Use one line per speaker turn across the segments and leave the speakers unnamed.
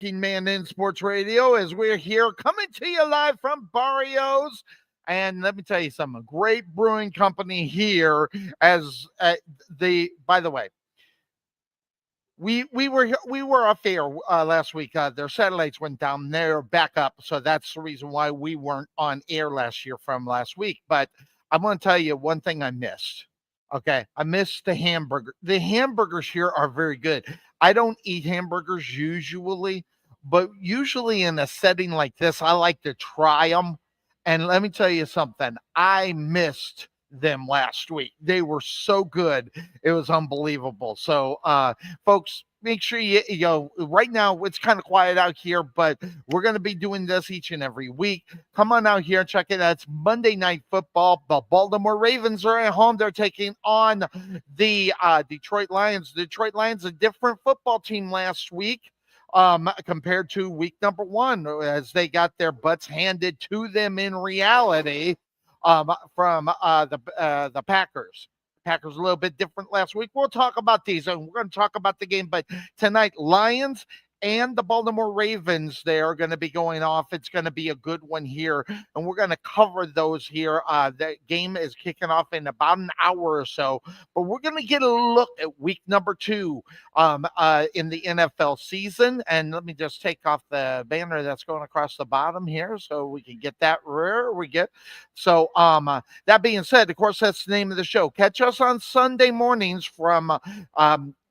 working man in sports radio as we're here coming to you live from Barrios. And let me tell you something, a great brewing company here as by the way, we were off air last week. Their satellites went down. They're back up, so that's the reason why we weren't on air last year from last week. But I'm going to tell you one thing I missed. Okay, I missed the hamburger. The hamburgers here are very good. I don't eat hamburgers usually, but usually in a setting like this, I like to try them. And let me tell you something. I missed them last week. They were so good. It was unbelievable. So, folks, make sure you know right now it's kind of quiet out here, but we're going to be doing this each and every week. Come on out here, check it out. It's Monday Night Football. The Baltimore Ravens are at home. They're taking on the Detroit Lions. The Detroit Lions, a different football team last week compared to week number one, as they got their butts handed to them in reality from the Packers. Packers a little bit different last week. We'll talk about these, and we're going to talk about the game. But tonight, Lions and the Baltimore Ravens, they are going to be going off. It's going to be a good one here, and we're going to cover those here. The game is kicking off in about an hour or so, but we're going to get a look at week number 2 in the NFL season. And let me just take off the banner that's going across the bottom here so we can get that where we get. So that being said, of course, that's the name of the show. Catch us on Sunday mornings from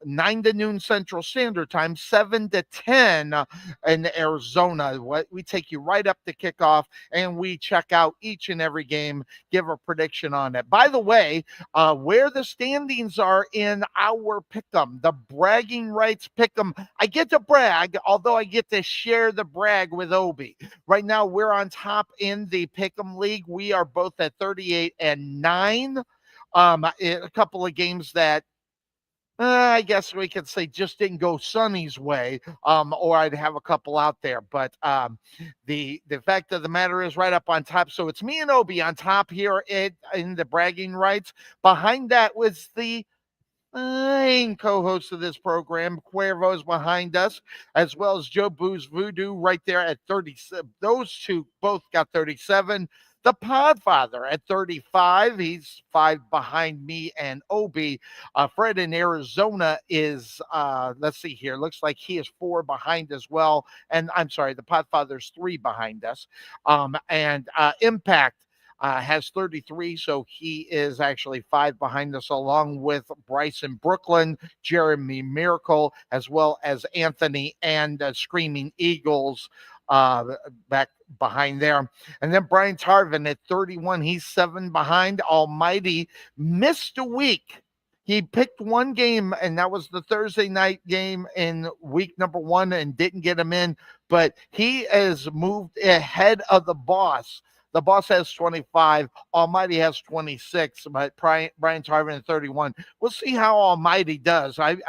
9 to noon Central Standard Time, 7 to 10 in Arizona. We take you right up to kickoff, and we check out each and every game, give a prediction on it. By the way, where the standings are in our pick'em, the bragging rights pick'em, I get to brag, although I get to share the brag with Obi. Right now, we're on top in the pick'em league. We are both at 38-9. A couple of games that I guess we could say just didn't go Sonny's way, or I'd have a couple out there. But the fact of the matter is right up on top. So it's me and Obi on top here in the bragging rights. Behind that was the fine co-host of this program, Cuervo's behind us, as well as Joe Boo's Voodoo right there at 37. Those two both got 37. The Podfather at 35. He's 5 behind me and Obi. Fred in Arizona is, let's see here, looks like he is 4 behind as well. And I'm sorry, the Podfather's 3 behind us. And Impact has 33, so he is actually 5 behind us, along with Bryson Brooklyn, Jeremy Miracle, as well as Anthony and Screaming Eagles back behind there. And then Brian Tarvin at 31, he's 7 behind. Almighty missed a week. He picked one game, and that was the Thursday night game in week number 1, and didn't get him in, but he has moved ahead of the boss. The boss has 25. Almighty has 26, but Brian Tarvin at 31. We'll see how Almighty does. I'm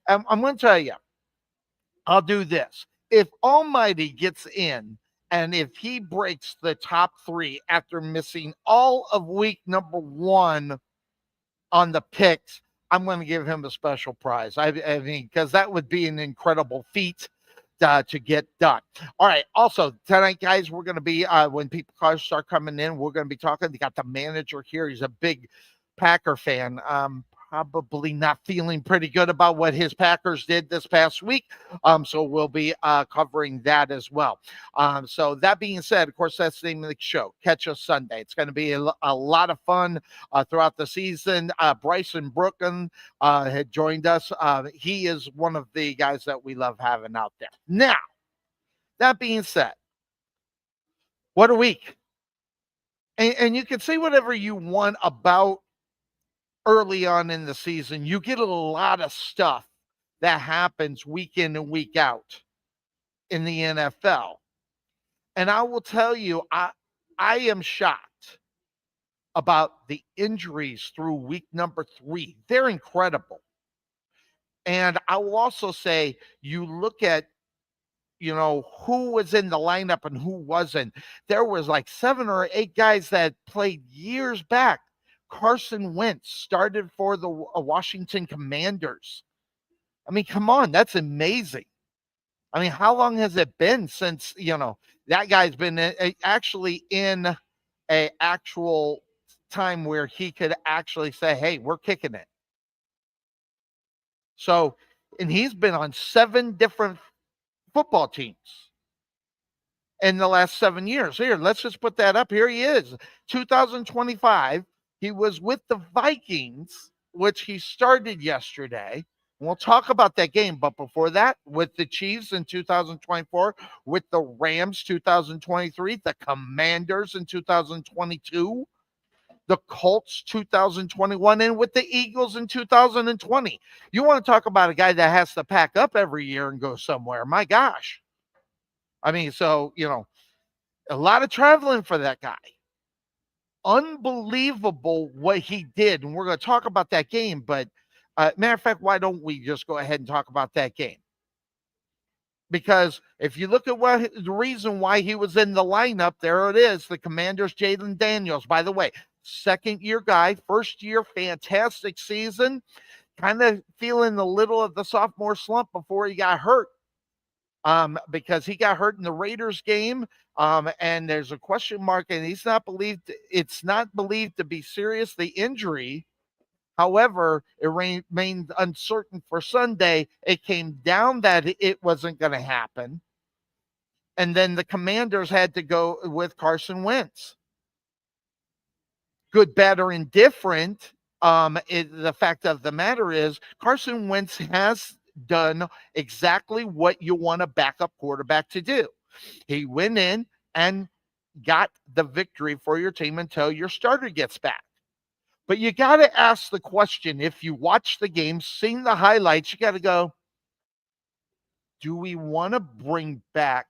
going to tell you, I'll do this. If Almighty gets in, and if he breaks the top 3 after missing all of week number 1 on the picks, I'm going to give him a special prize. I mean, because that would be an incredible feat to get done. All right. Also, tonight, guys, we're going to be, when people start coming in, we're going to be talking. They got the manager here. He's a big Packer fan. Probably not feeling pretty good about what his Packers did this past week. So we'll be covering that as well. So that being said, of course, that's the name of the show. Catch us Sunday. It's going to be a lot of fun throughout the season. Bryson Brooklyn had joined us. He is one of the guys that we love having out there. Now, that being said, what a week. And you can say whatever you want about early on in the season. You get a lot of stuff that happens week in and week out in the NFL. And I will tell you, I am shocked about the injuries through week number 3. They're incredible. And I will also say, you look at, who was in the lineup and who wasn't. There was like 7 or 8 guys that played years back. Carson Wentz started for the Washington Commanders. I mean, come on, that's amazing. I mean, how long has it been since, that guy's been actually in a actual time where he could actually say, "Hey, we're kicking it." So, and he's been on 7 different football teams in the last 7 years. Here, let's just put that up. Here he is, 2025. He was with the Vikings, which he started yesterday. We'll talk about that game. But before that, with the Chiefs in 2024, with the Rams 2023, the Commanders in 2022, the Colts 2021, and with the Eagles in 2020. You want to talk about a guy that has to pack up every year and go somewhere. My gosh. I mean, so, a lot of traveling for that guy. Unbelievable what he did. And we're going to talk about that game. But matter of fact, why don't we just go ahead and talk about that game? Because if you look at the reason why he was in the lineup, there it is. The Commanders, Jayden Daniels. By the way, second-year guy, first-year, fantastic season. Kind of feeling a little of the sophomore slump before he got hurt. Because he got hurt in the Raiders game, and there's a question mark, and it's not believed to be serious, the injury. However, it remained uncertain for Sunday. It came down that it wasn't going to happen. And then the Commanders had to go with Carson Wentz. Good, bad, or indifferent, the fact of the matter is Carson Wentz has done exactly what you want a backup quarterback to do. He went in and got the victory for your team until your starter gets back. But you got to ask the question, if you watch the game, seen the highlights, you got to go, do we want to bring back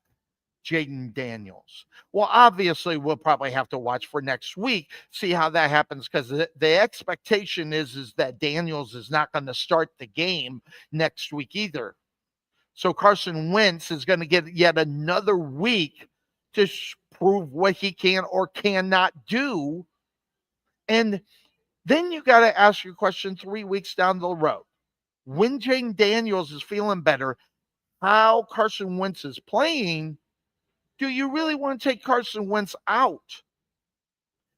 Jayden Daniels? Well, obviously, we'll probably have to watch for next week, see how that happens, because the expectation is that Daniels is not going to start the game next week either. So Carson Wentz is going to get yet another week to prove what he can or cannot do. And then you got to ask your question 3 weeks down the road. When Jayden Daniels is feeling better, how Carson Wentz is playing, do you really want to take Carson Wentz out?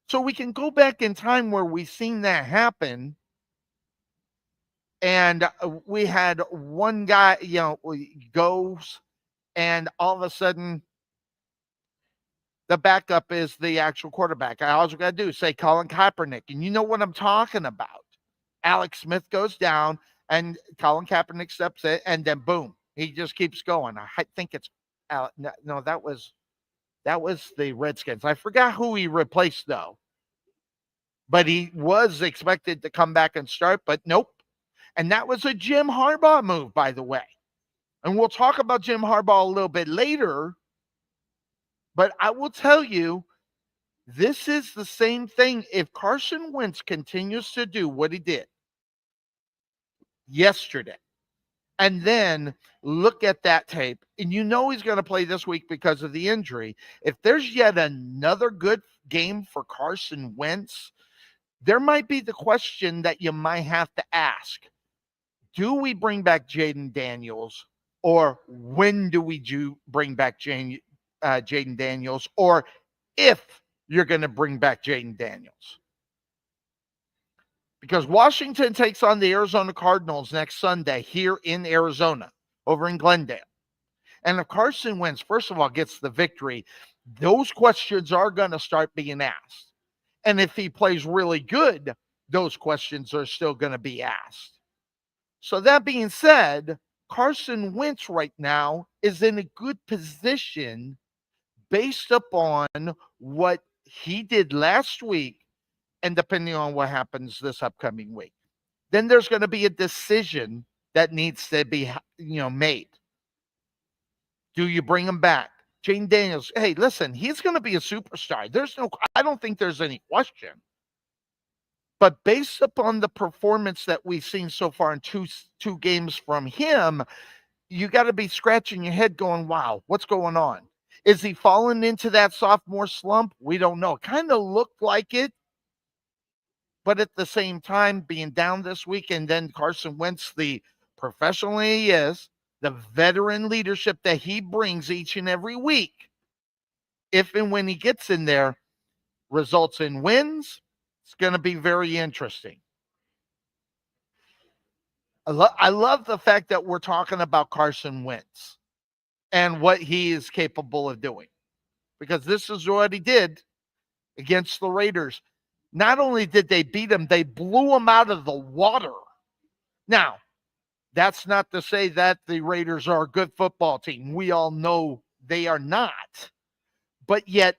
So we can go back in time where we've seen that happen. And we had one guy, goes, and all of a sudden, the backup is the actual quarterback. All you got to do is say Colin Kaepernick. And you know what I'm talking about. Alex Smith goes down, and Colin Kaepernick steps in, and then boom, he just keeps going. I think it's no, that was the Redskins. I forgot who he replaced, though. But he was expected to come back and start, but nope. And that was a Jim Harbaugh move, by the way. And we'll talk about Jim Harbaugh a little bit later. But I will tell you, this is the same thing. If Carson Wentz continues to do what he did yesterday, and then look at that tape, and you know he's going to play this week because of the injury. If there's yet another good game for Carson Wentz, there might be the question that you might have to ask. Do we bring back Jayden Daniels, or when do we bring back Jayden Daniels, or if you're going to bring back Jayden Daniels? Because Washington takes on the Arizona Cardinals next Sunday here in Arizona, over in Glendale. And if Carson Wentz, first of all, gets the victory, those questions are going to start being asked. And if he plays really good, those questions are still going to be asked. So that being said, Carson Wentz right now is in a good position based upon what he did last week and depending on what happens this upcoming week. Then there's going to be a decision that needs to be, made. Do you bring him back? Jayden Daniels, hey, listen, he's going to be a superstar. I don't think there's any question. But based upon the performance that we've seen so far in two games from him, you got to be scratching your head going, wow, what's going on? Is he falling into that sophomore slump? We don't know. Kind of looked like it. But at the same time, being down this week, and then Carson Wentz, the professional he is, the veteran leadership that he brings each and every week, if and when he gets in there, results in wins, it's going to be very interesting. I love the fact that we're talking about Carson Wentz and what he is capable of doing, because this is what he did against the Raiders. Not only did they beat him, they blew him out of the water. Now, that's not to say that the Raiders are a good football team. We all know they are not. But yet,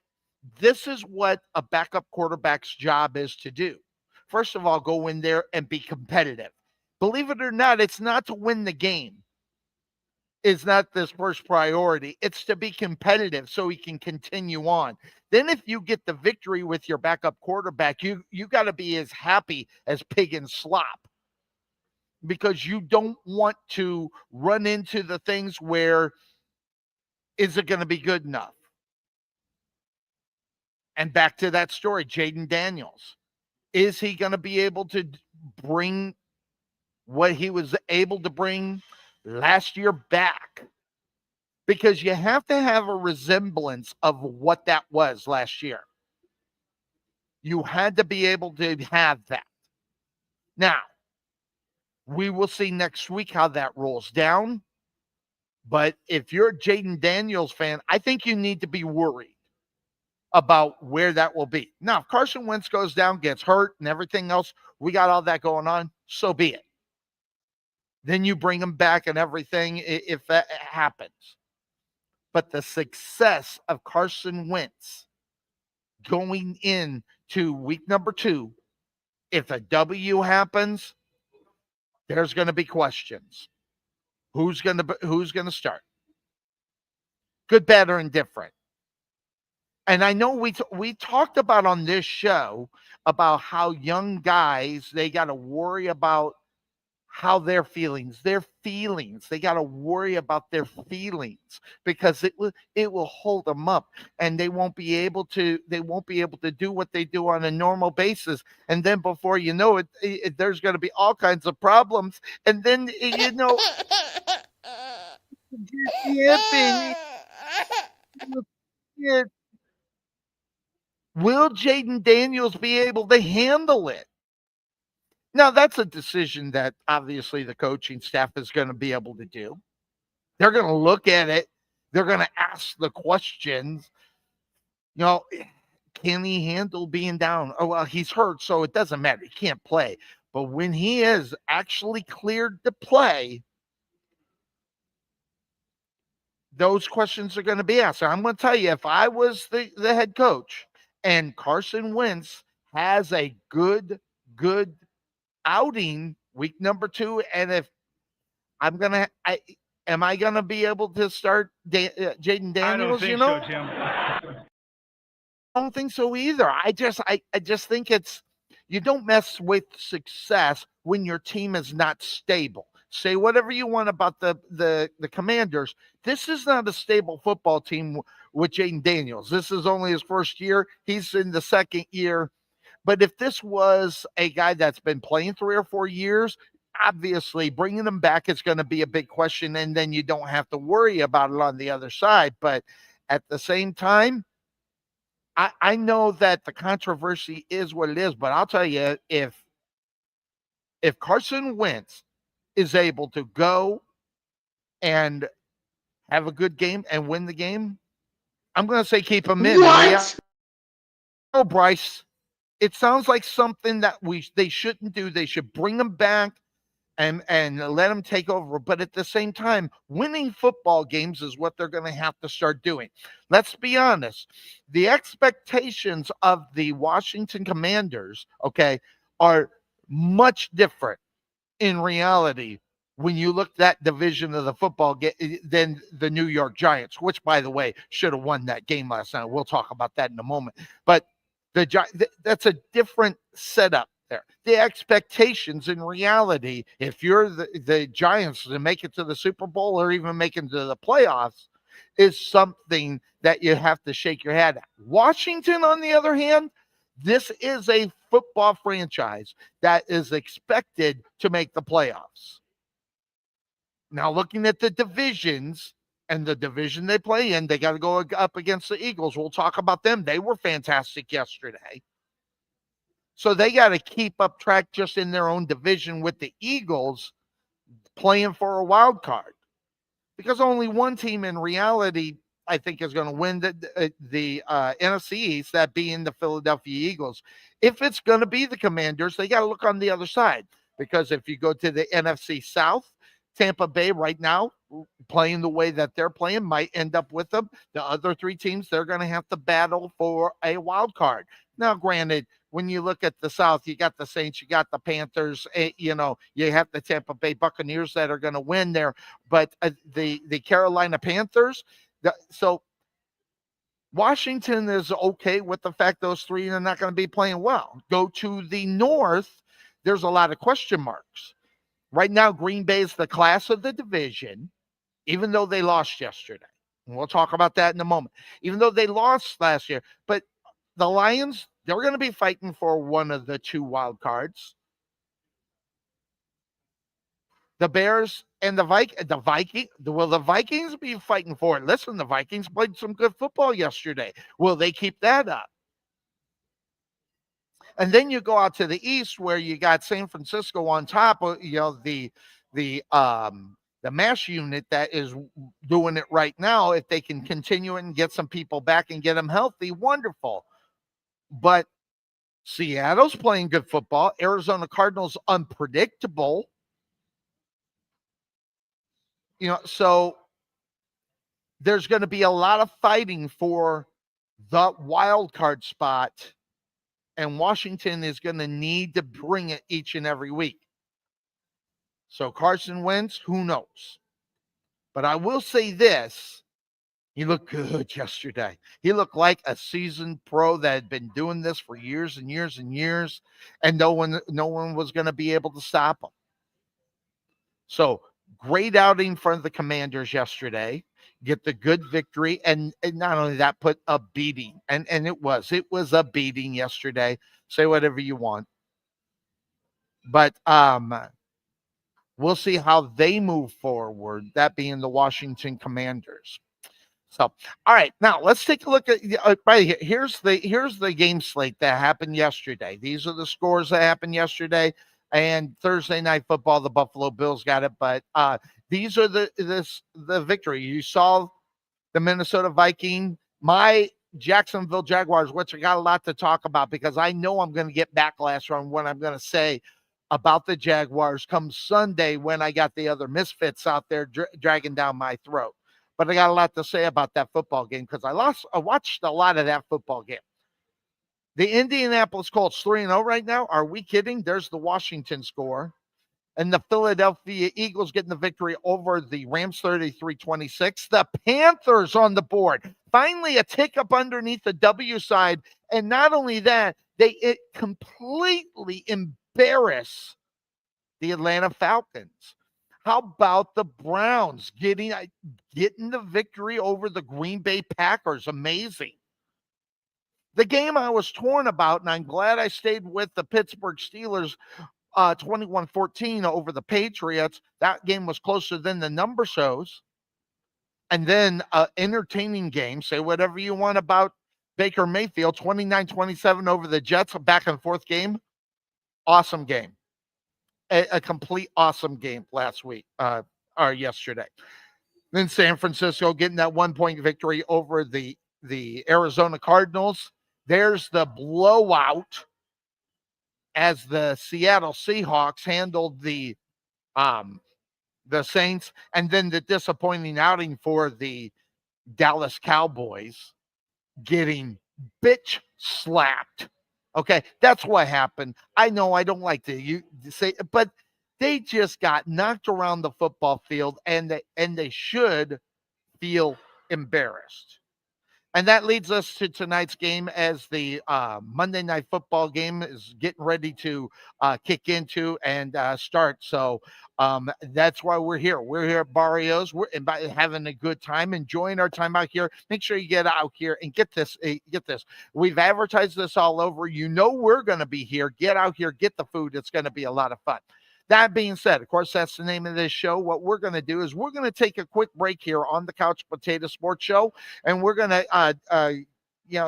this is what a backup quarterback's job is to do. First of all, go in there and be competitive. Believe it or not, it's not to win the game. It's not this first priority. It's to be competitive so he can continue on. Then if you get the victory with your backup quarterback, you got to be as happy as pig in slop, because you don't want to run into the things where, is it going to be good enough? And back to that story, Jaden Daniels. Is he going to be able to bring what he was able to bring last year back? Because you have to have a resemblance of what that was last year. You had to be able to have that. Now, we will see next week how that rolls down. But if you're a Jaden Daniels fan, I think you need to be worried about where that will be. Now, if Carson Wentz goes down, gets hurt, and everything else, we got all that going on, so be it. Then you bring him back and everything if that happens. But the success of Carson Wentz going into week number 2, if a W happens, there's going to be questions. Who's going to start? Good, bad, or indifferent? And I know we talked about on this show about how young guys, they got to worry about how their feelings. They got to worry about their feelings, because it will hold them up, and they won't be able to do what they do on a normal basis. And then before you know it, there's going to be all kinds of problems. And then will Jaden Daniels be able to handle it? Now, that's a decision that obviously the coaching staff is going to be able to do. They're going to look at it. They're going to ask the questions. Can he handle being down? Oh, well, he's hurt, so it doesn't matter. He can't play. But when he is actually cleared to play, those questions are going to be asked. I'm going to tell you, if I was the head coach and Carson Wentz has a good outing week number 2, and if am I gonna be able to start Jaden Daniels?
I don't think so, Tim.
I don't think so either. I just think you don't mess with success when your team is not stable. Say whatever you want about the Commanders. This is not a stable football team with Jaden Daniels. This is only his first year. He's in the second year. But if this was a guy that's been playing 3 or 4 years, obviously bringing him back is going to be a big question, and then you don't have to worry about it on the other side. But at the same time, I know that the controversy is what it is, but I'll tell you, if Carson Wentz is able to go and have a good game and win the game, I'm going to say keep him in.
What?
Oh, Bryce, it sounds like something that they shouldn't do. They should bring him back and let him take over. But at the same time, winning football games is what they're going to have to start doing. Let's be honest. The expectations of the Washington Commanders, okay, are much different in reality when you look at that division of the football game than the New York Giants, which, by the way, should have won that game last night. We'll talk about that in a moment. But that's a different setup there. The expectations in reality, if you're the Giants, to make it to the Super Bowl or even make it to the playoffs, is something that you have to shake your head at. Washington, on the other hand, this is a football franchise that is expected to make the playoffs. Now, looking at the divisions and the division they play in, they got to go up against the Eagles. We'll talk about them. They were fantastic yesterday. So they got to keep up track just in their own division with the Eagles playing for a wild card, because only one team in reality, I think, is going to win the NFC East, that being the Philadelphia Eagles. If it's going to be the Commanders, they got to look on the other side, because if you go to the NFC South, Tampa Bay right now, playing the way that they're playing, might end up with them. The other three teams, they're going to have to battle for a wild card. Now, granted, when you look at the South, you got the Saints, you got the Panthers, you have the Tampa Bay Buccaneers that are going to win there, but the Carolina Panthers. So Washington is okay with the fact those three are not going to be playing well. Go to the North, there's a lot of question marks. Right now, Green Bay is the class of the division, even though they lost yesterday. And we'll talk about that in a moment. Even though they lost last year, but the Lions, they're going to be fighting for one of the two wild cards. The Bears and the will the Vikings be fighting for it? Listen, the Vikings played some good football yesterday. Will they keep that up? And then you go out to the East, where you got San Francisco on top of, the MASH unit that is doing it right now. If they can continue it and get some people back and get them healthy, wonderful. But Seattle's playing good football. Arizona Cardinals unpredictable. So there's going to be a lot of fighting for the wild card spot, and Washington is going to need to bring it each and every week. So Carson Wentz, who knows? But I will say this. He looked good yesterday. He looked like a seasoned pro that had been doing this for years and years and years, and no one was going to be able to stop him. So great outing from the Commanders yesterday. Get the good victory, and not only that, put a beating, and it was a beating yesterday. Say whatever you want, but we'll see how they move forward. That being the Washington Commanders. So, all right, now let's take a look at right here. Here's the game slate that happened yesterday. These are the scores that happened yesterday. And Thursday Night Football, the Buffalo Bills got it, but these are the victory. You saw the Minnesota Viking, my Jacksonville Jaguars, which I got a lot to talk about, because I know I'm going to get backlash on what I'm going to say about the Jaguars come Sunday, when I got the other misfits out there dragging down my throat. But I got a lot to say about that football game, because I watched a lot of that football game. The Indianapolis Colts 3-0 right now. Are we kidding? There's the Washington score. And the Philadelphia Eagles getting the victory over the Rams 33-26. The Panthers on the board. Finally a tick up underneath the W side. And not only that, they completely embarrass the Atlanta Falcons. How about the Browns getting the victory over the Green Bay Packers? Amazing. The game I was torn about, and I'm glad I stayed with the Pittsburgh Steelers, 21-14 over the Patriots. That game was closer than the number shows. And then entertaining game. Say whatever you want about Baker Mayfield, 29-27 over the Jets, a back and forth game. Awesome game. A complete awesome game last week, or yesterday. Then San Francisco getting that 1-point victory over the Arizona Cardinals. There's the blowout as the Seattle Seahawks handled the Saints, and then the disappointing outing for the Dallas Cowboys, getting bitch slapped. Okay, that's what happened. I know I don't like to say, but they just got knocked around the football field, and they should feel embarrassed. And that leads us to tonight's game, as the Monday Night Football game is getting ready to kick into and start. So that's why we're here. We're here at Barrios. We're having a good time, enjoying our time out here. Make sure you get out here and get this. We've advertised this all over. You know we're going to be here. Get out here, get the food. It's going to be a lot of fun. That being said, of course, that's the name of this show. What we're going to do is we're going to take a quick break here on the Couch Potato Sports Show, and we're going to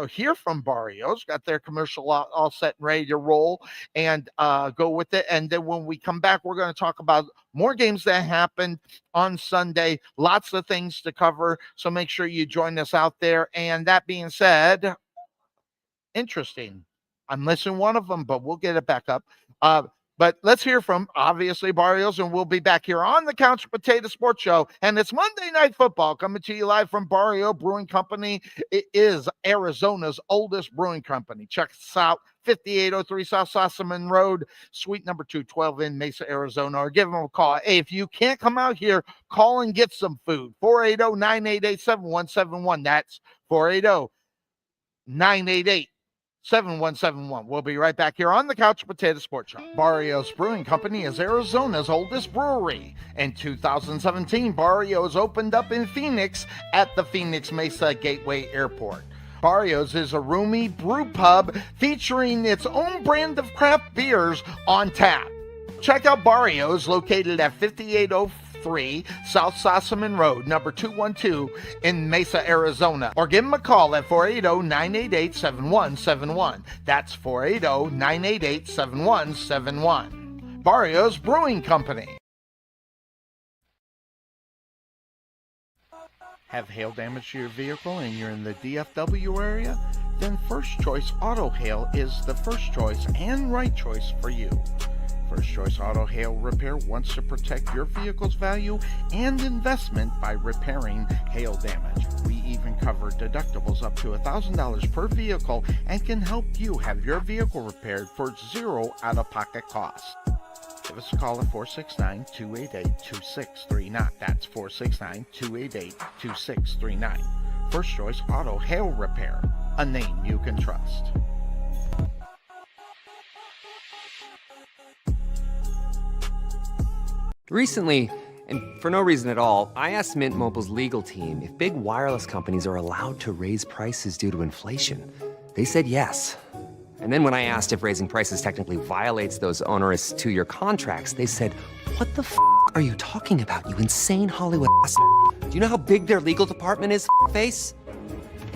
hear from Barrios. Got their commercial all set and ready to roll, and go with it. And then when we come back, we're going to talk about more games that happened on Sunday. Lots of things to cover, so make sure you join us out there. And that being said, interesting. I'm missing one of them, but we'll get it back up. But let's hear from, obviously, Barrios, and we'll be back here on the Couch Potato Sports Show. And it's Monday Night Football coming to you live from Barrio Brewing Company. It is Arizona's oldest brewing company. Check us out, 5803 South Sossaman Road, suite number 212 in Mesa, Arizona, or give them a call. Hey, if you can't come out here, call and get some food. 480-988-7171. That's 480-988-7171. We'll be right back here on the Couch Potato Sports Show. Barrios Brewing Company is Arizona's oldest brewery. In 2017, Barrios opened up in Phoenix at the Phoenix Mesa Gateway Airport. Barrios is a roomy brew pub featuring its own brand of craft beers on tap. Check out Barrios, located at 5803 South Sossaman Road, number 212 in Mesa, Arizona. Or give them a call at 480-988-7171. That's 480-988-7171. Barrios Brewing Company. Have hail damage to your vehicle and you're in the DFW area? Then First Choice Auto Hail is the first choice and right choice for you. First Choice Auto Hail Repair wants to protect your vehicle's value and investment by repairing hail damage. We even cover deductibles up to $1,000 per vehicle and can help you have your vehicle repaired for zero out-of-pocket costs. Give us a call at 469-288-2639. That's 469-288-2639. First Choice Auto Hail Repair, a name you can trust.
Recently, and for no reason at all, I asked Mint Mobile's legal team if big wireless companies are allowed to raise prices due to inflation. They said yes. And then when I asked if raising prices technically violates those onerous two-year contracts, they said, "What the f*** are you talking about, you insane Hollywood ass f- Do you know how big their legal department is, face?"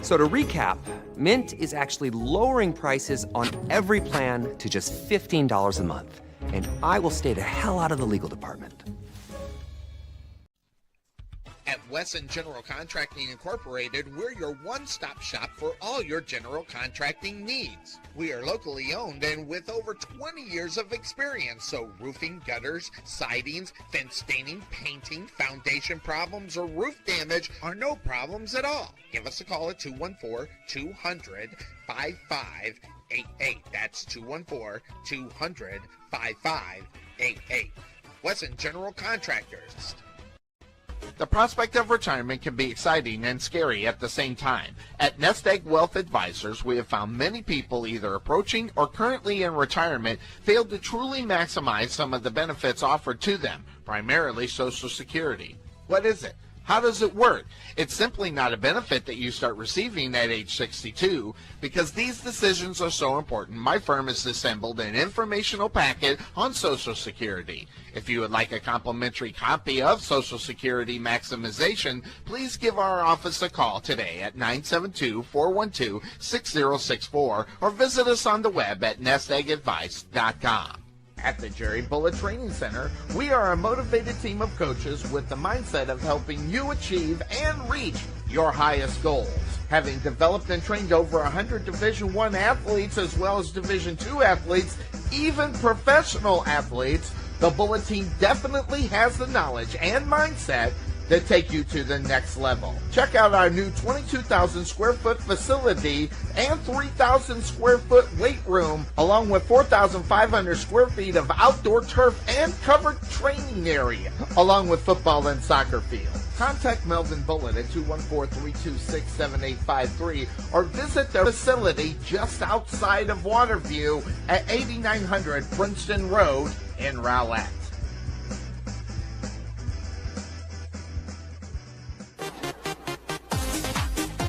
So to recap, Mint is actually lowering prices on every plan to just $15 a month. And I will stay the hell out of the legal department.
At Wesson General Contracting Incorporated, we're your one-stop shop for all your general contracting needs. We are locally owned and with over 20 years of experience, so roofing, gutters, sidings, fence staining, painting, foundation problems, or roof damage are no problems at all. Give us a call at 214-200-5588. That's 214-200-5588. Wesson General Contractors.
The prospect of retirement can be exciting and scary at the same time. At Nest Egg Wealth Advisors, we have found many people either approaching or currently in retirement fail to truly maximize some of the benefits offered to them, primarily Social Security. What is it? How does it work? It's simply not a benefit that you start receiving at age 62. Because these decisions are so important, my firm has assembled an informational packet on Social Security. If you would like a complimentary copy of Social Security Maximization, please give our office a call today at 972-412-6064 or visit us on the web at nesteggadvice.com. At the Jerry Bullet Training Center, we are a motivated team of coaches with the mindset of helping you achieve and reach your highest goals. Having developed and trained over 100 Division I athletes as well as Division II athletes, even professional athletes, the Bullet team definitely has the knowledge and mindset that take you to the next level. Check out our new 22,000 square foot facility and 3,000 square foot weight room, along with 4,500 square feet of outdoor turf and covered training area, along with football and soccer fields. Contact Melvin Bullitt at 214-326-7853 or visit their facility just outside of Waterview at 8900 Princeton Road in Rowlett.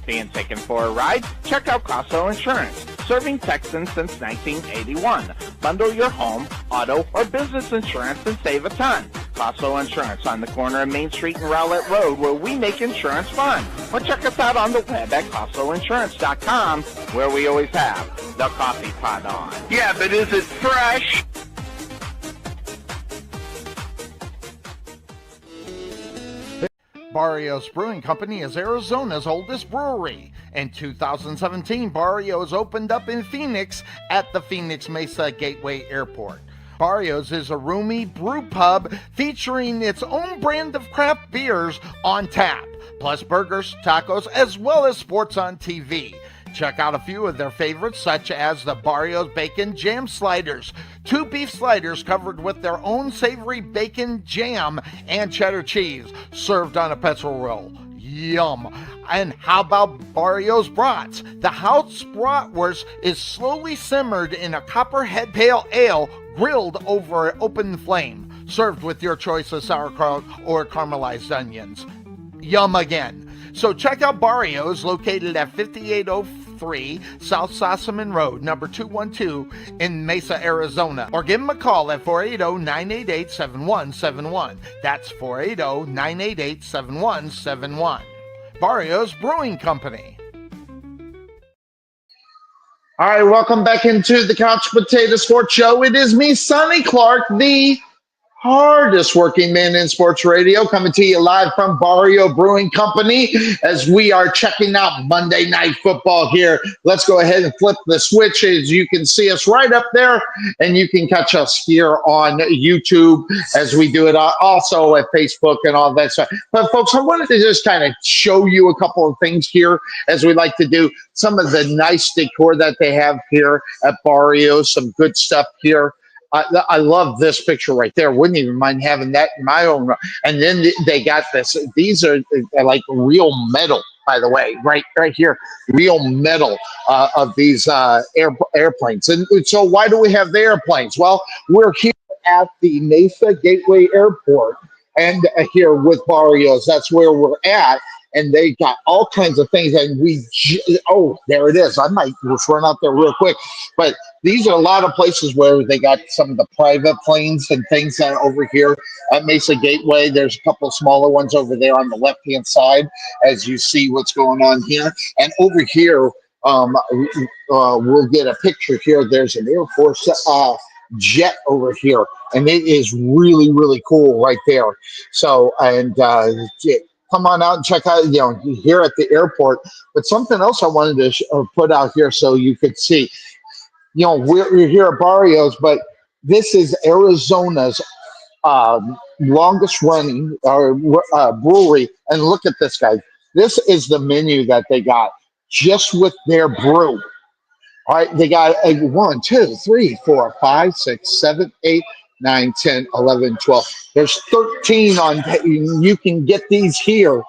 Being taken for a ride? Check out Costo Insurance, serving Texans since 1981. bundle your home, auto, or business insurance and save a ton. Costo Insurance on the corner of Main Street and Rowlett Road, where we make insurance fun. Or check us out on the web at CostoInsurance.com, where we always have the coffee pot on. Yeah, but is it fresh?
Barrios Brewing Company is Arizona's oldest brewery. In 2017, Barrios opened up in Phoenix at the Phoenix Mesa Gateway Airport. Barrios is a roomy brew pub featuring its own brand of craft beers on tap, plus burgers, tacos, as well as sports on TV. Check out a few of their favorites, such as the Barrios Bacon Jam Sliders, 2 beef sliders covered with their own savory bacon jam and cheddar cheese, served on a pretzel roll. Yum. And how about Barrios Brats? The house bratwurst is slowly simmered in a copperhead pale ale grilled over an open flame, served with your choice of sauerkraut or caramelized onions. Yum again. So check out Barrios, located at 5803 South Sossaman Road, number 212 in Mesa, Arizona. Or give them a call at 480-988-7171. That's 480-988-7171. Barrios Brewing Company.
All right, welcome back into the Couch Potato Sports Show. It is me, Sonny Clark, the hardest working man in sports radio, coming to you live from Barrio Brewing Company as we are checking out Monday Night Football here. Let's go ahead and flip the switch. As you can see us right up there, and you can catch us here on YouTube as we do it also at Facebook and all that stuff. But folks, I wanted to just kind of show you a couple of things here, as we like to do. Some of the nice decor that they have here at Barrio, some good stuff here. I love this picture right there. Wouldn't even mind having that in my own room. And then they got this. These are like real metal, by the way, right here, real metal of these airplanes. And so why do we have the airplanes? Well, we're here at the Mesa Gateway Airport, and here with Barrios, that's where we're at. And they got all kinds of things. And there it is. I might just run out there real quick. But these are a lot of places where they got some of the private planes and things over here at Mesa Gateway. There's a couple smaller ones over there on the left-hand side as you see what's going on here. And over here, we'll get a picture here. There's an Air Force jet over here. And it is really, really cool right there. So, and come on out and check out, here at the airport. But something else I wanted to put out here so you could see, we're here at Barrios, but this is Arizona's longest running brewery. And look at this, guys. This is the menu that they got just with their brew. All right, they got 1, 2, 3, 4, 5, 6, 7, 8, 9, 10, 11, 12. There's 13 on. You can get these here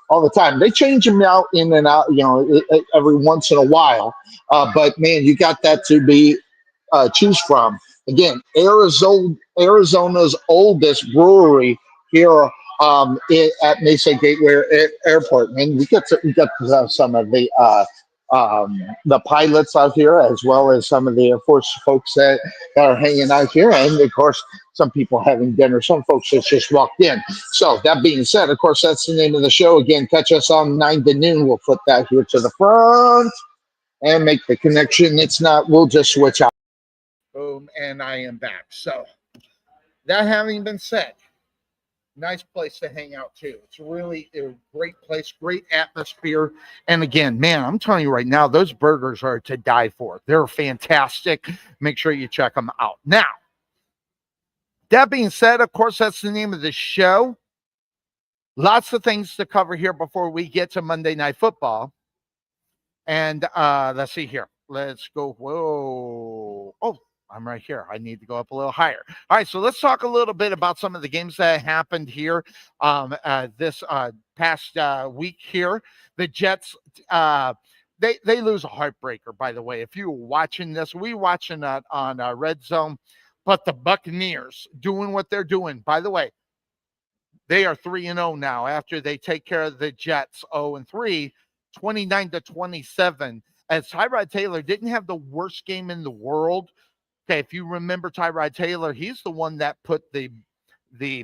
all the time. They change them out in and out, every once in a while. But man, you got that to be choose from. Again, Arizona's oldest brewery here at Mesa Gateway Airport. And we got some of the pilots out here, as well as some of the Air Force folks that are hanging out here, and of course some people having dinner, some folks that just walked in. So that being said, of course, that's the name of the show. Again, catch us on 9 to noon. We'll put that here to the front and make the connection. It's not, we'll just switch out.
Boom, and I am back. So that having been said, nice place to hang out too. It's really a great place, great atmosphere. And again, man, I'm telling you right now, those burgers are to die for. They're fantastic. Make sure you check them out. Now, that being said, of course, that's the name of the show. Lots of things to cover here before we get to Monday Night Football. And let's see here. Let's go. Whoa. Oh, I'm right here. I need to go up a little higher. All right, so let's talk a little bit about some of the games that happened here this past week here. The Jets, they lose a heartbreaker, by the way. If you were watching this, we watching that on Red Zone, but the Buccaneers doing what they're doing. By the way, they are 3-0 now after they take care of the Jets 0-3, 29-27. As Tyrod Taylor didn't have the worst game in the world, Okay, if you remember Tyrod Taylor, he's the one that put the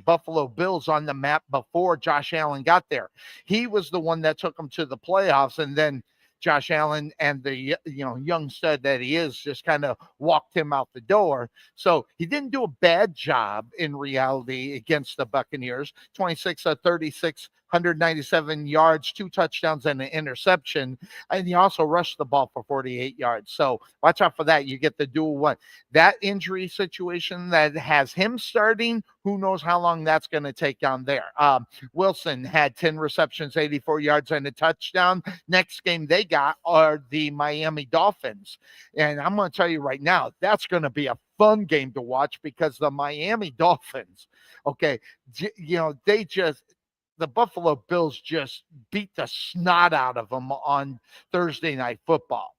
Buffalo Bills on the map before Josh Allen got there. He was the one that took them to the playoffs, and then Josh Allen and the young stud that he is just kind of walked him out the door. So he didn't do a bad job in reality against the Buccaneers. 26 of 36, 197 yards, 2 touchdowns, and an interception. And he also rushed the ball for 48 yards. So watch out for that. You get the dual one. That injury situation that has him starting, who knows how long that's going to take down there. Wilson had 10 receptions, 84 yards, and a touchdown. Next game they got are the Miami Dolphins. And I'm going to tell you right now, that's going to be a fun game to watch because the Miami Dolphins, okay, the Buffalo Bills just beat the snot out of them on Thursday Night Football.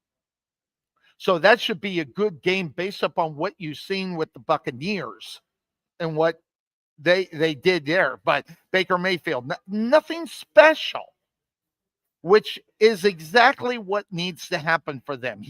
So that should be a good game based upon what you've seen with the Buccaneers and what they did there. But Baker Mayfield, nothing special, which is exactly what needs to happen for them.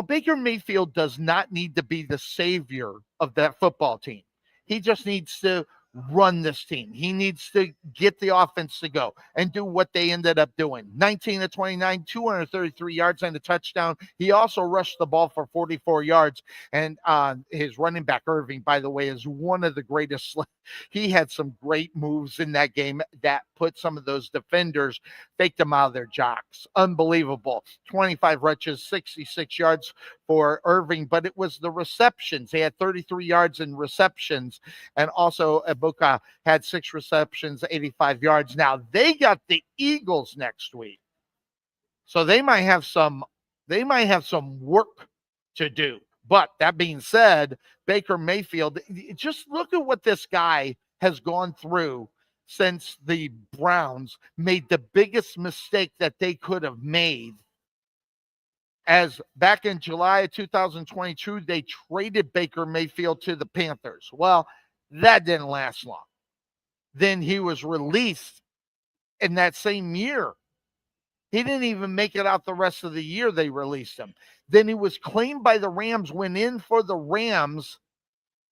Baker Mayfield does not need to be the savior of that football team. He just needs to run this team. He needs to get the offense to go and do what they ended up doing. 19 of 29, 233 yards and a touchdown. He also rushed the ball for 44 yards. And his running back, Irving, by the way, is one of the greatest. He had some great moves in that game that put some of those defenders, faked them out of their jocks. Unbelievable. 25 rushes, 66 yards for Irving, but it was the receptions. He had 33 yards in receptions, and also Ibuka had 6 receptions, 85 yards. Now they got the Eagles next week, so they might have some work to do. But that being said, Baker Mayfield, just look at what this guy has gone through since the Browns made the biggest mistake that they could have made. As back in July of 2022, they traded Baker Mayfield to the Panthers. Well, that didn't last long. Then he was released in that same year. He didn't even make it out the rest of the year. They released him. Then he was claimed by the Rams, went in for the Rams,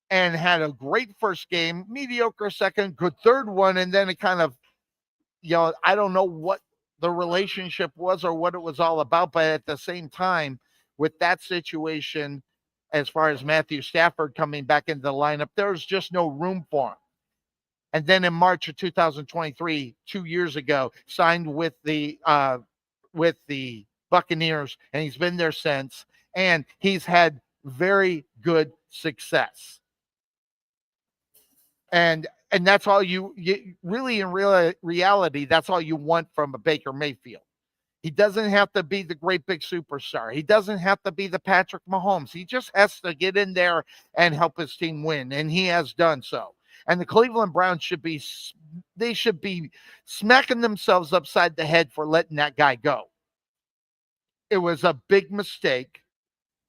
and had a great first game, mediocre second, good third one, and then it kind of, I don't know what the relationship was or what it was all about, but at the same time, with that situation, as far as Matthew Stafford coming back into the lineup, there's just no room for him. And then in March of 2023, 2 years ago, signed with the Buccaneers, and he's been there since, and he's had very good success. And that's all you really, in reality, that's all you want from a Baker Mayfield. He doesn't have to be the great big superstar. He doesn't have to be the Patrick Mahomes. He just has to get in there and help his team win, and he has done so. And the Cleveland Browns should be smacking themselves upside the head for letting that guy go. It was a big mistake,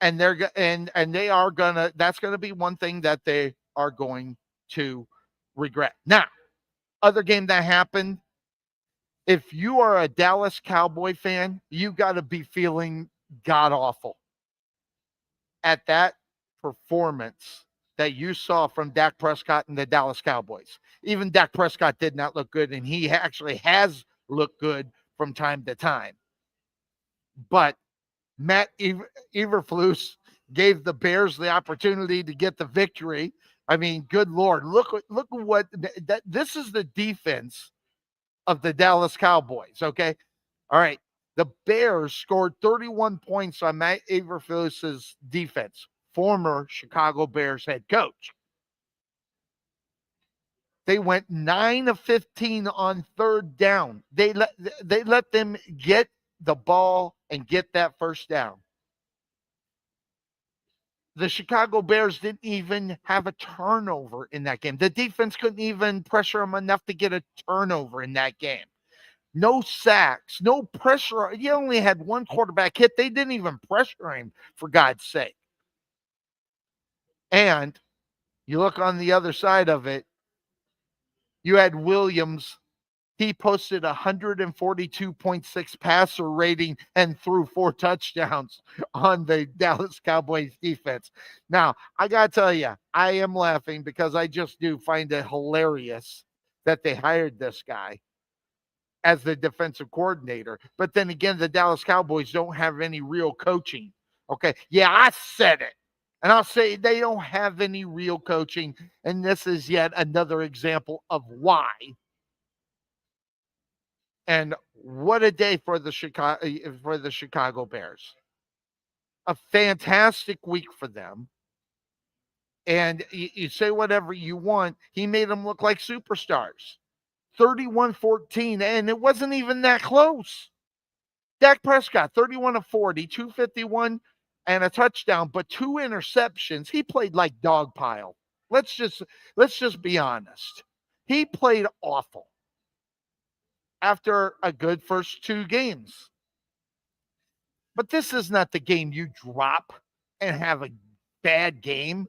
and that's gonna be one thing that they are going to regret. Now, other game that happened, if you are a Dallas Cowboy fan, you got to be feeling god awful at that performance that you saw from Dak Prescott and the Dallas Cowboys. Even Dak Prescott did not look good, and he actually has looked good from time to time. But Matt Eberflus gave the Bears the opportunity to get the victory. I mean, good Lord, look what this is the defense of the Dallas Cowboys, okay? All right. The Bears scored 31 points on Matt Eberflus's defense, former Chicago Bears head coach. They went 9 of 15 on third down. They let them get the ball and get that first down. The Chicago Bears didn't even have a turnover in that game. The defense couldn't even pressure them enough to get a turnover in that game. No sacks, no pressure. He only had one quarterback hit. They didn't even pressure him, for God's sake. And you look on the other side of it, you had Williams. he posted 142.6 passer rating and threw 4 touchdowns on the Dallas Cowboys defense. Now, I got to tell you, I am laughing because I just do find it hilarious that they hired this guy as the defensive coordinator. But then again, the Dallas Cowboys don't have any real coaching. Okay. Yeah, I said it. And I'll say they don't have any real coaching. And this is yet another example of why. And what a day for the Chicago Bears. A fantastic week for them. And you say whatever you want. He made them look like superstars. 31-14, and it wasn't even that close. Dak Prescott, 31 of 40, 251 and a touchdown, but 2 interceptions. He played like dog pile. Let's just be honest. He played awful after a good first 2 games. But this is not the game you drop and have a bad game.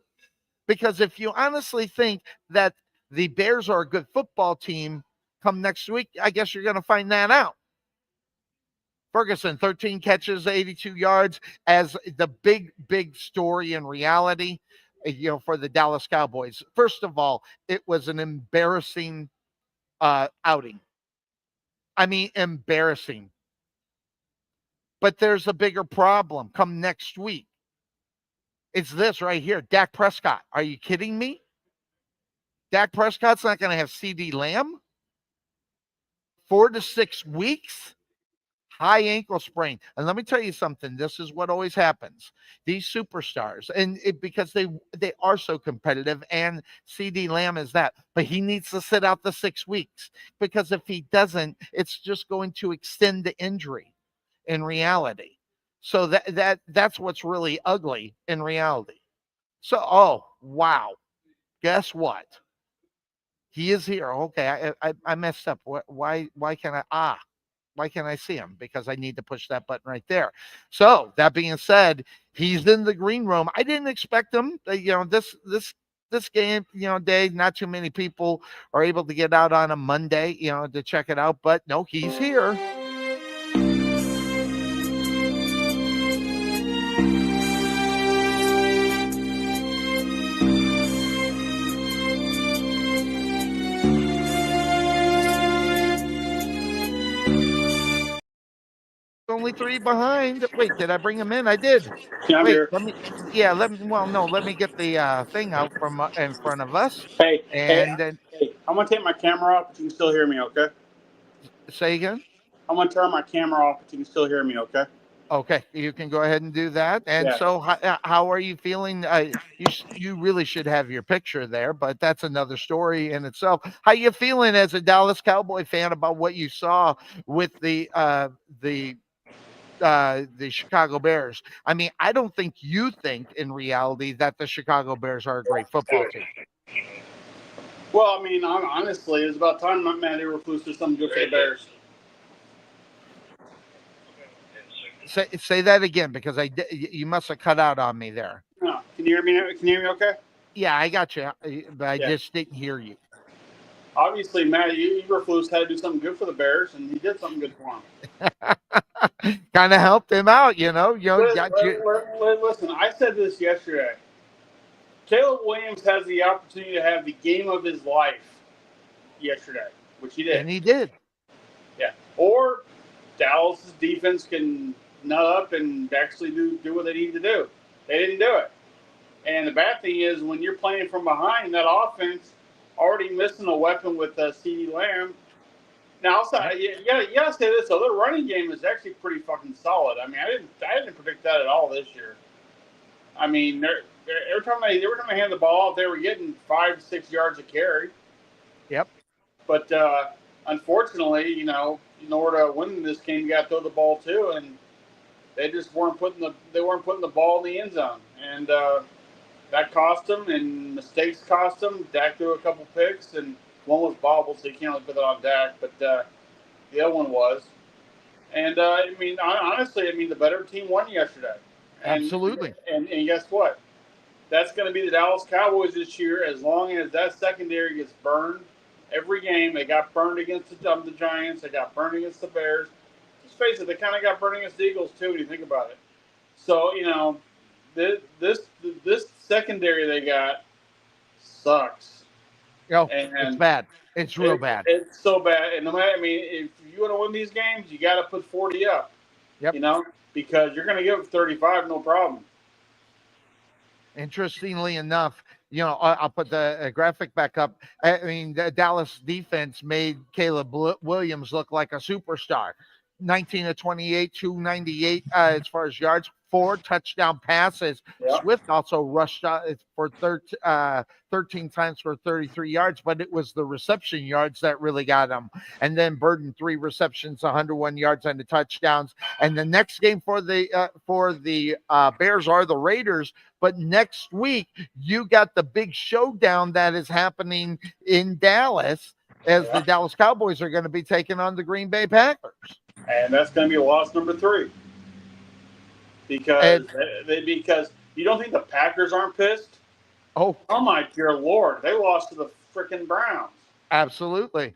Because if you honestly think that the Bears are a good football team come next week, I guess you're going to find that out. Ferguson, 13 catches, 82 yards as the big story in reality, for the Dallas Cowboys. First of all, it was an embarrassing outing. I mean, embarrassing. But there's a bigger problem come next week. It's this right here. Dak Prescott. Are you kidding me? Dak Prescott's not going to have CeeDee Lamb? 4 to 6 weeks? High ankle sprain. And let me tell you something. This is what always happens. These superstars, because they are so competitive, and CeeDee Lamb is that, but he needs to sit out the 6 weeks, because if he doesn't, it's just going to extend the injury in reality. So that's what's really ugly in reality. So, oh wow, guess what? He is here. Okay, I messed up. Why can't I? Why can't I see him? Because I need to push that button right there. So that being said, he's in the green room. I didn't expect him. This game, day, not too many people are able to get out on a Monday, to check it out. But no, he's here. Only 3 behind. Wait, did I bring him in? I did.
Yeah, I'm
Wait,
here.
let me. Well, no, let me get the thing out from in front of us,
Hey,
and then
I'm gonna take my camera off, but you can still hear me, okay?
say again.
I'm gonna turn my camera off, but you can still hear me, okay?
Okay, you can go ahead and do that. And
Yeah.
so, how are you feeling? You really should have your picture there, but that's another story in itself. How you feeling as a Dallas Cowboy fan about what you saw with the Chicago Bears? I mean, I don't think you think in reality that the Chicago Bears are a great football team.
Well, I mean, honestly, it's about time Matt Eberflus did something good for the Bears.
Say that again, because you must have cut out on me there.
No, can you hear me? Can you hear me? Okay.
Yeah, I got you, but I
Yeah.
just didn't hear you.
Obviously, Matt Eberflus had to do something good for the Bears, and he did something good for them.
Kind of helped him out, got you.
Listen, I said this yesterday. Caleb Williams has the opportunity to have the game of his life yesterday, which he did.
And he did.
Yeah. Or Dallas' defense can nut up and actually do what they need to do. They didn't do it. And the bad thing is when you're playing from behind, that offense already missing a weapon with CeeDee Lamb. Now, also, you gotta say this: so their running game is actually pretty fucking solid. I mean, I didn't predict that at all this year. I mean, every time they hand the ball off, they were getting 5-6 yards a carry.
Yep.
But unfortunately, in order to win this game, you got to throw the ball too, and they just weren't putting the ball in the end zone, and that cost them. And mistakes cost them. Dak threw a couple picks, and one was bobbled, so you can't really put that on Dak, but the other one was. And I mean, honestly, the better team won yesterday.
Absolutely.
And guess what? That's going to be the Dallas Cowboys this year as long as that secondary gets burned Every game they got burned against the Giants. They got burned against the Bears. Let's face it, they kind of got burned against the Eagles too. When you think about it, so this secondary they got sucks,
It's
and
bad. It's real bad.
it's so bad. And no matter, I mean, if you want to win these games, you got to put 40 up.
Yep.
You know, because you're going to give 35, no problem.
Interestingly enough, I'll put the graphic back up. I mean, the Dallas defense made Caleb Williams look like a superstar. 19 to 28, 298 as far as yards, 4 touchdown passes.
Yeah.
Swift also rushed for 13 times for 33 yards, but it was the reception yards that really got him. And then Burden, 3 receptions, 101 yards and the touchdowns. And the next game for the Bears are the Raiders. But next week, you got the big showdown that is happening in Dallas as the Dallas Cowboys are going to be taking on the Green Bay Packers.
And that's going to be loss number 3. Because you don't think the Packers aren't pissed?
Oh
my dear Lord. They lost to the freaking Browns.
Absolutely.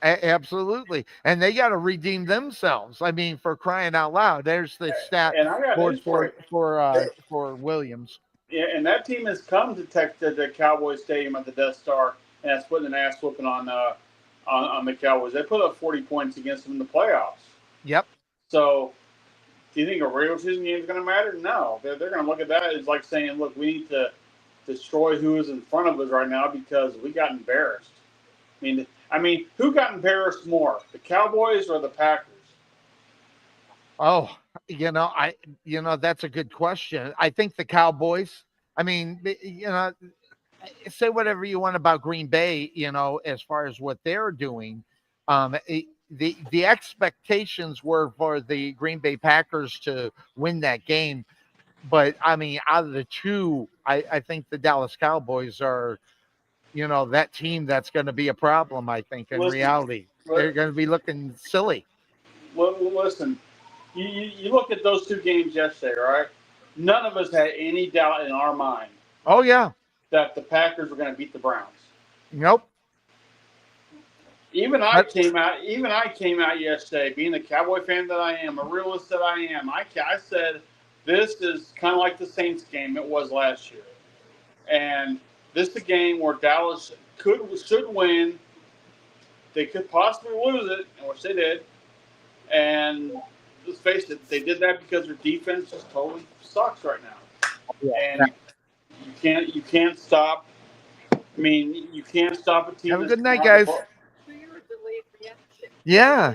Absolutely. And they got to redeem themselves. I mean, for crying out loud. There's the stat board for Williams.
Yeah, and that team has come to the Cowboys Stadium at the Death Star, and that's putting an ass whooping on the Cowboys. They put up 40 points against them in the playoffs.
Yep.
So, do you think a regular season game is going to matter? No. They're going to look at that as like saying, look, we need to destroy who is in front of us right now because we got embarrassed. I mean, who got embarrassed more, the Cowboys or the Packers?
Oh, that's a good question. I think the Cowboys. I mean, say whatever you want about Green Bay, as far as what they're doing. The expectations were for the Green Bay Packers to win that game, but I mean, out of the two, I think the Dallas Cowboys are, that team that's going to be a problem. I think in reality, they're going to be looking silly.
Well, listen. You look at those 2 games yesterday, right? None of us had any doubt in our mind.
Oh yeah,
that the Packers were going to beat the Browns.
Nope.
Even I came out yesterday, being the Cowboy fan that I am, a realist that I am. I said this is kind of like the Saints game it was last year, and this is a game where Dallas should win. They could possibly lose it, which they did, and. Let's face it, they did that because their defense just totally sucks right now. Yeah. And you can't stop. I mean, you can't stop a team.
Have a good night, guys. Yeah.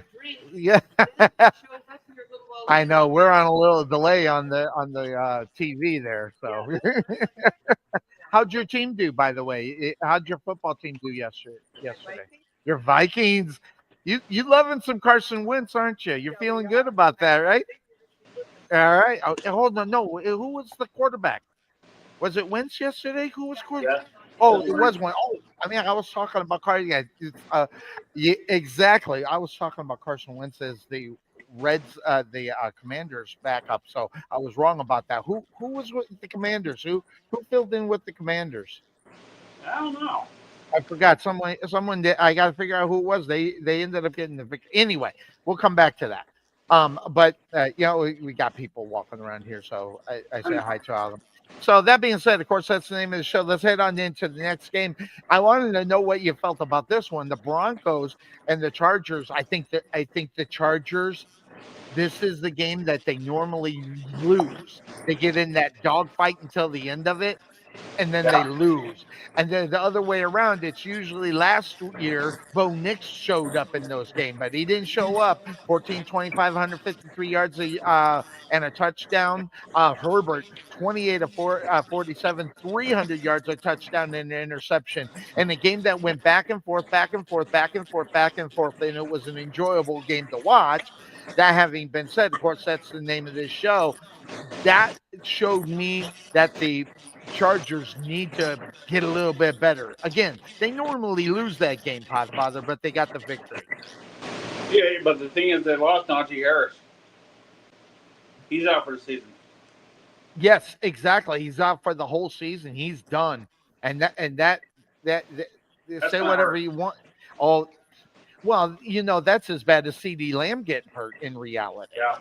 I know we're on a little delay on the TV there. So, how'd your team do? By the way, how'd your football team do yesterday? Your Vikings. You loving some Carson Wentz, aren't you? You're feeling good about that, right? All right. Oh, hold on. No, who was the quarterback? Was it Wentz yesterday? Who was quarterback?
Yeah.
Oh, it was one. Oh, I mean, I was talking about Carson. Yeah, exactly. I was talking about Carson Wentz as the Reds, the Commanders backup. So I was wrong about that. Who was with the Commanders? Who filled in with the Commanders?
I don't know.
I forgot. Someone did. I got to figure out who it was. They ended up getting the victory. Anyway, we'll come back to that. But we got people walking around here, so I say hi to all of them. So that being said, of course, that's the name of the show. Let's head on into the next game. I wanted to know what you felt about this one, the Broncos and the Chargers. I think the Chargers. This is the game that they normally lose. They get in that dogfight until the end of it, and then they lose. And then the other way around, it's usually last year, Bo Nix showed up in those games, but he didn't show up. 14, 25, 153 yards and a touchdown. Herbert, 28 of 47, 300 yards, a touchdown and an interception. And a game that went back and forth, back and forth, back and forth, back and forth, and it was an enjoyable game to watch. That having been said, of course, that's the name of this show. That showed me that the Chargers need to get a little bit better. Again, they normally lose that game, Podfather, but they got the victory.
Yeah, but the thing is, they lost Najee Harris. He's out for the season.
Yes, exactly. He's out for the whole season. He's done. And that say whatever you want. Oh, well, that's as bad as CD Lamb getting hurt in reality.
Yeah.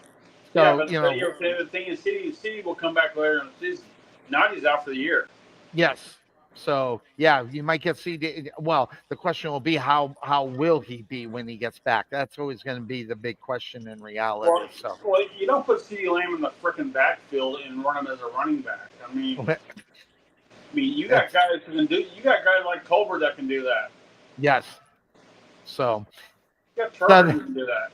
Yeah,
So,
but the thing is, City will come back later in the season. Not he's out for the year.
yes. So, yeah, you might get CD. Well, the question will be how will he be when he gets back? That's always going to be the big question in reality.
Well,
So,
well, you don't put CeeDee Lamb in the freaking backfield and run him as a running back. You got
that's
guys who can do. You got guys like Colbert that can do that.
yes. So,
You got Turner
that
who can do that.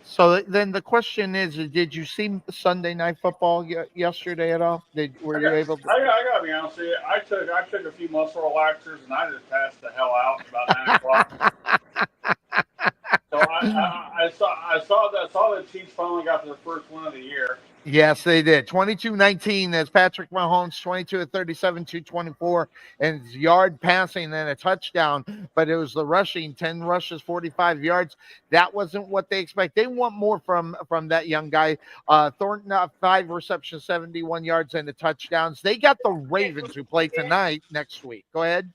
So then the question is, did you see Sunday Night Football yesterday at all? Were you able to?
I gotta be honest with you. I took a few muscle relaxers and I just passed the hell out about 9 o'clock. So I saw the Chiefs finally got their first win of the year.
Yes, they did. 22-19 as Patrick Mahomes, 22 of 37, 224, and yard passing and a touchdown. But it was the rushing, 10 rushes, 45 yards. That wasn't what they expect. They want more from that young guy. Thornton, 5 receptions, 71 yards, and the touchdowns. They got the Ravens who play tonight next week. Go ahead.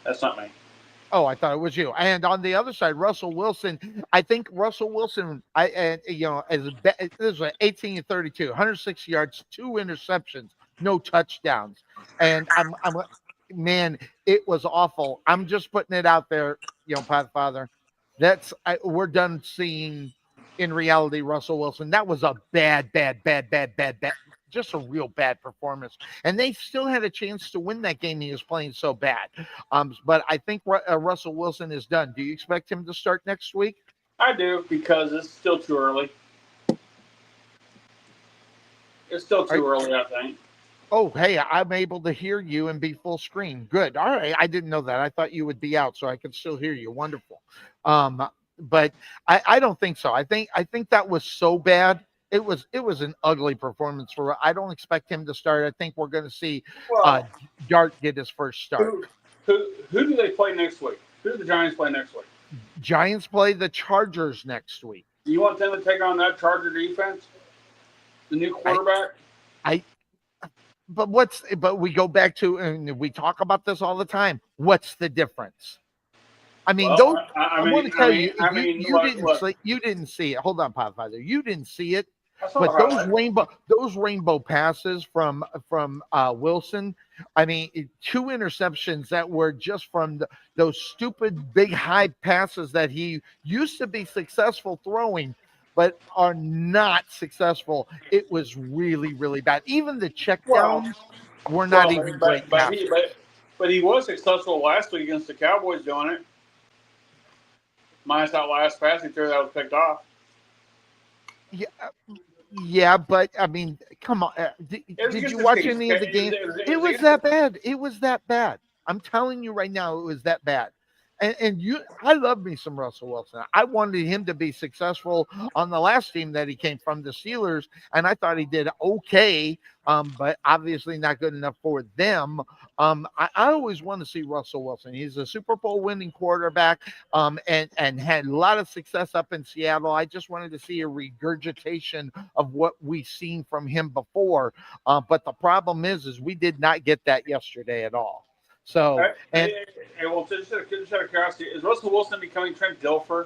That's not me.
Oh, I thought it was you. And on the other side, Russell Wilson. I think Russell Wilson. This was 18 and 32, 106 yards, 2 interceptions, no touchdowns. And man, it was awful. I'm just putting it out there, Podfather. We're done seeing in reality Russell Wilson. That was a bad, just a real bad performance. And they still had a chance to win that game. He was playing so bad. But I think Russell Wilson is done. Do you expect him to start next week?
I do because it's still too early. It's still too early, I think.
Oh, hey, I'm able to hear you and be full screen. Good. All right. I didn't know that. I thought you would be out, so I could still hear you. Wonderful. But I don't think so. I think that was so bad. It was an ugly performance for. I don't expect him to start. I think we're going to see Dart get his first start.
Who do they play next week? Who do the Giants play next week?
Giants play the Chargers next week.
Do you want them to take on that Charger defense? The new quarterback?
But we go back to, and we talk about this all the time. What's the difference? I mean, I want to tell you, you didn't see it. Hold on, Podfather. You didn't see it. But those rainbow passes from Wilson, I mean, 2 interceptions that were just from those stupid big high passes that he used to be successful throwing, but are not successful. It was really, really bad. Even the checkdowns were not even great passes.
But he was successful last week against the Cowboys doing it. Minus that last pass he threw that was picked off.
Yeah, but I mean, come on. Did you watch any of the game? It was that bad. It was that bad. I'm telling you right now, it was that bad. I love me some Russell Wilson. I wanted him to be successful on the last team that he came from, the Steelers, and I thought he did okay, but obviously not good enough for them. I always want to see Russell Wilson. He's a Super Bowl winning quarterback, and had a lot of success up in Seattle. I just wanted to see a regurgitation of what we've seen from him before. But the problem is we did not get that yesterday at all. So,
well, just out of curiosity, is Russell Wilson becoming Trent Dilfer?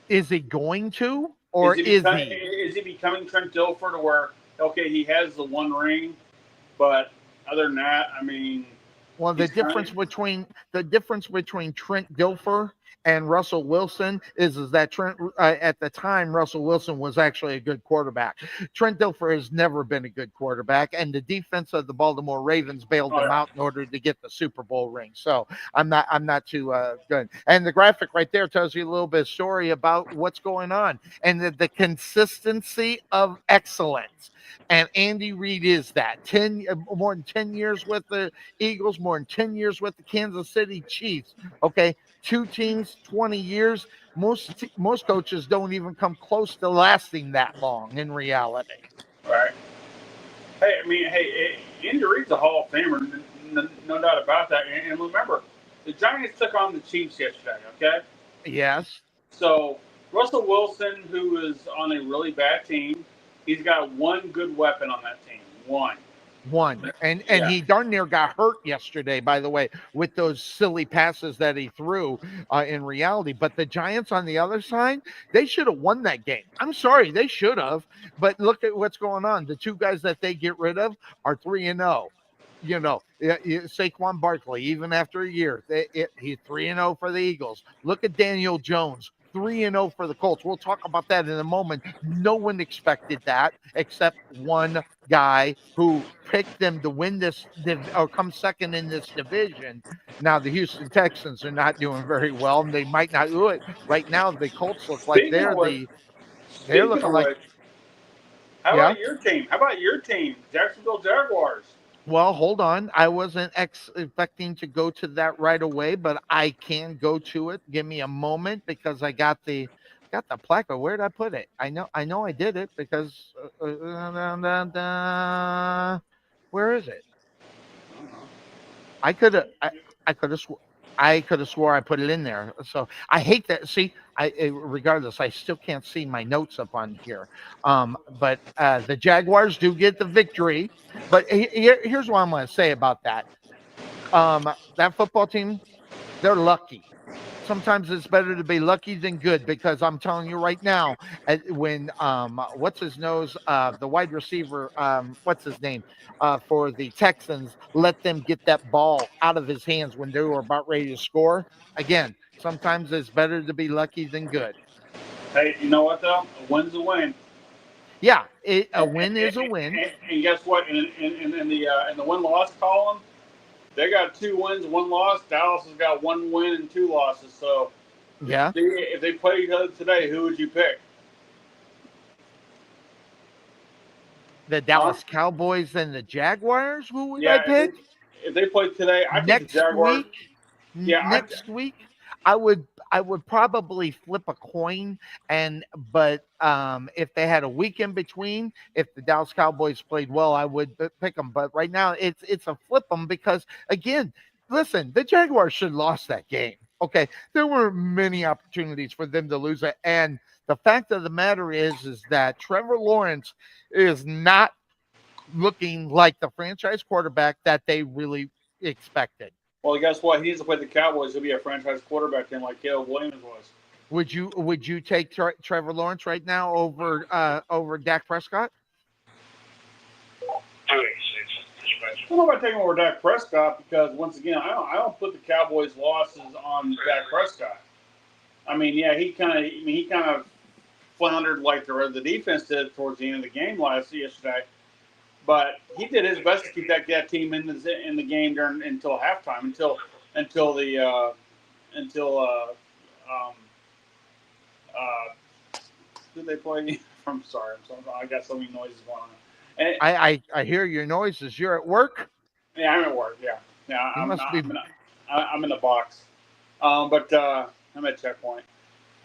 Is he going to, or is he?
Is he becoming Trent Dilfer to where, okay, he has the 1 ring, but other than that, I mean,
well, the difference between Trent Dilfer and Russell Wilson is that Trent at the time Russell Wilson was actually a good quarterback. Trent Dilfer has never been a good quarterback, and the defense of the Baltimore Ravens bailed him out in order to get the Super Bowl ring. So I'm not too good. And the graphic right there tells you a little bit of story about what's going on and the consistency of excellence. And Andy Reid is that more than 10 years with the Eagles, more than 10 years with the Kansas City Chiefs. Okay. 2 teams, 20 years. Most coaches don't even come close to lasting that long in reality.
Right. Hey, Andy Reid's a Hall of Famer, no doubt about that. And remember, the Giants took on the Chiefs yesterday, okay?
Yes.
So Russell Wilson, who is on a really bad team, he's got 1 good weapon on that team. 1.
One. And
Yeah.
he darn near got hurt yesterday, by the way, with those silly passes that he threw in reality. But the Giants on the other side, they should have won that game. I'm sorry, they should have. But look at what's going on. The two guys that they get rid of are 3-0. Saquon Barkley, even after a year, he's 3-0 for the Eagles. Look at Daniel Jones, 3-0 for the Colts. We'll talk about that in a moment. No one expected that except one guy who picked them to win this or come second in this division. Now the Houston Texans are not doing very well, and they might not do it right now. The Colts look like
Speaking of which,
they're
speaking
looking
of
like
which, how
yeah.
about your team? How about your team, Jacksonville Jaguars?
Well, hold on. I wasn't expecting to go to that right away, but I can go to it. Give me a moment because I got the placard. Where did I put it? I know I did it because where is it? I could have I could have I could have swore I put it in there. So I hate that. See, regardless, I still can't see my notes up on here. But the Jaguars do get the victory. But here's what I'm going to say about that. That football team, they're lucky. Sometimes it's better to be lucky than good because I'm telling you right now, when what's his nose, the wide receiver, what's his name, for the Texans, let them get that ball out of his hands when they were about ready to score. Again, sometimes it's better to be lucky than good.
Hey, you know what though? A win's a win.
Yeah, a
And,
win is a win.
and guess what? In the win-loss column, they got 2 wins, 1 loss. Dallas has got 1 win and 2 losses. So
Yeah,
if they play each other today, who would you pick?
the
Huh?
Dallas Cowboys and the Jaguars. Who would I
Yeah,
pick
if they play today, I think the
next
Jaguars.
week?
Yeah,
Next week I would probably flip a coin, but if they had a week in between, if the Dallas Cowboys played well, I would pick them. But right now it's a flip them because again, listen, the Jaguars should have lost that game. Okay, there were many opportunities for them to lose it, and the fact of the matter is that Trevor Lawrence is not looking like the franchise quarterback that they really expected.
well, guess what? He needs to play the Cowboys. He'll be a franchise quarterback then, like Caleb Williams was.
Would you take Trevor Lawrence right now over Dak Prescott?
I don't know about taking over Dak Prescott because once again, I don't put the Cowboys' losses on Dak Prescott. I mean, yeah, he kind of floundered like the defense did towards the end of the game yesterday. But he did his best to keep that team in the game during until halftime, until the until um, who they play? I'm sorry, I got so many noises going on. And,
I hear your noises. You're at work.
yeah, I'm at work. Yeah, yeah,
You must be.
I'm in the box. But I'm at checkpoint.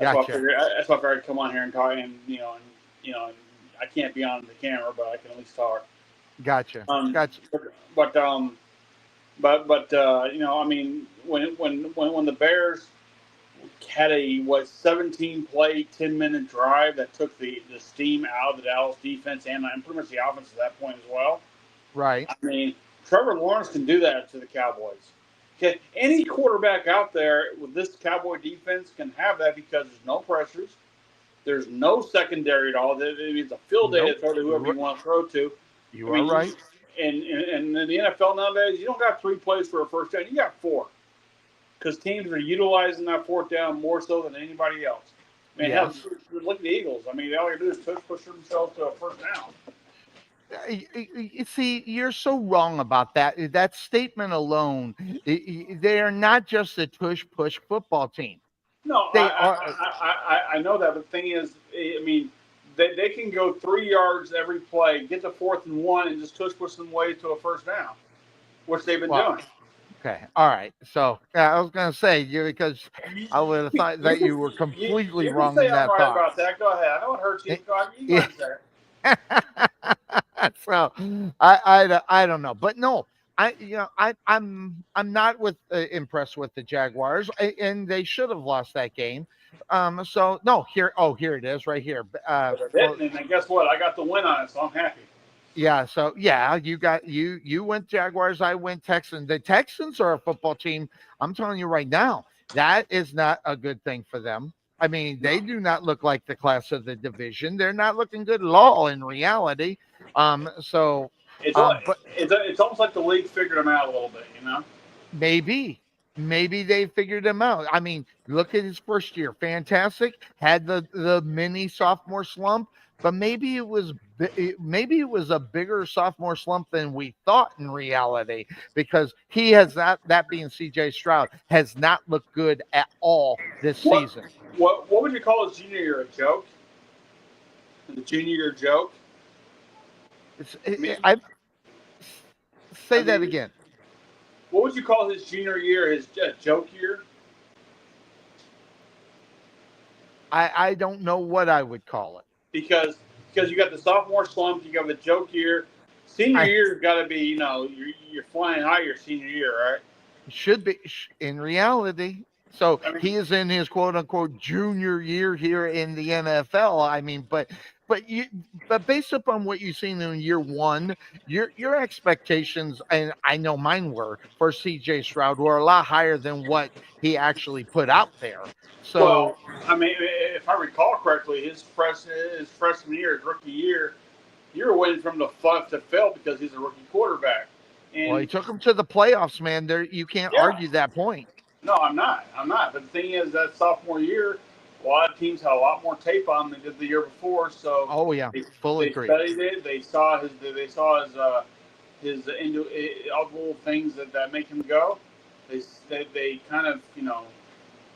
Gotcha.
That's why I figured I'd come on here and talk, and I can't be on the camera, but I can at least talk.
Gotcha.
Um,
Gotcha.
but I mean, when the Bears had a 17 play 10-minute drive that took the steam out of the Dallas defense and pretty much the offense at that point as well.
Right.
I mean, Trevor Lawrence can do that to the Cowboys. Okay, any quarterback out there with this Cowboy defense can have that because there's no pressures, there's no secondary at all. It's a field day
Nope.
to throw to whoever you want to throw to.
You are right.
And in the NFL nowadays, you don't got 3 plays for a first down. You got 4 because teams are utilizing that 4th down more so than anybody else. I mean,
Yes.
look at the Eagles. I mean, all you do is push themselves to a first down.
You see, you're so wrong about that. That statement alone, they are not just a push football team.
No,
They are.
I know that. But the thing is, I mean, they can go 3 yards every play, get the 4th and 1, and just push them way to a first down, which they've been
Well,
doing.
okay. All right. So I was going to say you because I would have thought that you were completely
you
wrong
say
in
I'm
that
right
thought.
about that. Go ahead. I know it hurts you. Go ahead. You go
Yeah.
ahead and say it.
So I don't know, but no, I'm not impressed with the Jaguars, and they should have lost that game. So no, here it is right here.
But they didn't, and then guess what? I got the win on it, so I'm happy.
Yeah, so yeah, you went Jaguars, I went Texans. The Texans are a football team. I'm telling you right now, that is not a good thing for them. I mean, they
No,
do not look like the class of the division. They're not looking good at all in reality. So
it's
but
it's almost like the league figured them out a little bit, you know.
maybe. Maybe they figured him out. I mean, look at his first year. Fantastic. Had the mini sophomore slump, but maybe it was a bigger sophomore slump than we thought in reality because he has not, that being CJ Stroud, has not looked good at all this
What
season.
what would you call his junior year? A joke? The junior year joke?
It's,
I mean,
I
I
say that
mean,
again.
what would you call his junior year? His joke year?
I don't know what I would call it.
Because you got the sophomore slump, you got the joke year. Senior
I
year got to be, you know, you're flying high your senior year, right?
should be in reality. So
I mean,
he is in his quote unquote junior year here in the NFL. I mean, but you but based upon what you've seen in year one, your expectations, and I know mine were for CJ Stroud, were a lot higher than what he actually put out there. So
well, I mean, if I recall correctly, his freshman year, his rookie year, you were waiting for him to fuck to fail because he's a rookie quarterback.
well, he
And
took him to the playoffs, man. There you can't
yeah,
argue that point.
no, I'm not. I'm not. But the thing is, that sophomore year, a lot of teams had a lot more tape on him than they did the year before. So
Oh yeah,
they,
fully
they
agree.
studied it. His all the little things that make him go. They kind of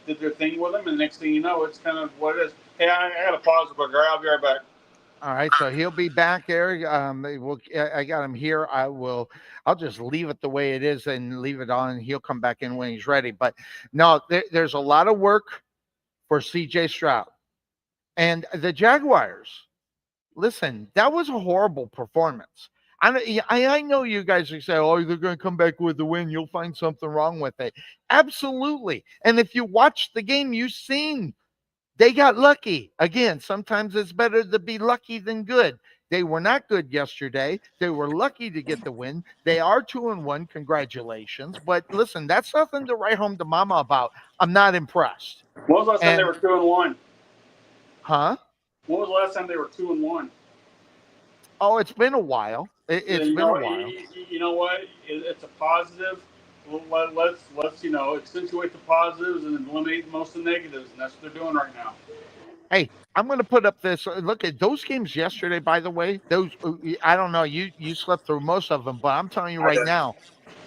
did their thing with him, and the next thing you know, it's kind of what it is. Hey, I got to pause, but I'll be right back.
All right, so he'll be back, Eric. I got him here. I'll just leave it the way it is and leave it on. He'll come back in when he's ready. But no, there's a lot of work for CJ Stroud and the Jaguars. Listen, that was a horrible performance. I know you guys are saying, oh, they're going to come back with the win. You'll find something wrong with it. Absolutely. And if you watch the game, you've seen they got lucky. Again, sometimes it's better to be lucky than good. They were not good yesterday. They were lucky to get the win. They are 2-1. Congratulations. But listen, that's nothing to write home to mama about. I'm not impressed.
When was the last time they
And,
were 2-1?
huh?
When was the last time they were 2-1?
Oh, it's been a while. It's
You
been a
know,
while.
you know what? It's a positive. Let's accentuate the positives and eliminate most of the negatives, and that's what they're doing right now.
Hey, I'm going to put up this. Look at those games yesterday. By the way, those I don't know. You slept through most of them, but I'm telling you
I
right
did.
now,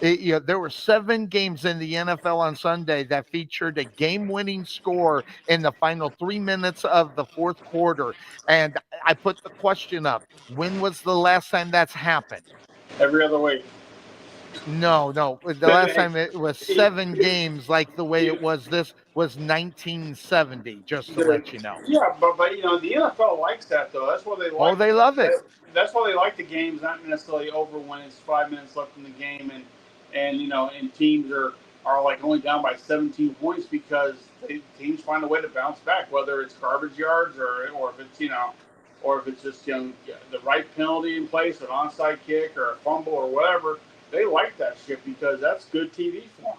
there were 7 games in the NFL on Sunday that featured a game-winning score in the final 3 minutes of the fourth quarter, and I put the question up: when was the last time that's happened?
Every other week.
No, no. The
But
last
hey,
time it was
he,
7 games like the way
he,
it was this was 1970. Just to
the,
let you know.
yeah, but the NFL likes that though. That's what they
Oh,
like.
they love it.
That's why they like the games not necessarily over when it's 5 minutes left in the game, and teams are like only down by 17 points because teams find a way to bounce back, whether it's garbage yards or if it's or if it's just the right penalty in place, an onside kick or a fumble or whatever. They like that shit because that's good TV for them.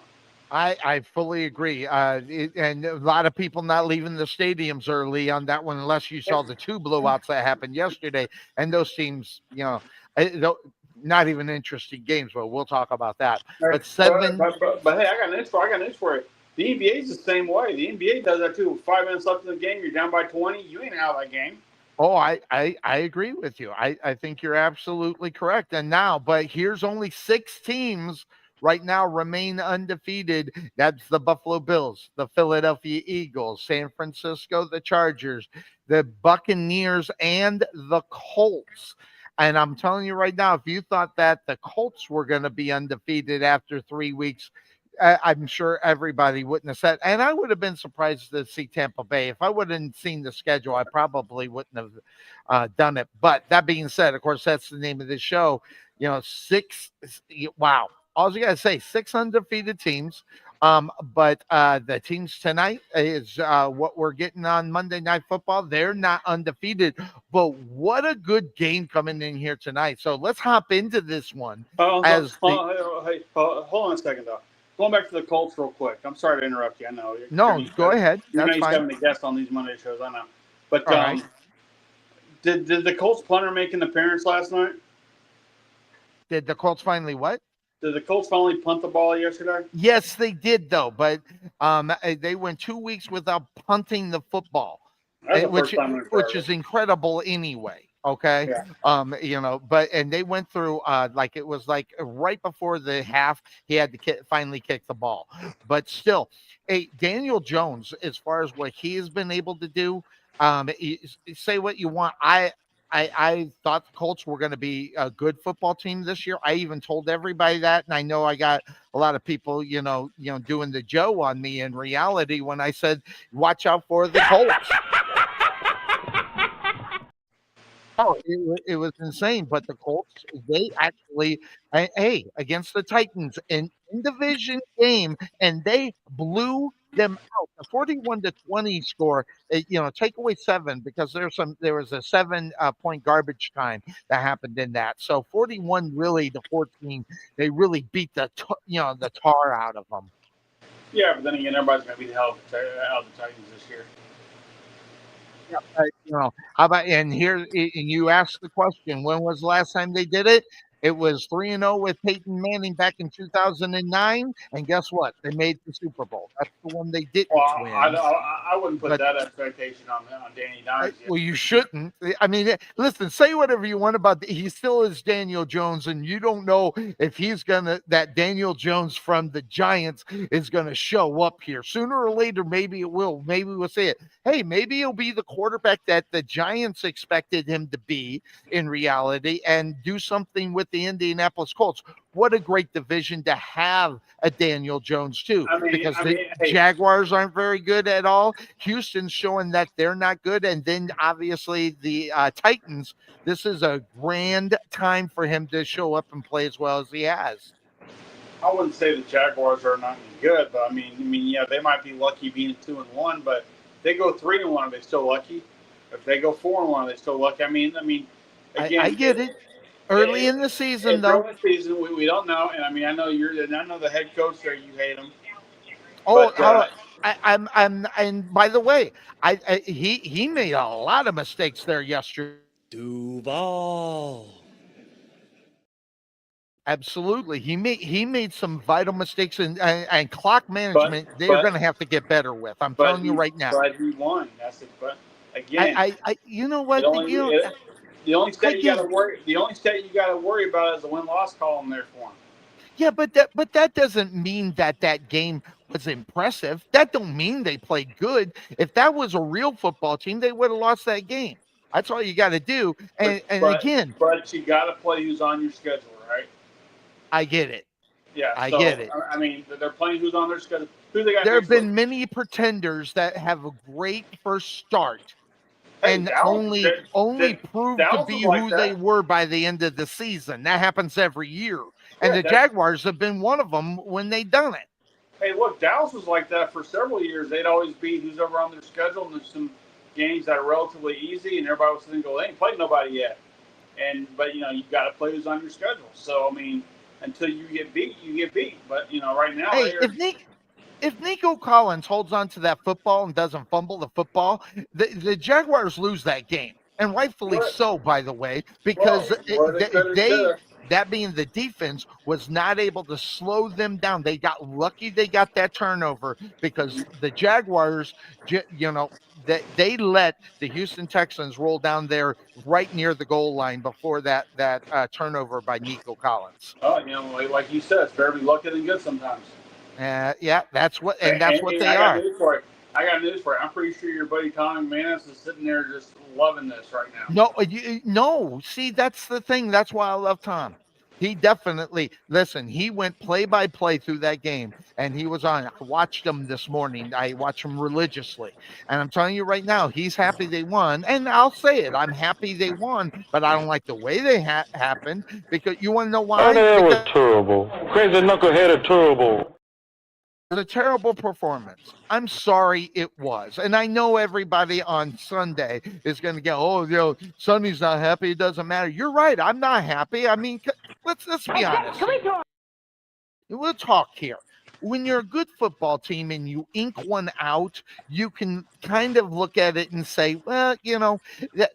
I fully agree. And a lot of people not leaving the stadiums early on that one, unless you saw the 2 blowouts that happened yesterday. And those teams, not even interesting games, but we'll talk about that.
Right.
But 7,
But hey, I got news for you. The NBA is the same way. The NBA does that too. 5 minutes left in the game, you're down by 20. You ain't out of that game.
oh, I agree with you. I think you're absolutely correct. And now, but here's only 6 teams right now remain undefeated. That's the Buffalo Bills, the Philadelphia Eagles, San Francisco, the Chargers, the Buccaneers, and the Colts. And I'm telling you right now, if you thought that the Colts were going to be undefeated after 3 weeks, I'm sure everybody wouldn't have said. And I would have been surprised to see Tampa Bay. If I wouldn't seen the schedule, I probably wouldn't have done it. But that being said, of course, that's the name of the show. 6. Wow. All you got to say, 6 undefeated teams. But the teams tonight is what we're getting on Monday Night Football. They're not undefeated, but what a good game coming in here tonight. So let's hop into this one as the
Hold on a second, though. Going back to the Colts real quick. I'm sorry to interrupt you. I know
no. Go ahead.
you're not
That's
used to
fine.
having a guest on these Monday shows. I know, but
All right.
did the Colts punter make an appearance last night?
Did the Colts finally what?
Did the Colts finally punt the ball yesterday?
Yes, they did though, but they went 2 weeks without punting the football,
That's the
which
first time in
which
forever.
is incredible anyway. Okay,
Yeah.
but and they went through like it was like right before the half, he had to finally kick the ball, but still, hey, Daniel Jones, as far as what he has been able to do, say what you want, I thought the Colts were going to be a good football team this year. I even told everybody that, and I know I got a lot of people, doing the Joe on me in reality when I said, "Watch out for the Colts." Oh, it was insane. But the Colts, they actually, hey, against the Titans, an in division game, and they blew them out. The 41-20 score, take away 7 because there was a 7 point garbage time that happened in that. So 41-14, they really beat the tar out of them.
Yeah, but then again, everybody's going to be the hell out of the Titans this year.
Yeah, how about and you asked the question, when was the last time they did it? It was 3-0 with Peyton Manning back in 2009, and guess what? They made the Super Bowl. That's the one they
Well,
didn't win.
I wouldn't put
But
that expectation on Danny Dimes yet.
well, you shouldn't. I mean, listen, say whatever you want about he still is Daniel Jones, and you don't know if that Daniel Jones from the Giants is gonna show up here sooner or later. Maybe it will. Maybe we'll say it. Hey, maybe he'll be the quarterback that the Giants expected him to be in reality, and do something with the Indianapolis Colts. What a great division to have a Daniel Jones too, because the Jaguars aren't very good at all. Houston's showing that they're not good, and then obviously the Titans. This is a grand time for him to show up and play as well as he has.
I wouldn't say the Jaguars are not any good, but yeah, they might be lucky being 2-1, but they go 3-1, are they still lucky? If they go 4-1, are they still lucky? Again,
I get it. Early in the season, though.
Early in the season, we don't know, and I know I know the head coach there. You hate him.
Oh, I'm, and by the way, he made a lot of mistakes there yesterday.
Duval.
Absolutely, he made some vital mistakes, and clock management. They're going to have to get better with. I'm telling you right now.
But he won. That's it. But again,
you know what?
The only stat you got to worry. The only stat you got to worry about is the win-loss column there for him.
Yeah, but that doesn't mean that game was impressive. That don't mean they played good. If that was a real football team, they would have lost that game. That's all you got to do. And again,
but you got to play who's on your schedule, right?
I get it.
Yeah,
I get it.
They're playing who's on their schedule. Who they got?
There have been many pretenders that have a great first start, and only proved to be who they were by the end of the season. That happens every year, and the Jaguars have been one of them when they done it.
Hey, look, Dallas was like that for several years. They'd always beat who's ever on their schedule, and there's some games that are relatively easy, and everybody was thinking, "They ain't played nobody yet." But you got to play who's on your schedule. So until you get beat, you get beat. But right now,
hey, if Nico Collins holds on to that football and doesn't fumble the football, the Jaguars lose that game, and rightfully so, by the way, because that being the defense, was not able to slow them down. They got lucky they got that turnover, because the Jaguars, they let the Houston Texans roll down there right near the goal line before that turnover by Nico Collins.
Oh, like you said, it's better be lucky than good sometimes.
Yeah, that's what they are.
I got news for you. I'm pretty sure your buddy Tommy Manis is sitting there just loving this right now.
No. See, that's the thing. That's why I love Tom. He definitely, listen, he went play by play through that game, and he was on. I watched him this morning. I watch him religiously. And I'm telling you right now, he's happy they won. And I'll say it, I'm happy they won, but I don't like the way they happened, because you want to know why?
That was terrible. Crazy knucklehead are terrible.
a terrible performance. I'm sorry it was. And I know everybody on Sunday is going to go, oh, Sonny's not happy. It doesn't matter. You're right. I'm not happy. I mean, let's be honest here. We'll talk here. When you're a good football team and you ink one out, you can kind of look at it and say, well,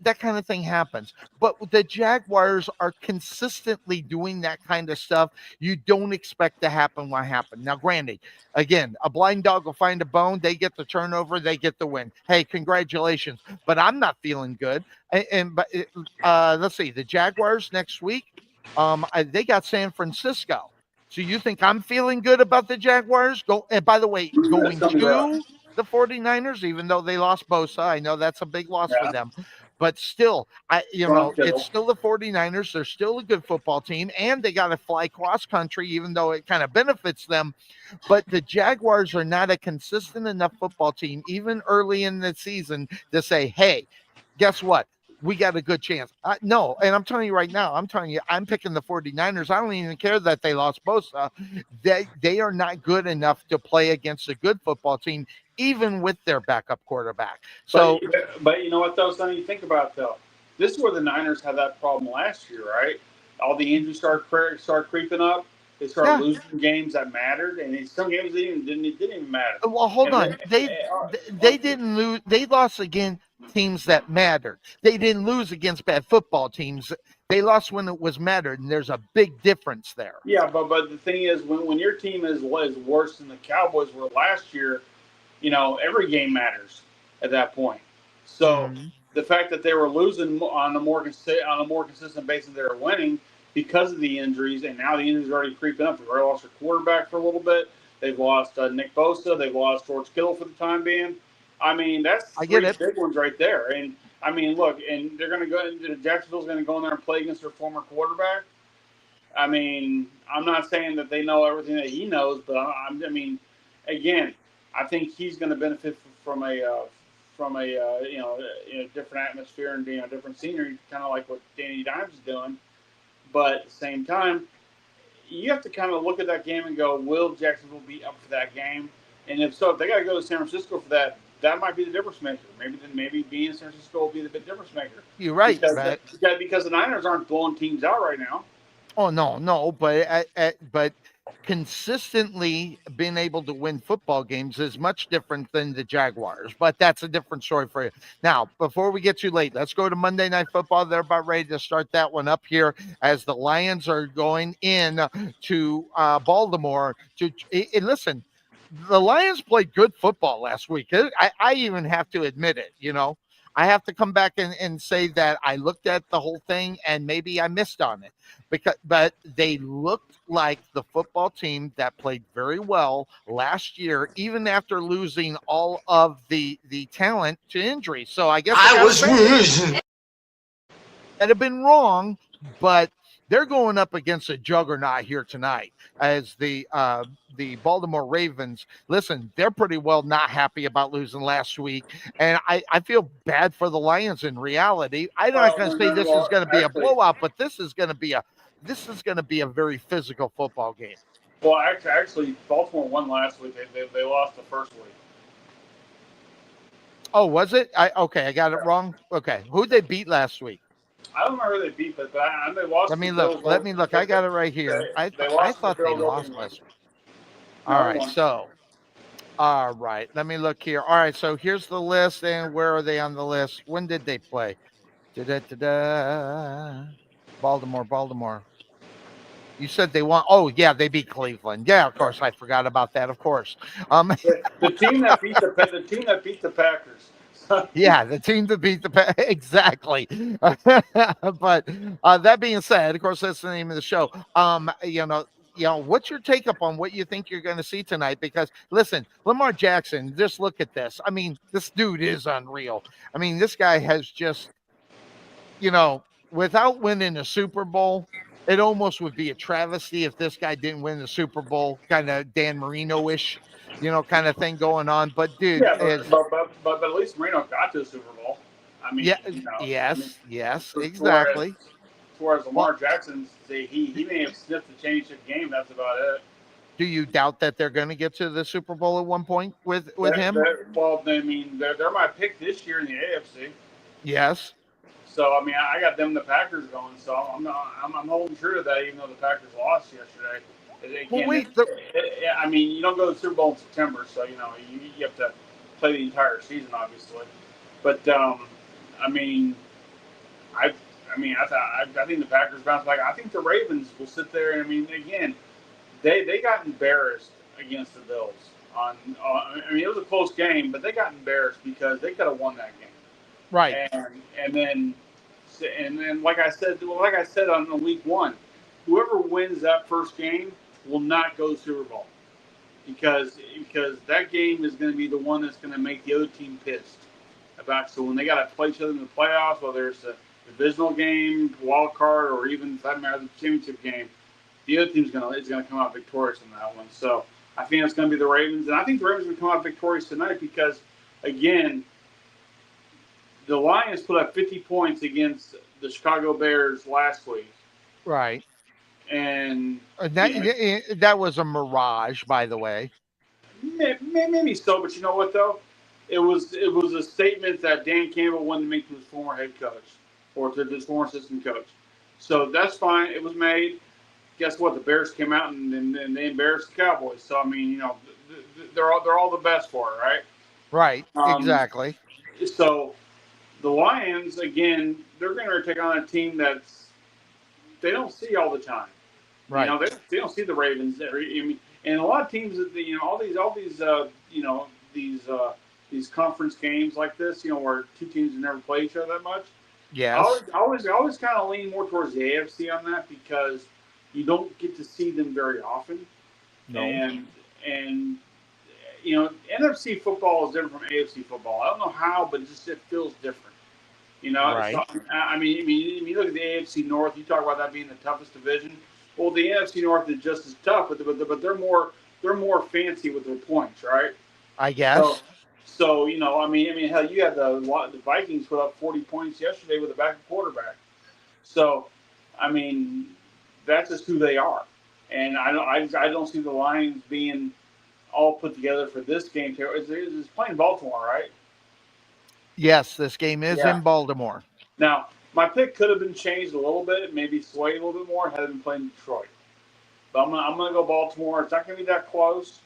that kind of thing happens. But the Jaguars are consistently doing that kind of stuff. You don't expect to happen what happened. Now, granted, again, a blind dog will find a bone. They get the turnover. They get the win. Hey, congratulations. But I'm not feeling good. But let's see. The Jaguars next week, they got San Francisco. So you think I'm feeling good about the Jaguars? And by the way,
That's
going
gonna be rough.
to the 49ers, even though they lost Bosa, I know that's a big loss for
Yeah,
them. But still,
Ron
it's
Kittle.
still the 49ers. They're still a good football team, and they got to fly cross country, even though it kind of benefits them. But the Jaguars are not a consistent enough football team, even early in the season, to say, hey, guess what? We got a good chance. No, and I'm telling you right now, I'm picking the 49ers. I don't even care that they lost Bosa. They are not good enough to play against a good football team, even with their backup quarterback. So,
But you know what though, Sonny? You think about it, though. This is where the Niners had that problem last year, right? All the injuries start creeping up. They started
yeah.
losing games that mattered, and some games didn't even matter.
Well, hold
And
on. They didn't lose. They lost against teams that mattered. They didn't lose against bad football teams. They lost when it was mattered, and there's a big difference there.
yeah, but the thing is, when your team is worse than the Cowboys were last year, every game matters at that point. So
Mm-hmm.
the fact that they were losing on a more consistent basis, they were winning because of the injuries, and now the injuries are already creeping up. They've already lost their quarterback for a little bit. They've lost Nick Bosa. They've lost George Kittle for the time being. I mean, that's
I get
three
it.
big ones right there. And I mean, look, and they're going to go. Jacksonville's going to go in there and play against their former quarterback. I mean, I'm not saying that they know everything that he knows, but I mean, again, I think he's going to benefit from a different atmosphere and different scenery, kind of like what Danny Dimes is doing. But at the same time, you have to kind of look at that game and go, will Jacksonville be up for that game? And if so, if they got to go to San Francisco for that, that might be the difference maker. Maybe being in San Francisco will be the big difference maker
You're right,
because
but
because the Niners aren't blowing teams out right now.
oh no, but consistently being able to win football games is much different than the Jaguars. But that's a different story for you. Now, before we get too late, let's go to Monday Night Football. They're about ready to start that one up here as the Lions are going in to Baltimore. And listen, the Lions played good football last week. I even have to admit it. I have to come back and say that I looked at the whole thing and maybe I missed on it but they looked like the football team that played very well last year, even after losing all of the talent to injury. So I guess
I was
that have been wrong, but they're going up against a juggernaut here tonight as the Baltimore Ravens. Listen, they're pretty well not happy about losing last week, and I feel bad for the Lions in reality. I'm not going to say this is going to be a
Actually,
blowout, but this is going to be a very physical football game.
well, actually, Baltimore won last week. They lost the first week.
Oh, was it? I got it wrong. Okay, who'd they beat last week?
I don't remember who they beat, but they lost
Let
to the
me look.
Bills.
Let me look. I got it right here.
They
I
lost to the
thought they
Bills
lost
opening week.
last week. All
No, they
right,
won.
so all right, let me look here. All right, so here's the list, and where are they on the list? When did they play? Da-da-da-da. Baltimore. You said they won. Oh, yeah, they beat Cleveland. Yeah, of course, I forgot about that. Of course.
The team that beat the Packers.
Yeah, the team that beat the exactly. But that being said, of course, that's the name of the show. What's your take up on what you think you're going to see tonight? Because listen, Lamar Jackson, just look at this. I mean, this dude is unreal. I mean, this guy has just, without winning a Super Bowl, it almost would be a travesty if this guy didn't win the Super Bowl, kind of Dan Marino ish, kind of thing going on. But dude
Yeah,
is
but at least Marino got to the Super Bowl. I mean,
yeah,
I mean,
yes,
whereas
exactly.
whereas
Well,
Lamar Jackson, he may have sniffed the championship game. That's about it.
Do you doubt that they're going to get to the Super Bowl at one point with him?
Well, I mean, they're my pick this year in the AFC.
Yes.
So I mean, I got them the Packers going. So I'm holding true to that, even though the Packers lost yesterday.
Well,
Again,
wait.
I mean, you don't go to the Super Bowl in September, so you have to play the entire season, obviously. But I mean, I I think the Packers bounce back. I think the Ravens will sit there. And I mean, again, they got embarrassed against the Bills. I mean, it was a close game, but they got embarrassed because they could have won that game.
Right.
And then like I said on the week one, whoever wins that first game will not go to the Super Bowl because that game is going to be the one that's going to make the other team pissed about. So when they got to play each other in the playoffs, whether it's a divisional game, wild card, or even for that matter the championship game, the other team's going to come out victorious in that one. So I think it's going to be the Ravens, and I think the Ravens are going to come out victorious tonight because again the Lions put up 50 points against the Chicago Bears last week,
Right.
and
That that was a mirage, by the way.
maybe so. But you know what though? It was a statement that Dan Campbell wanted to make to his former head coach or to his former assistant coach. So that's fine. It was made. Guess what? The Bears came out and they embarrassed the Cowboys. So I mean, they're all the best for it, right?
Right.
Um,
Exactly.
so the Lions again, they're going to take on a team that's they don't see all the time.
Right.
They don't see the Ravens. And a lot of teams, these conference games like this, where two teams never play each other that much.
Yes.
I always kind of lean more towards the AFC on that because you don't get to see them very often,
No.
and NFC football is different from AFC football. I don't know how, but it feels different. So,
Right.
I mean, you look at the AFC North. You talk about that being the toughest division. Well, the NFC North is just as tough, but they're more fancy with their points, right?
I
So,
guess.
so hell, you had the Vikings put up 40 points yesterday with a backup quarterback. So, I mean, that's just who they are, and I don't see the Lions being all put together for this game. It's playing Baltimore, right?
Yes, this game is
Yeah.
in Baltimore.
Now, my pick could have been changed a little bit, maybe swayed a little bit more had it been playing Detroit. But I'm gonna go Baltimore. It's not gonna be that close,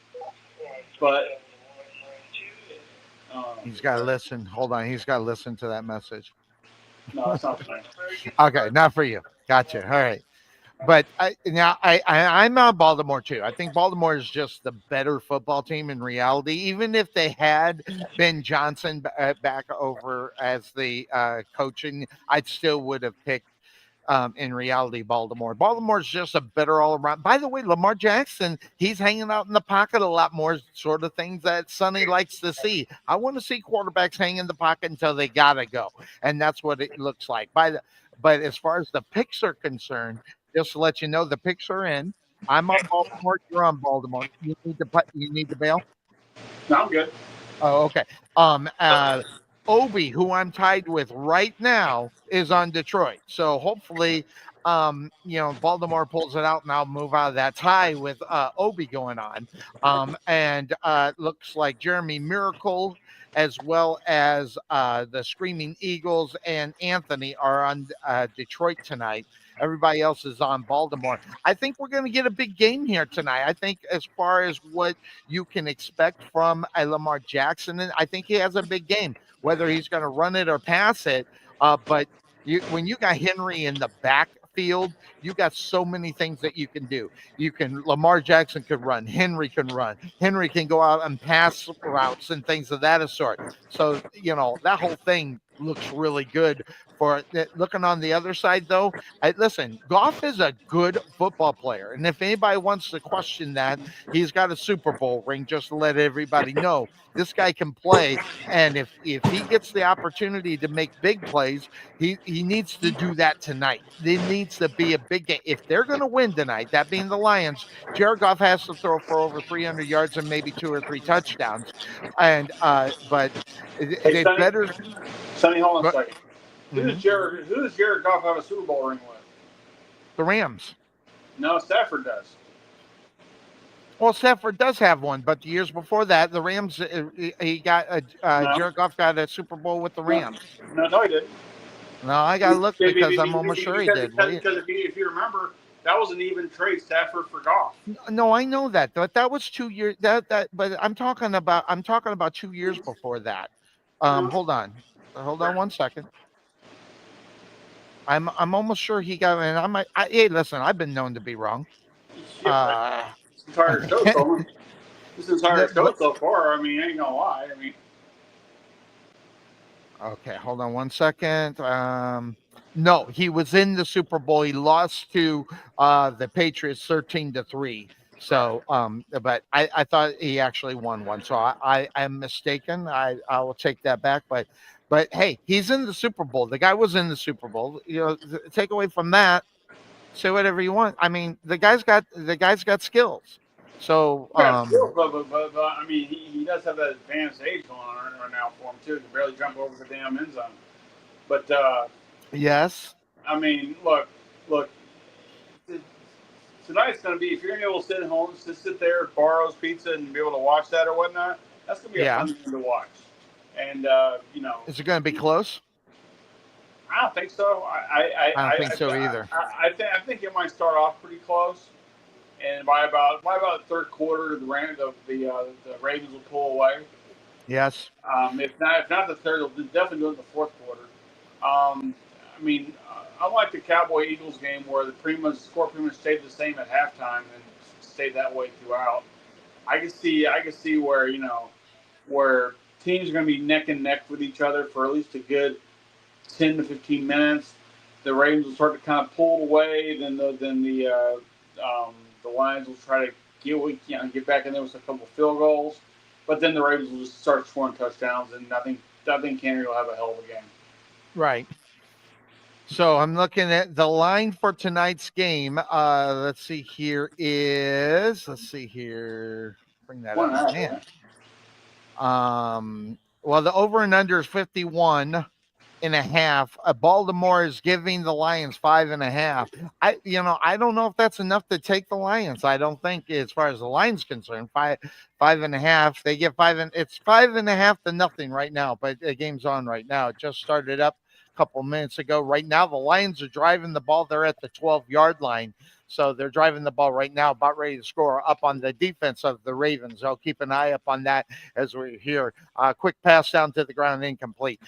but
He's got to listen. Hold on. He's got to listen to that message.
no, that's not fine.
Okay, not for you. Gotcha. All right. But I'm on Baltimore too. I think Baltimore is just the better football team in reality. Even if they had Ben Johnson back over as the coaching, I still would have picked in reality Baltimore. Baltimore's just a better all around. By the way, Lamar Jackson, he's hanging out in the pocket a lot more, sort of things that Sonny likes to see. I want to see quarterbacks hang in the pocket until they gotta go, and that's what it looks like. But as far as the picks are concerned, just to let you know, the picks are in. I'm on Baltimore. You're on Baltimore. You need to bail.
No, I'm good.
Oh, okay. Um, uh, Obi, who I'm tied with right now, is on Detroit. So hopefully, Baltimore pulls it out and I'll move out of that tie with Obi going on. And looks like Jeremy Miracle, as well as the Screaming Eagles and Anthony, are on Detroit tonight. Everybody else is on Baltimore. I think we're going to get a big game here tonight. I think, as far as what you can expect from a Lamar Jackson, and I think he has a big game, whether he's going to run it or pass it. But when you got Henry in the backfield, you got so many things that you can do. Lamar Jackson could run, Henry can run, Henry can go out and pass routes and things of that sort. So that whole thing looks really good. For looking on the other side, though, listen, Goff is a good football player, and if anybody wants to question that, he's got a Super Bowl ring. Just to let everybody know, this guy can play, and if he gets the opportunity to make big plays, he needs to do that tonight. There needs to be a big game if they're going to win tonight. That being the Lions, Jared Goff has to throw for over 300 yards and maybe 2 or 3 touchdowns, and but
Hey,
they better.
Sonny, hold on a
But
second.
mhm,
Who does Jared Goff have a Super Bowl ring with?
the Rams.
No, Stafford does.
Well, Stafford does have one, but the years before that, the Rams, he got
No,
Jared Goff got a Super Bowl with the
no,
Rams.
no, he didn't.
No, I got to look because I'm almost sure he did. Wait,
Because if you remember, that was an even trade Stafford for Goff.
no, I know that, but that was 2 years. But I'm talking about 2 years before that.
No,
Hold on 1 second. I'm almost sure he got, and hey, listen, I've been known to be wrong.
yeah, but
Uh,
this entire show so this entire show
but
so far. I mean, I ain't gonna lie. I mean,
Okay, hold on 1 second. No, he was in the Super Bowl. He lost to the Patriots 13-3.
correct.
But I thought he actually won one. So I'm mistaken. I will take that back. But hey, he's in the Super Bowl. The guy was in the Super Bowl. Take away from that, say whatever you want. I mean, the guy's got skills. So
Yeah, still, but I mean, he does have that advanced age going on right now for him too. He can barely jump over the damn end zone. But
yes,
I mean, look, tonight's going to be, if you're going to be able to sit at home, just sit there, Barro's Pizza, and be able to watch that or whatnot, that's going to be a
yeah.
fun thing to watch. And,
Is it going to be close?
I don't think so.
I don't think so either.
I think it might start off pretty close. And by about the third quarter, the Ravens will pull away.
Yes.
If not the third, they'll definitely do it in the fourth quarter. I mean, unlike the Cowboy Eagles game where the score pretty much stayed the same at halftime and stayed that way throughout, I can see where where teams are going to be neck and neck with each other for at least a good 10 to 15 minutes. The Ravens will start to kind of pull away, the Lions will try to get back in there with a couple of field goals, but then the Ravens will just start scoring touchdowns, and I think Henry will have a hell of a game.
Right. So I'm looking at the line for tonight's game. Let's see here. Bring that
One
up.
and a half,
Man.
right?
Well, the over and under is 51.5. Baltimore is giving the Lions 5.5. I don't know if that's enough to take the Lions. I don't think, as far as the Lions concerned, 5.5. They get five, and it's 5.5 to nothing right now. But the game's on right now. It just started up a couple minutes ago. Right now, the Lions are driving the ball. They're at the 12-yard line. So they're driving the ball right now, about ready to score up on the defense of the Ravens. I'll keep an eye up on that as we're here. Quick pass down to the ground, incomplete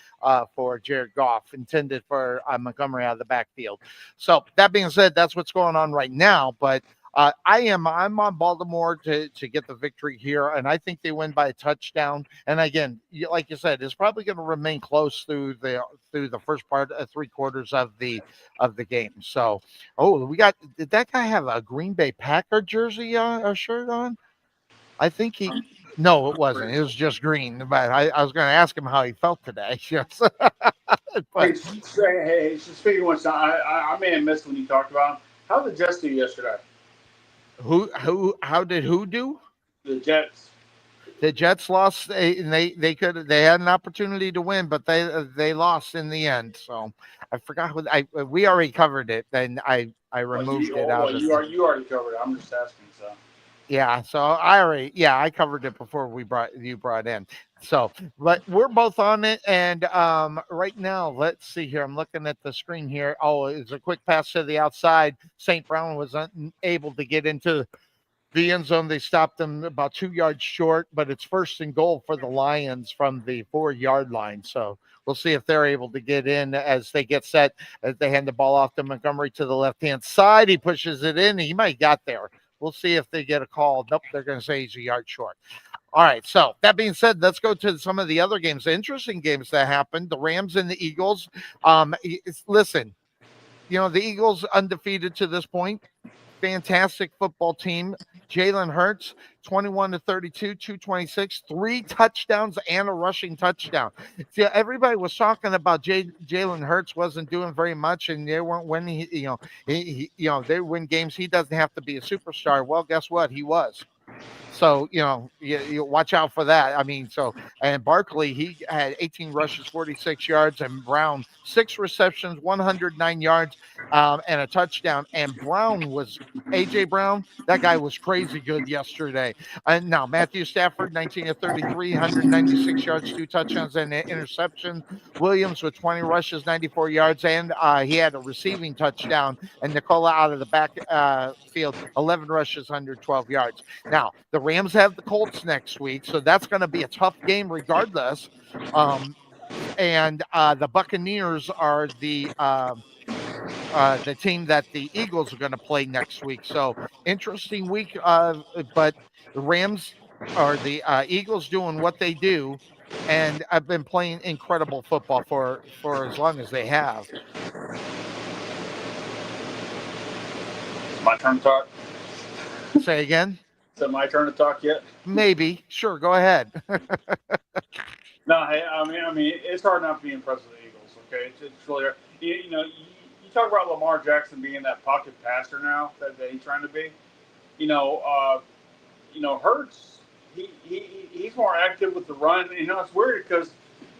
for Jared Goff, intended for Montgomery out of the backfield. So that being said, that's what's going on right now. But I'm on Baltimore to get the victory here, and I think they win by a touchdown. And again, like you said, it's probably going to remain close through the first part, 3 quarters of the game. So, did that guy have a Green Bay Packer jersey on, a shirt on? I think he. No, it wasn't. It was just green. But I was going to ask him how he felt today. Yes.
Hey,
But
speaking of which, I may have missed when you talked about him. How did the Jets do yesterday?
how did who do?
The Jets.
The Jets lost, and they had an opportunity to win, but they lost in the end. So I forgot who we already covered it, and I removed it out of the.
You already covered it. I'm just asking. So
Yeah, so I covered it before you brought in. So, but we're both on it, and right now, let's see here. I'm looking at the screen here. Oh, it's a quick pass to the outside. St. Brown was unable to get into the end zone. They stopped them about 2 yards short, but it's first and goal for the Lions from the 4 yard line. So we'll see if they're able to get in as they get set, as they hand the ball off to Montgomery to the left hand side. He pushes it in. He might got there. We'll see if they get a call. Nope, they're going to say he's a yard short. All right. So that being said, let's go to some of the other games, the interesting games that happened. The Rams and the Eagles. Listen, the Eagles undefeated to this point. Fantastic football team. Jalen Hurts, 21-32, 226, 3 touchdowns and a rushing touchdown. See, everybody was talking about Jalen Hurts wasn't doing very much, and they weren't winning. They win games. He doesn't have to be a superstar. Well, guess what? He was. So, you watch out for that. I mean, and Barkley, he had 18 rushes, 46 yards, and Brown, 6 receptions, 109 yards, and a touchdown. And Brown was AJ Brown, that guy was crazy good yesterday. And now Matthew Stafford, 19 of 33, 196 yards, 2 touchdowns, and an interception. Williams with 20 rushes, 94 yards, and he had a receiving touchdown. And Nicola out of the back field, 11 rushes, 112 yards. Now, the Rams have the Colts next week, so that's going to be a tough game regardless. Um, and the Buccaneers are the team that the Eagles are going to play next week. So interesting week. But the Rams or the Eagles doing what they do, and I've been playing incredible football for as long as they have.
It's my turn to talk.
Say again?
Is it my turn to talk yet?
Maybe. Sure. Go ahead.
No, hey, I mean, it's hard not to be impressed with the Eagles. Okay, it's really hard. You talk about Lamar Jackson being that pocket passer now that he's trying to be. You know, Hurts, he's more active with the run. It's weird because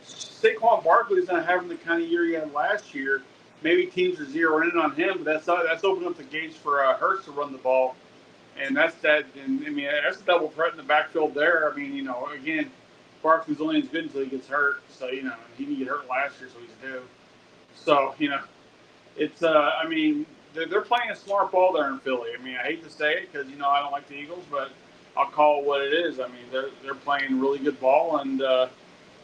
Saquon Barkley's not having the kind of year he had last year. Maybe teams are zeroing in on him, but that's opening up the gates for Hurts to run the ball, and that's that. And I mean, that's a double threat in the backfield there. I mean, again, Barkley's only as good until he gets hurt. So he didn't get hurt last year, so he's due. So it's I mean, they're playing a smart ball there in Philly. I mean, I hate to say it because I don't like the Eagles, but I'll call it what it is. I mean, they're playing really good ball, and there's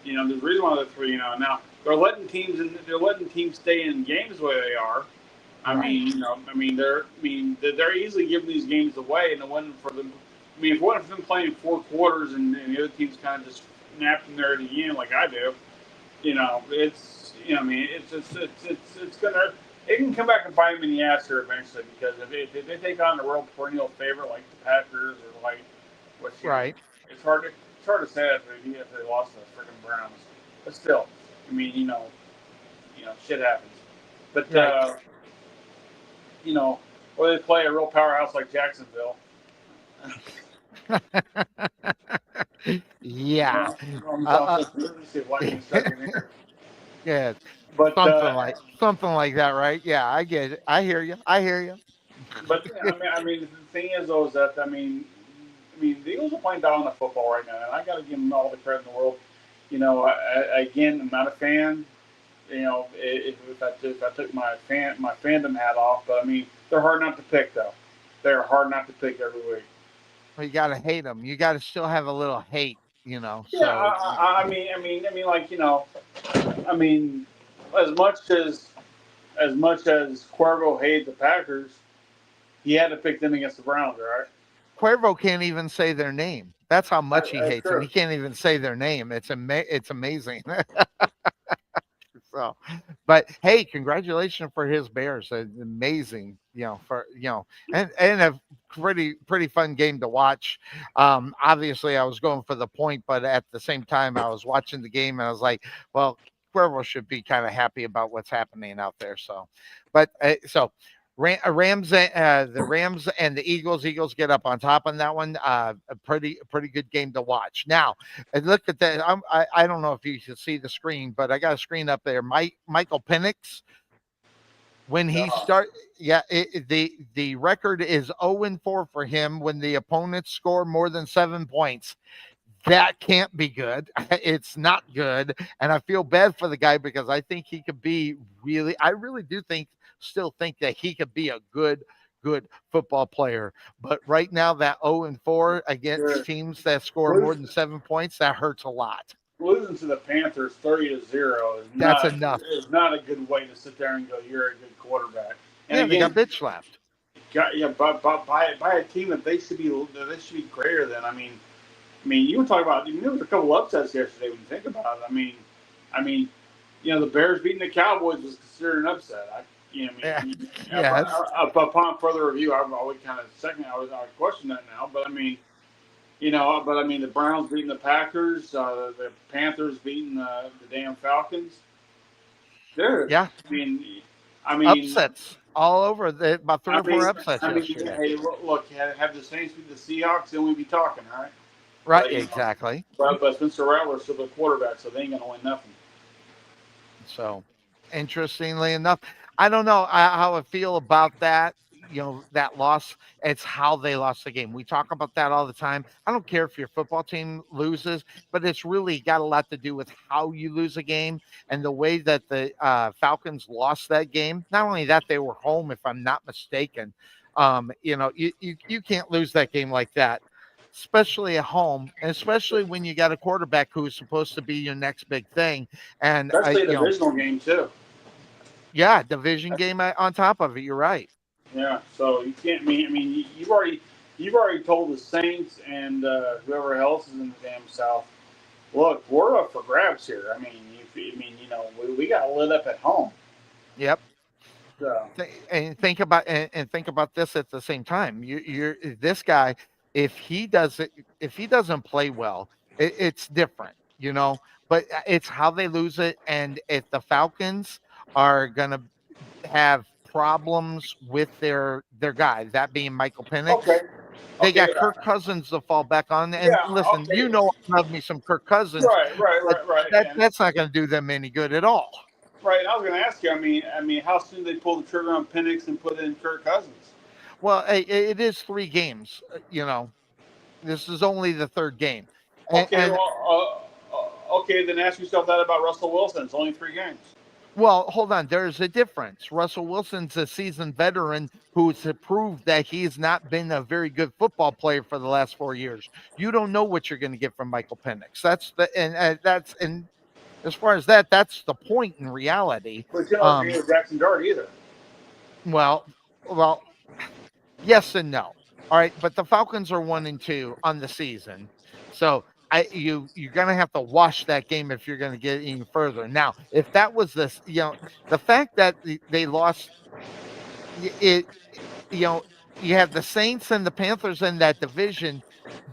a reason why they're 3-0 now. They're letting teams stay in games the way they are. They're easily giving these games away, and it wasn't for them. I mean, if it wasn't for them playing 4 quarters and the other teams kind of just napped them there at the end like I do, it's gonna. It can come back and bite them in the ass here eventually because if they take on the real perennial favorite like the Packers or like what's
Right.
it's hard to say that if they lost to the freaking Browns, but still, I mean shit happens. But
Right.
or they play a real powerhouse like Jacksonville.
Yeah.
I'm
Uh,
talking. Let's see if lightning struck in here.
yeah.
But
Something like that, right? Yeah, I get it. I hear you. I hear you.
but I mean, the thing is though is that I mean, the Eagles are playing dominant football right now, and I got to give them all the credit in the world. Again, I'm not a fan. If I took my fandom hat off, but I mean, they're hard not to pick though. They're hard not to pick every week.
Well, you gotta hate them. You gotta still have a little hate.
Yeah,
So
I mean, as much as Cuervo hated the Packers, he had to pick them against the Browns, right?
Cuervo can't even say their name. That's how much he
That's
hates them.
true.
He can't even say their name. It's amazing. So, but hey, congratulations for his Bears. It's amazing, and a pretty fun game to watch. Obviously, I was going for the point, but at the same time, I was watching the game and I was like, well, Cuervo should be kind of happy about what's happening out there. So, but the Rams and the Eagles. Eagles get up on top on that one. A pretty good game to watch. Now, and look at that. I don't know if you can see the screen, but I got a screen up there. Michael Penix when he
No.
start. Yeah, the record is 0-4 for him when the opponents score more than 7 points. That can't be good. It's not good. And I feel bad for the guy because I think he could be I really do still think that he could be a good football player. But right now, that 0-4 against
Sure.
teams that score more
Lose,
than 7 points, that hurts a lot.
losing to the Panthers 30-0 is
That's
not
enough.
is not a good way to sit there and go, you're a good quarterback. And
Yeah, they got
again,
bitch slapped.
by a team that they should be greater than. I mean, you were talking about. There was a couple upsets yesterday when you think about it. The Bears beating the Cowboys was considered an upset.
Yeah. Yes.
Upon further review, I would kind of I would question that now. But the Browns beating the Packers, the Panthers beating the damn Falcons. Dude,
Yeah.
I mean, I mean,
Upsets. all over about three
I
or four
mean,
upsets yesterday.
hey, look, have the Saints beat the Seahawks, then we'd be talking, all right?
Right,
But
exactly.
but Spencer Rattler's still the quarterback, so they ain't gonna win nothing.
So, interestingly enough, I don't know how I feel about that. That loss. It's how they lost the game. We talk about that all the time. I don't care if your football team loses, but it's really got a lot to do with how you lose a game and the way that the Falcons lost that game. Not only that, they were home, if I'm not mistaken. You can't lose that game like that, especially at home, and especially when you got a quarterback who's supposed to be your next big thing. And
Especially a divisional game too.
yeah, division game on top of it. You're right.
Yeah, so you can't. You've already told the Saints and whoever else is in the damn South. Look, we're up for grabs here. We got lit up at home.
Yep.
So
And think about this at the same time. You're this guy. If he does it, if he doesn't play well, it's different, But it's how they lose it, and if the Falcons are gonna have problems with their guy, that being Michael
okay,
Penix, they
okay,
got Kirk Cousins to fall back on. And
yeah,
listen,
okay,
I love me some Kirk Cousins,
right, right,
but
right, right, and
that's not going to do them any good at all.
right. I was going to ask you. How soon they pull the trigger on Penix and put in Kirk Cousins?
Well, it is 3 games. This is only the third game,
Okay,
and
well, okay, then ask yourself that about Russell Wilson. It's only 3 games.
well, hold on. There's a difference. Russell Wilson's a seasoned veteran who's proved that he's not been a very good football player for the last 4 years. You don't know what you're going to get from Michael Penix. And as far as that's the point in reality.
But you don't agree
Um,
with Jackson Dart either.
well, well, yes and no. All right, but the Falcons are 1-2 on the season, so you're gonna have to wash that game if you're gonna get any further. Now, if that was this, the fact that they lost it, you know, you have the Saints and the Panthers in that division.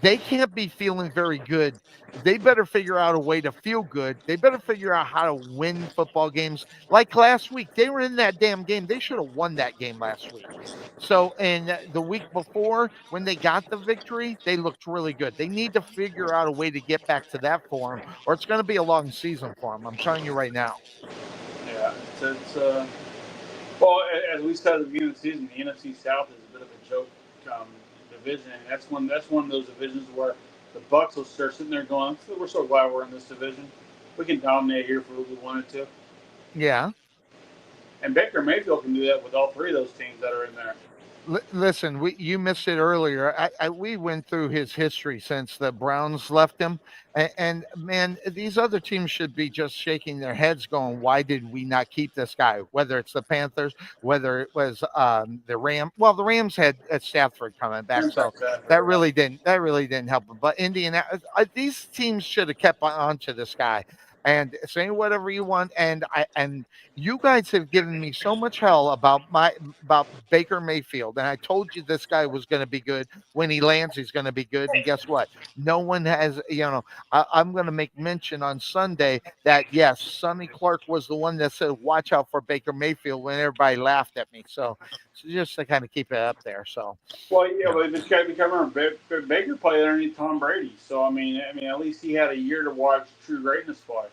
They can't be feeling very good. They better figure out a way to feel good. They better figure out how to win football games. Like last week, they were in that damn game. They should have won that game last week. So, and the week before, when they got the victory, they looked really good. They need to figure out a way to get back to that form, or it's going to be a long season for them. I'm telling you right now.
Yeah, well, as we said at the beginning of the season, the NFC South is a bit of a joke division, and that's one of those divisions where the Bucks will start sitting there going, "We're so glad we're in this division. We can dominate here if we really wanted to."
Yeah.
And Baker Mayfield can do that with all three of those teams that are in there.
Listen, you missed it earlier. We went through his history since the Browns left him, and man, these other teams should be just shaking their heads, going, "Why did we not keep this guy?" Whether it's the Panthers, whether it was the Rams. Well, the Rams had Stafford coming back, so that really didn't help them. But Indiana, these teams should have kept on to this guy. And say whatever you want, and you guys have given me so much hell about Baker Mayfield, and I told you this guy was going to be good. When he lands, he's going to be good. And guess what? No one has, I'm going to make mention on Sunday that yes, Sonny Clark was the one that said, "Watch out for Baker Mayfield," when everybody laughed at me. So just to kind of keep it up there. So
Well, yeah,
yeah.
but this guy become Baker played underneath Tom Brady, so at least he had a year to watch true greatness play.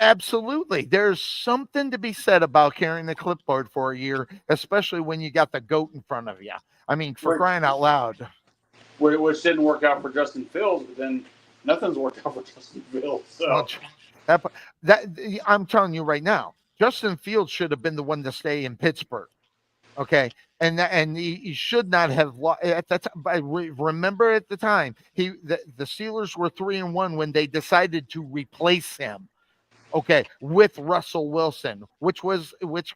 Absolutely. There's something to be said about carrying the clipboard for a year, especially when you got the GOAT in front of you. I mean, for
Which,
crying out loud.
which didn't work out for Justin Fields, but then nothing's worked out for Justin Fields.
Well,
So
that, that I'm telling you right now, Justin Fields should have been the one to stay in Pittsburgh. Okay, and he should not have lost at that time. I remember at the time the Steelers were 3-1 when they decided to replace him. Okay, with Russell Wilson, which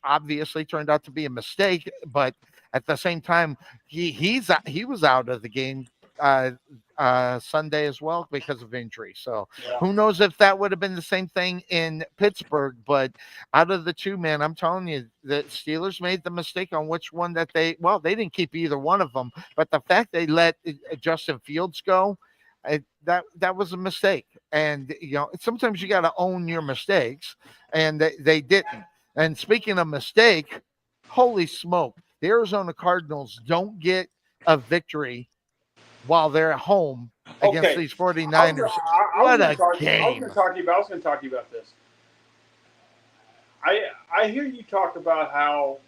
obviously turned out to be a mistake, but at the same time, he was out of the game uh, Sunday as well because of injury. So
yeah.
who knows if that would have been the same thing in Pittsburgh? But out of the two, man, I'm telling you, the Steelers made the mistake on which one that they didn't keep either one of them, but the fact they let Justin Fields go. That was a mistake, and sometimes you got to own your mistakes, and they didn't. And speaking of mistake, Holy smoke. The Arizona Cardinals don't get a victory while they're at home against
Okay,
these
I was
49ers.
I was
What
going to
a
talk. I was going
game.
to talk to you about. I was going to talk to you about this. I hear you talk about how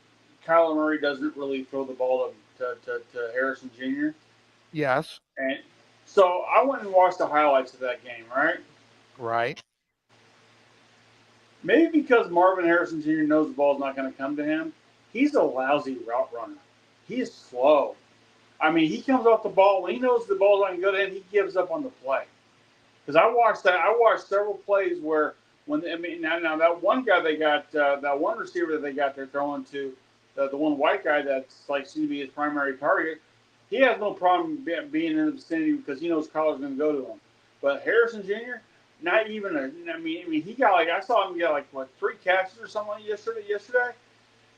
Kyler Murray doesn't really throw the ball to Harrison Jr.
Yes,
And so I went and watched the highlights of that game. Right?
right.
Maybe because Marvin Harrison Jr. knows the ball's not going to come to him. He's a lousy route runner. He is slow. I mean, he comes off the ball when he knows the ball's not going to go to him. He gives up on the play. Because I watched that. I watched several plays where now that one guy they got that one receiver that they got there throwing to the one white guy that's like seems to be his primary target. He has no problem being in the vicinity because he knows Collar's going to go to him. But Harrison Jr. not even a. I mean, he got like I saw him get like what 3 catches or something like yesterday,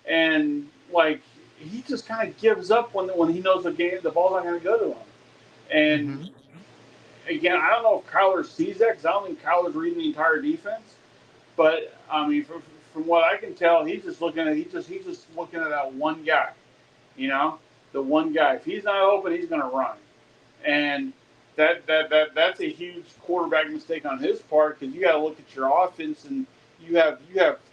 and like he just kind of gives up when he knows the ball's not going to go to him. And
Hmm.
again, I don't know if Kyler sees that because I don't think Kyler's reading the entire defense. But I mean, from what I can tell, he's just looking at that one guy. You know, the one guy. If he's not open, he's going to run. And that's a huge quarterback mistake on his part because you got to look at your offense and you have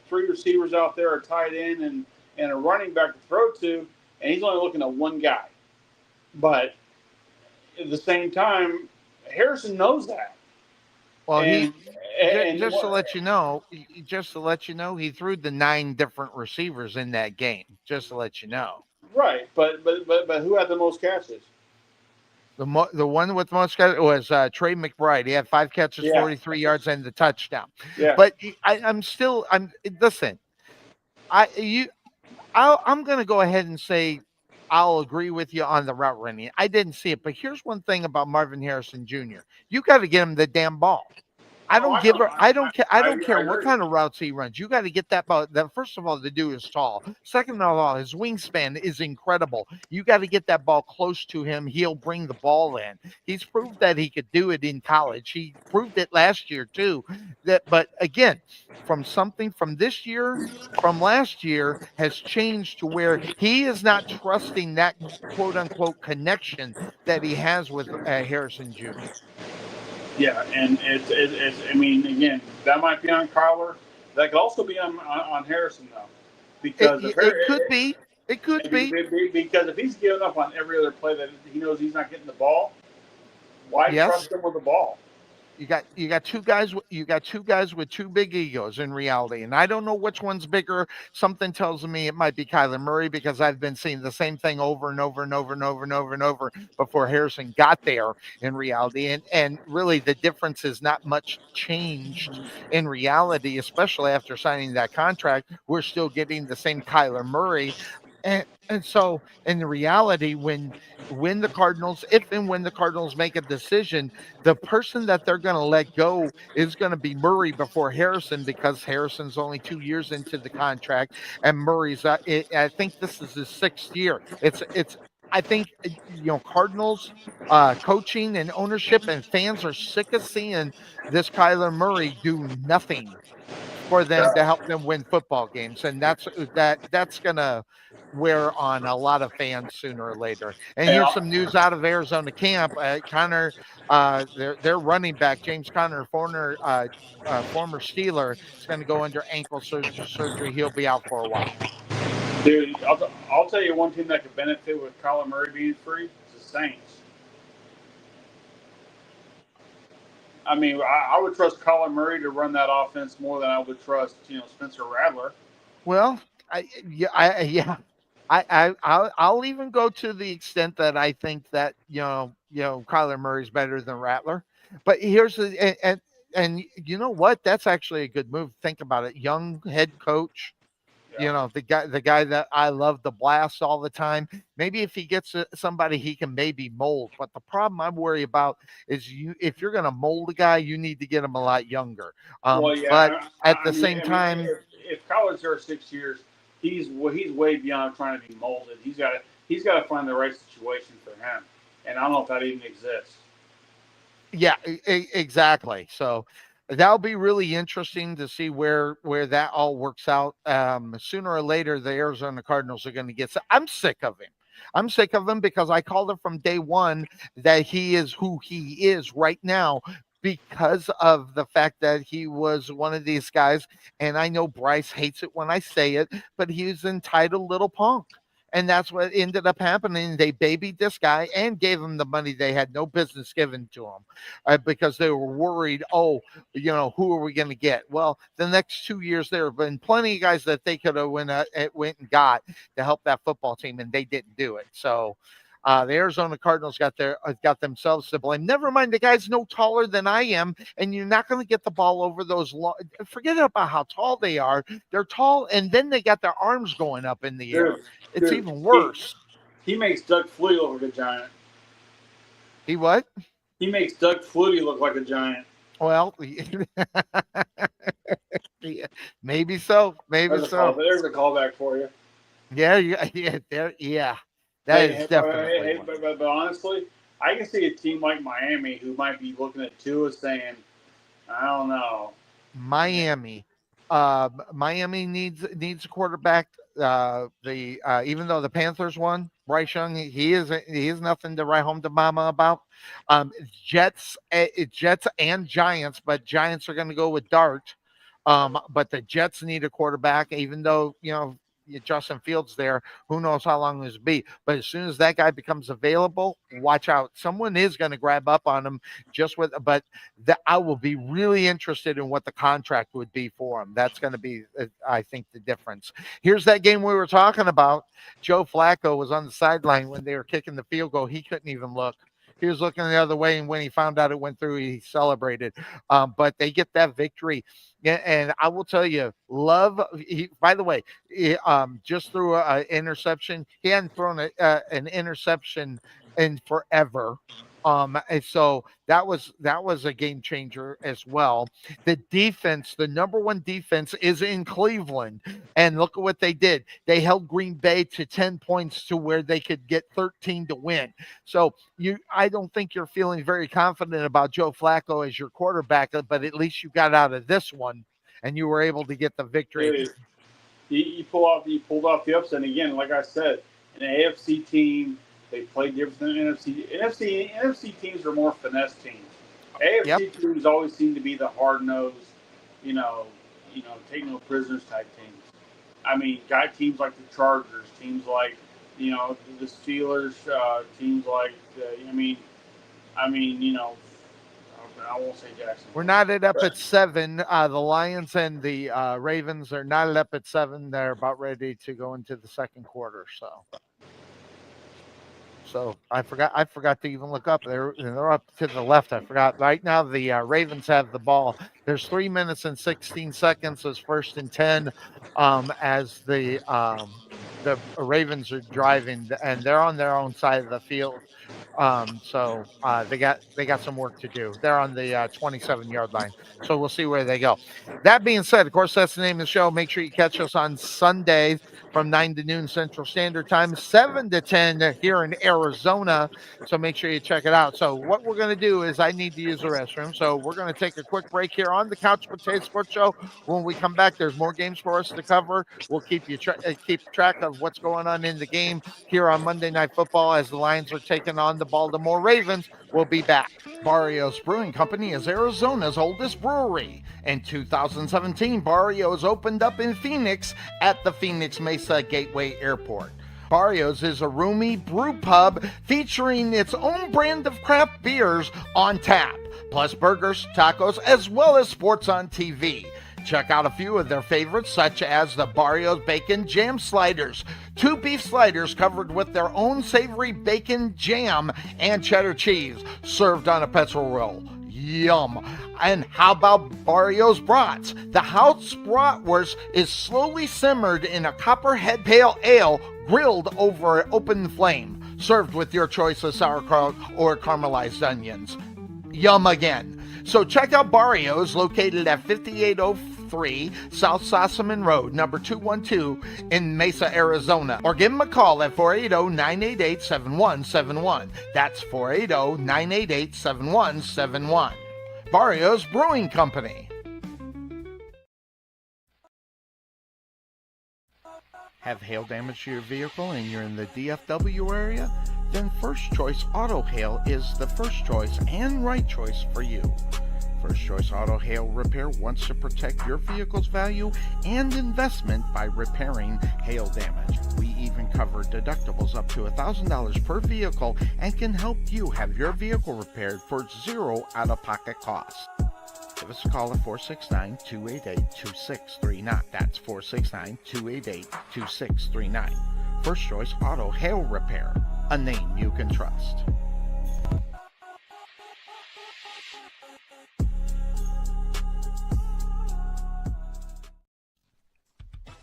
3 receivers out there, a tight end, and a running back to throw to, and he's only looking at one guy. But at the same time, Harrison knows that,
Well,
and
just to let you know, just to let you know, he threw the 9 different receivers in that game. Just to let you know,
right, but who had the most catches?
the one with the most catches was Trey McBride. He had 5 catches,
Yeah,
43 yards, and the touchdown.
yeah.
But I'm listen. I you I'm going to go ahead and say I'll agree with you on the route running. I didn't see it, but here's one thing about Marvin Harrison Jr. You got to get him the damn ball. I
Oh,
don't
I know.
give her. I don't care. I don't
I
care what
agree.
kind of routes he runs. You got to get that ball. That first of all, the dude is tall. Second of all, his wingspan is incredible. You got to get that ball close to him. He'll bring the ball in. He's proved that he could do it in college. He proved it last year too. But again, from something from this year, from last year, has changed to where he is not trusting that quote unquote connection that he has with Harrison Jr.
Yeah, and it's I mean, again, that might be on Kyler. That could also be on Harrison though, because
It could be. It could be.
because if he's giving up on every other play that he knows he's not getting the ball, why
Yes.
trust him with the ball?
You got two guys with two big egos in reality, and I don't know which one's bigger. Something tells me it might be Kyler Murray because I've been seeing the same thing over and over and over and over and over and over before Harrison got there in reality, and really the difference is not much changed in reality, especially after signing that contract. We're still getting the same Kyler Murray, and so in reality, when the Cardinals, if and when the Cardinals make a decision, the person that they're going to let go is going to be Murray before Harrison because Harrison's only 2 years into the contract and Murray's. I think this is his 6th year. It's. I think Cardinals coaching and ownership and fans are sick of seeing this Kyler Murray do nothing for them to help them win football games, and that's gonna wear on a lot of fans sooner or later. And
And
here's some news out of Arizona camp. Connor, their running back James Conner, former Steeler, is going to go under ankle surgery. He'll be out for a while.
dude, I'll tell you one team that could benefit with Kyler Murray being free is the Saints. I mean, I would trust Kyler Murray to run that offense more than I would trust, Spencer Rattler.
Well, yeah. I'll even go to the extent that I think that Kyler Murray's better than Rattler. But here's the and you know what? That's actually a good move. Think about it. Young head coach,
Yeah.
the guy that I love the blast all the time. Maybe if he gets somebody he can maybe mold. But the problem I'm worried about is if you're going to mold a guy, you need to get him a lot younger.
Well,
But
yeah.
at the
I
same
mean,
time,
if Kyler's there 6 years, he's way beyond trying to be molded. He's got to find the right situation for him, and I don't know if that even exists.
yeah, exactly. So That'll be really interesting to see where that all works out. Sooner or later, the Arizona Cardinals are going to get. I'm sick of him. I'm sick of him because I called him from day one that he is who he is right now because of the fact that he was one of these guys. And I know Bryce hates it when I say it, but he's entitled little punk. And that's what ended up happening. They babied this guy and gave him the money they had no business giving to him because they were worried, oh, who are we going to get? Well, the next 2 years, there have been plenty of guys that they could have went and got to help that football team, and they didn't do it. So the Arizona Cardinals got themselves to blame. Never mind, the guy's no taller than I am, and you're not going to get the ball over those. Forget about how tall they are. They're tall, and then they got their arms going up in the air. It's even worse.
He makes Doug Flutie look like a giant.
He what?
He makes Doug Flutie look like a giant.
Well, maybe so. Maybe so.
There's a callback for you.
Yeah. That is definitely.
But honestly, I can see a team like Miami who might be looking at Tua saying, "I don't know."
Miami needs a quarterback. Even though the Panthers won, Bryce Young, he is nothing to write home to mama about. Jets and Giants, but Giants are going to go with Dart. But the Jets need a quarterback, even though Justin Fields there, who knows how long this will be. But as soon as that guy becomes available, watch out. Someone is going to grab up on him I will be really interested in what the contract would be for him. That's going to be, I think, the difference. Here's that game we were talking about. Joe Flacco was on the sideline when they were kicking the field goal. He couldn't even look. He was looking the other way, and when he found out it went through, he celebrated. But they get that victory. And I will tell you, by the way, just threw an interception. He hadn't thrown an interception in forever. And so that was a game changer as well. The defense, the number one defense, is in Cleveland, and look at what they did. They held Green Bay to 10 points to where they could get 13 to win. So I don't think you're feeling very confident about Joe Flacco as your quarterback, but at least you got out of this one and you were able to get the victory.
You pulled off the upset. And again, like I said, an AFC team. They play different than NFC. NFC teams are more finesse teams. AFC teams always seem to be the hard-nosed, take no prisoners type teams. I mean, teams like the Chargers, teams like, the Steelers, teams like, I won't say Jackson.
We're knotted up at 7. The Lions and the Ravens are knotted up at 7. They're about ready to go into the second quarter. So I forgot to even look up. They're up to the left. I forgot. Right now the Ravens have the ball. There's 3 minutes and 16 seconds. It's 1st and 10 as the Ravens are driving, and they're on their own side of the field. So they got some work to do. They're on the 27-yard line. So we'll see where they go. That being said, of course, that's the name of the show. Make sure you catch us on Sundays from 9 to noon Central Standard Time, 7 to 10 here in Arizona. So make sure you check it out. So what we're going to do is I need to use the restroom. So we're going to take a quick break here on the Couch Potato Sports Show. When we come back, there's more games for us to cover. We'll keep track of what's going on in the game here on Monday Night Football as the Lions are taking on the Baltimore Ravens. We'll be back. Barrios Brewing Company is Arizona's oldest brewery. In 2017, Barrios opened up in Phoenix at the Phoenix Mesa Gateway Airport. Barrios is a roomy brew pub featuring its own brand of craft beers on tap, plus burgers, tacos, as well as sports on TV. Check out a few of their favorites, such as the Barrios Bacon Jam Sliders, 2 beef sliders covered with their own savory bacon jam and cheddar cheese, served on a pretzel roll. Yum. And how about Barrios Brats? The house bratwurst is slowly simmered in a copperhead pale ale grilled over an open flame, served with your choice of sauerkraut or caramelized onions. Yum again. So check out Barrios, located at 5803 South Sossaman Road, number 212 in Mesa, Arizona. Or give them a call at 480-988-7171. That's 480-988-7171. Barrio's Brewing Company. Have hail damage to your vehicle and you're in the DFW area? Then First Choice Auto Hail is the first choice and right choice for you. First Choice Auto Hail Repair wants to protect your vehicle's value and investment by repairing hail damage. We even cover deductibles up to $1,000 per vehicle and can help you have your vehicle repaired for zero out-of-pocket costs. Give us a call at 469-288-2639. That's 469-288-2639. First Choice Auto Hail Repair, a name you can trust.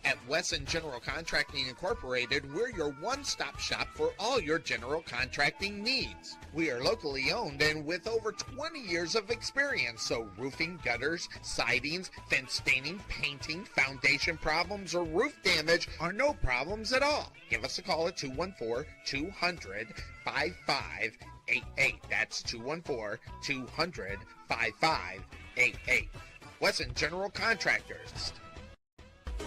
At Wesson General Contracting Incorporated, we're your one-stop shop for all your general contracting needs. We are locally owned and with over 20 years of experience, so roofing, gutters, sidings, fence staining, painting, foundation problems, or roof damage are no problems at all. Give us a call at 214-200-5588. That's 214-200-5588. Wesson General Contractors.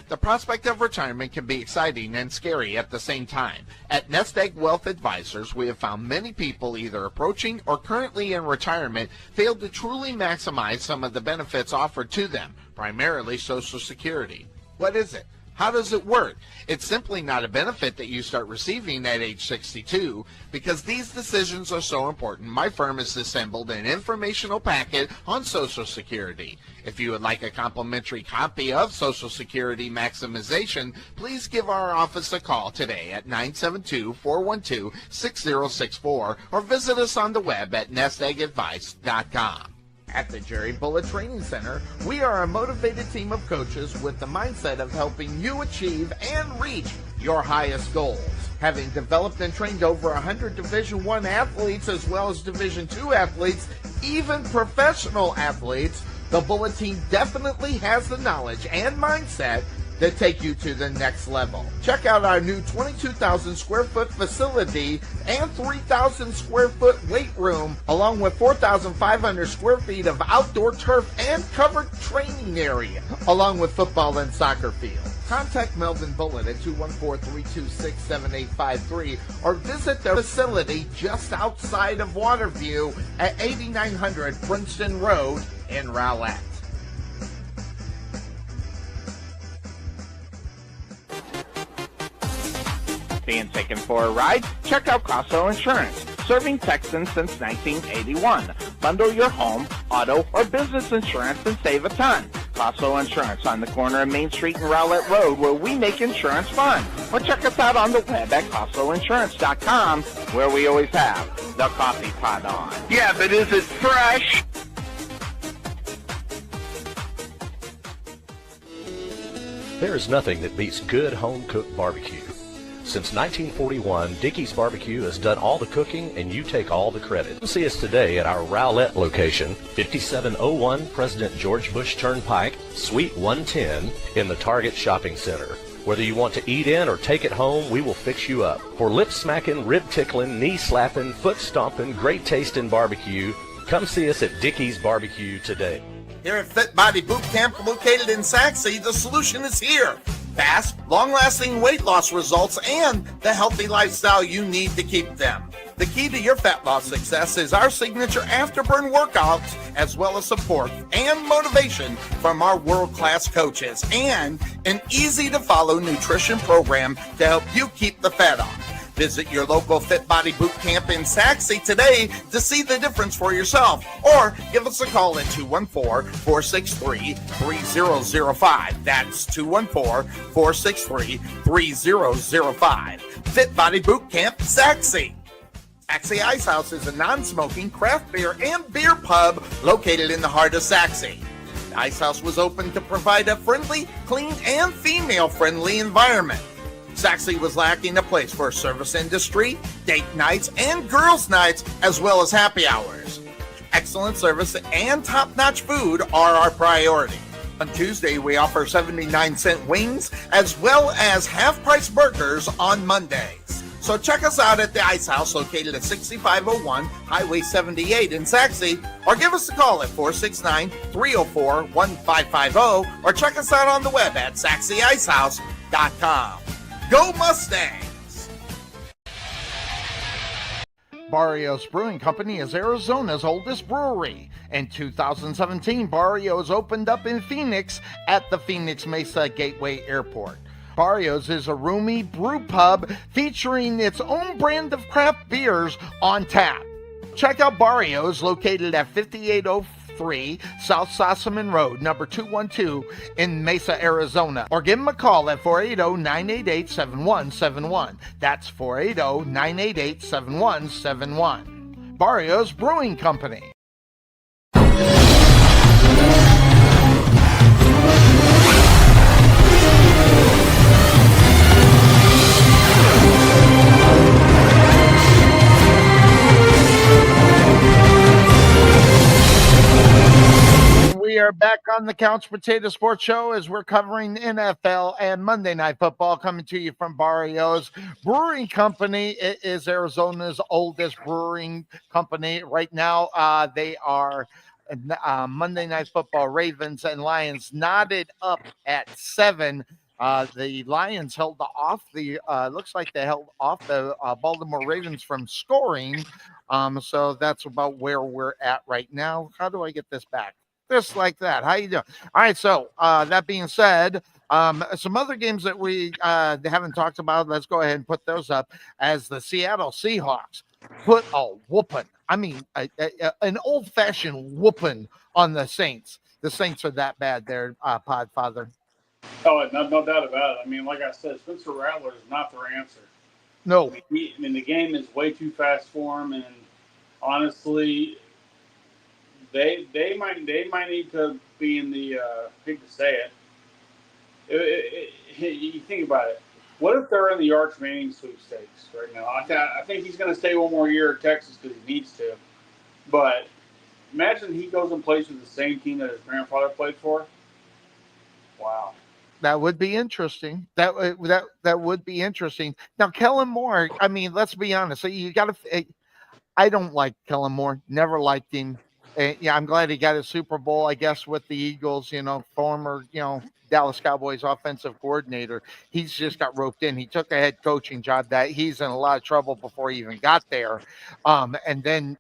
The prospect of retirement can be exciting and scary at the same time. At Nest Egg Wealth Advisors, we have found many people either approaching or currently in retirement fail to truly maximize some of the benefits offered to them, primarily Social Security. What is it? How does it work? It's simply not a benefit that you start receiving at age 62. Because these decisions are so important, my firm has assembled an informational packet on Social Security. If you would like a complimentary copy of Social Security Maximization, please give our office a call today at 972-412-6064 or visit us on the web at nesteggadvice.com. At the Jerry Bullet Training Center, we are a motivated team of coaches with the mindset of helping you achieve and reach your highest goals. Having developed and trained over 100 Division I athletes as well as Division II athletes, even professional athletes, the Bullet team definitely has the knowledge and mindset that take you to the next level. Check out our new 22,000 square foot facility and 3,000 square foot weight room, along with 4,500 square feet of outdoor turf and covered training area, along with football and soccer fields. Contact Melvin Bullitt at 214-326-7853 or visit their facility just outside of Waterview at 8900 Princeton Road in Rowlett.
Being taken for a ride? Check out Casso Insurance, serving Texans since 1981. Bundle your home, auto, or business insurance and save a ton. Casso Insurance on the corner of Main Street and Rowlett Road, where we make insurance fun. Or check us out on the web at CassoInsurance.com, where we always have the coffee pot on. Yeah, but is it fresh?
There is nothing that beats good home-cooked barbecue. Since 1941, Dickey's Barbecue has done all the cooking and you take all the credit. Come see us today at our Rowlett location, 5701 President George Bush Turnpike, Suite 110 in the Target Shopping Center. Whether you want to eat in or take it home, we will fix you up. For lip-smacking, rib-tickling, knee-slapping, foot-stomping, great-tasting barbecue, come see us at Dickey's Barbecue today.
Here at Fit Body Boot Camp, located in Saxe, the solution is here. Fast, long-lasting weight loss results and the healthy lifestyle you need to keep them. The key to your fat loss success is our signature afterburn workouts, as well as support and motivation from our world-class coaches, and an easy-to-follow nutrition program to help you keep the fat off. Visit your local Fit Body Boot Camp in Saxe today to see the difference for yourself, or give us a call at 214-463-3005. That's 214-463-3005. Fit Body Boot Camp, Saxe. Saxe Ice House is a non-smoking craft beer and beer pub located in the heart of Saxe. The Ice House was opened to provide a friendly, clean, and female-friendly environment. Saxe was lacking a place for service industry, date nights, and girls' nights, as well as happy hours. Excellent service and top-notch food are our priority. On Tuesday, we offer 79-cent wings, as well as half-price burgers on Mondays.
So check us out at the Ice House located at 6501 Highway 78 in Saxe, or give us a call at 469-304-1550, or check us out on the web at saxeicehouse.com. Go Mustangs!
Barrios Brewing Company is Arizona's oldest brewery. In 2017, Barrios opened up in Phoenix at the Phoenix Mesa Gateway Airport. Barrios is a roomy brew pub featuring its own brand of craft beers on tap. Check out Barrios, located at 5803 South Sossaman Road, number 212 in Mesa, Arizona, or give them a call at 480-988-7171. That's 480-988-7171. Barrios Brewing Company. We are back on the Couch Potato Sports Show as we're covering NFL and Monday Night Football, coming to you from Barrios Brewing Company. It is Arizona's oldest brewing company. Right now, they are Monday Night Football, Ravens and Lions knotted up at 7. The Lions held off looks like they held off the Baltimore Ravens from scoring. So that's about where we're at right now. How do I get this back? Just like that. How you doing? All right. So that being said, some other games that we haven't talked about. Let's go ahead and put those up. As the Seattle Seahawks put a whooping. I mean, an old-fashioned whooping on the Saints. The Saints are that bad there, Podfather.
Oh, no doubt about it. I mean, like I said, Spencer Rattler is not their answer.
No.
I mean, the game is way too fast for him, and honestly, they might need to be in the hate to say it. You think about it. What if they're in the Arch Manning sweepstakes right now? I think he's going to stay one more year at Texas because he needs to. But imagine he goes and plays with the same team that his grandfather played for. Wow.
That would be interesting. That would be interesting. Now, Kellen Moore. I mean, let's be honest. You got to. I don't like Kellen Moore. Never liked him. Yeah, I'm glad he got his Super Bowl, I guess, with the Eagles, former, Dallas Cowboys offensive coordinator. He's just got roped in. He took a head coaching job that he's in a lot of trouble before he even got there. And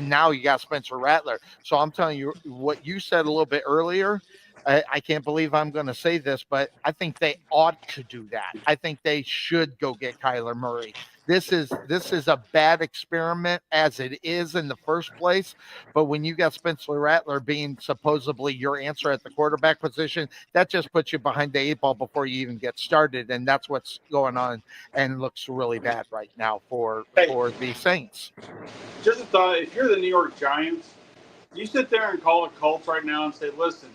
now you got Spencer Rattler. So I'm telling you what you said a little bit earlier. I can't believe I'm going to say this, but I think they ought to do that. I think they should go get Kyler Murray. This is a bad experiment as it is in the first place. But when you got Spencer Rattler being supposedly your answer at the quarterback position, that just puts you behind the 8 ball before you even get started. And that's what's going on and looks really bad right now for the Saints.
Just a thought, if you're the New York Giants, you sit there and call the Colts right now and say, listen,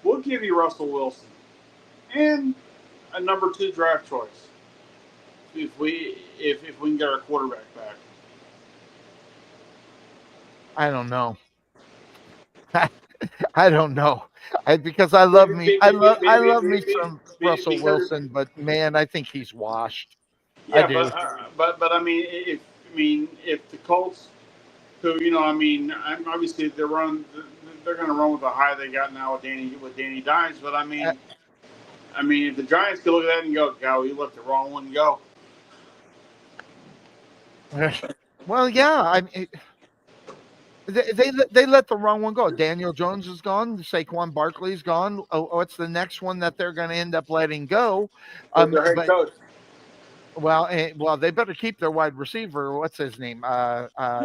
we'll give you Russell Wilson and a number 2 draft choice if we can get our quarterback back.
I don't know. I don't know. Because I love me some Russell Wilson, but man, I think he's washed.
Yeah, but I mean, if the Colts, who obviously they're going to run with the high they got now with Danny Dimes, but I mean, if the Giants could look at that and go, "God, we let the wrong one go."
Well, yeah, I mean, they let the wrong one go. Daniel Jones is gone. Saquon Barkley's gone. What's the next one that they're going to end up letting go?
Their head coach.
Well, they better keep their wide receiver. What's his name?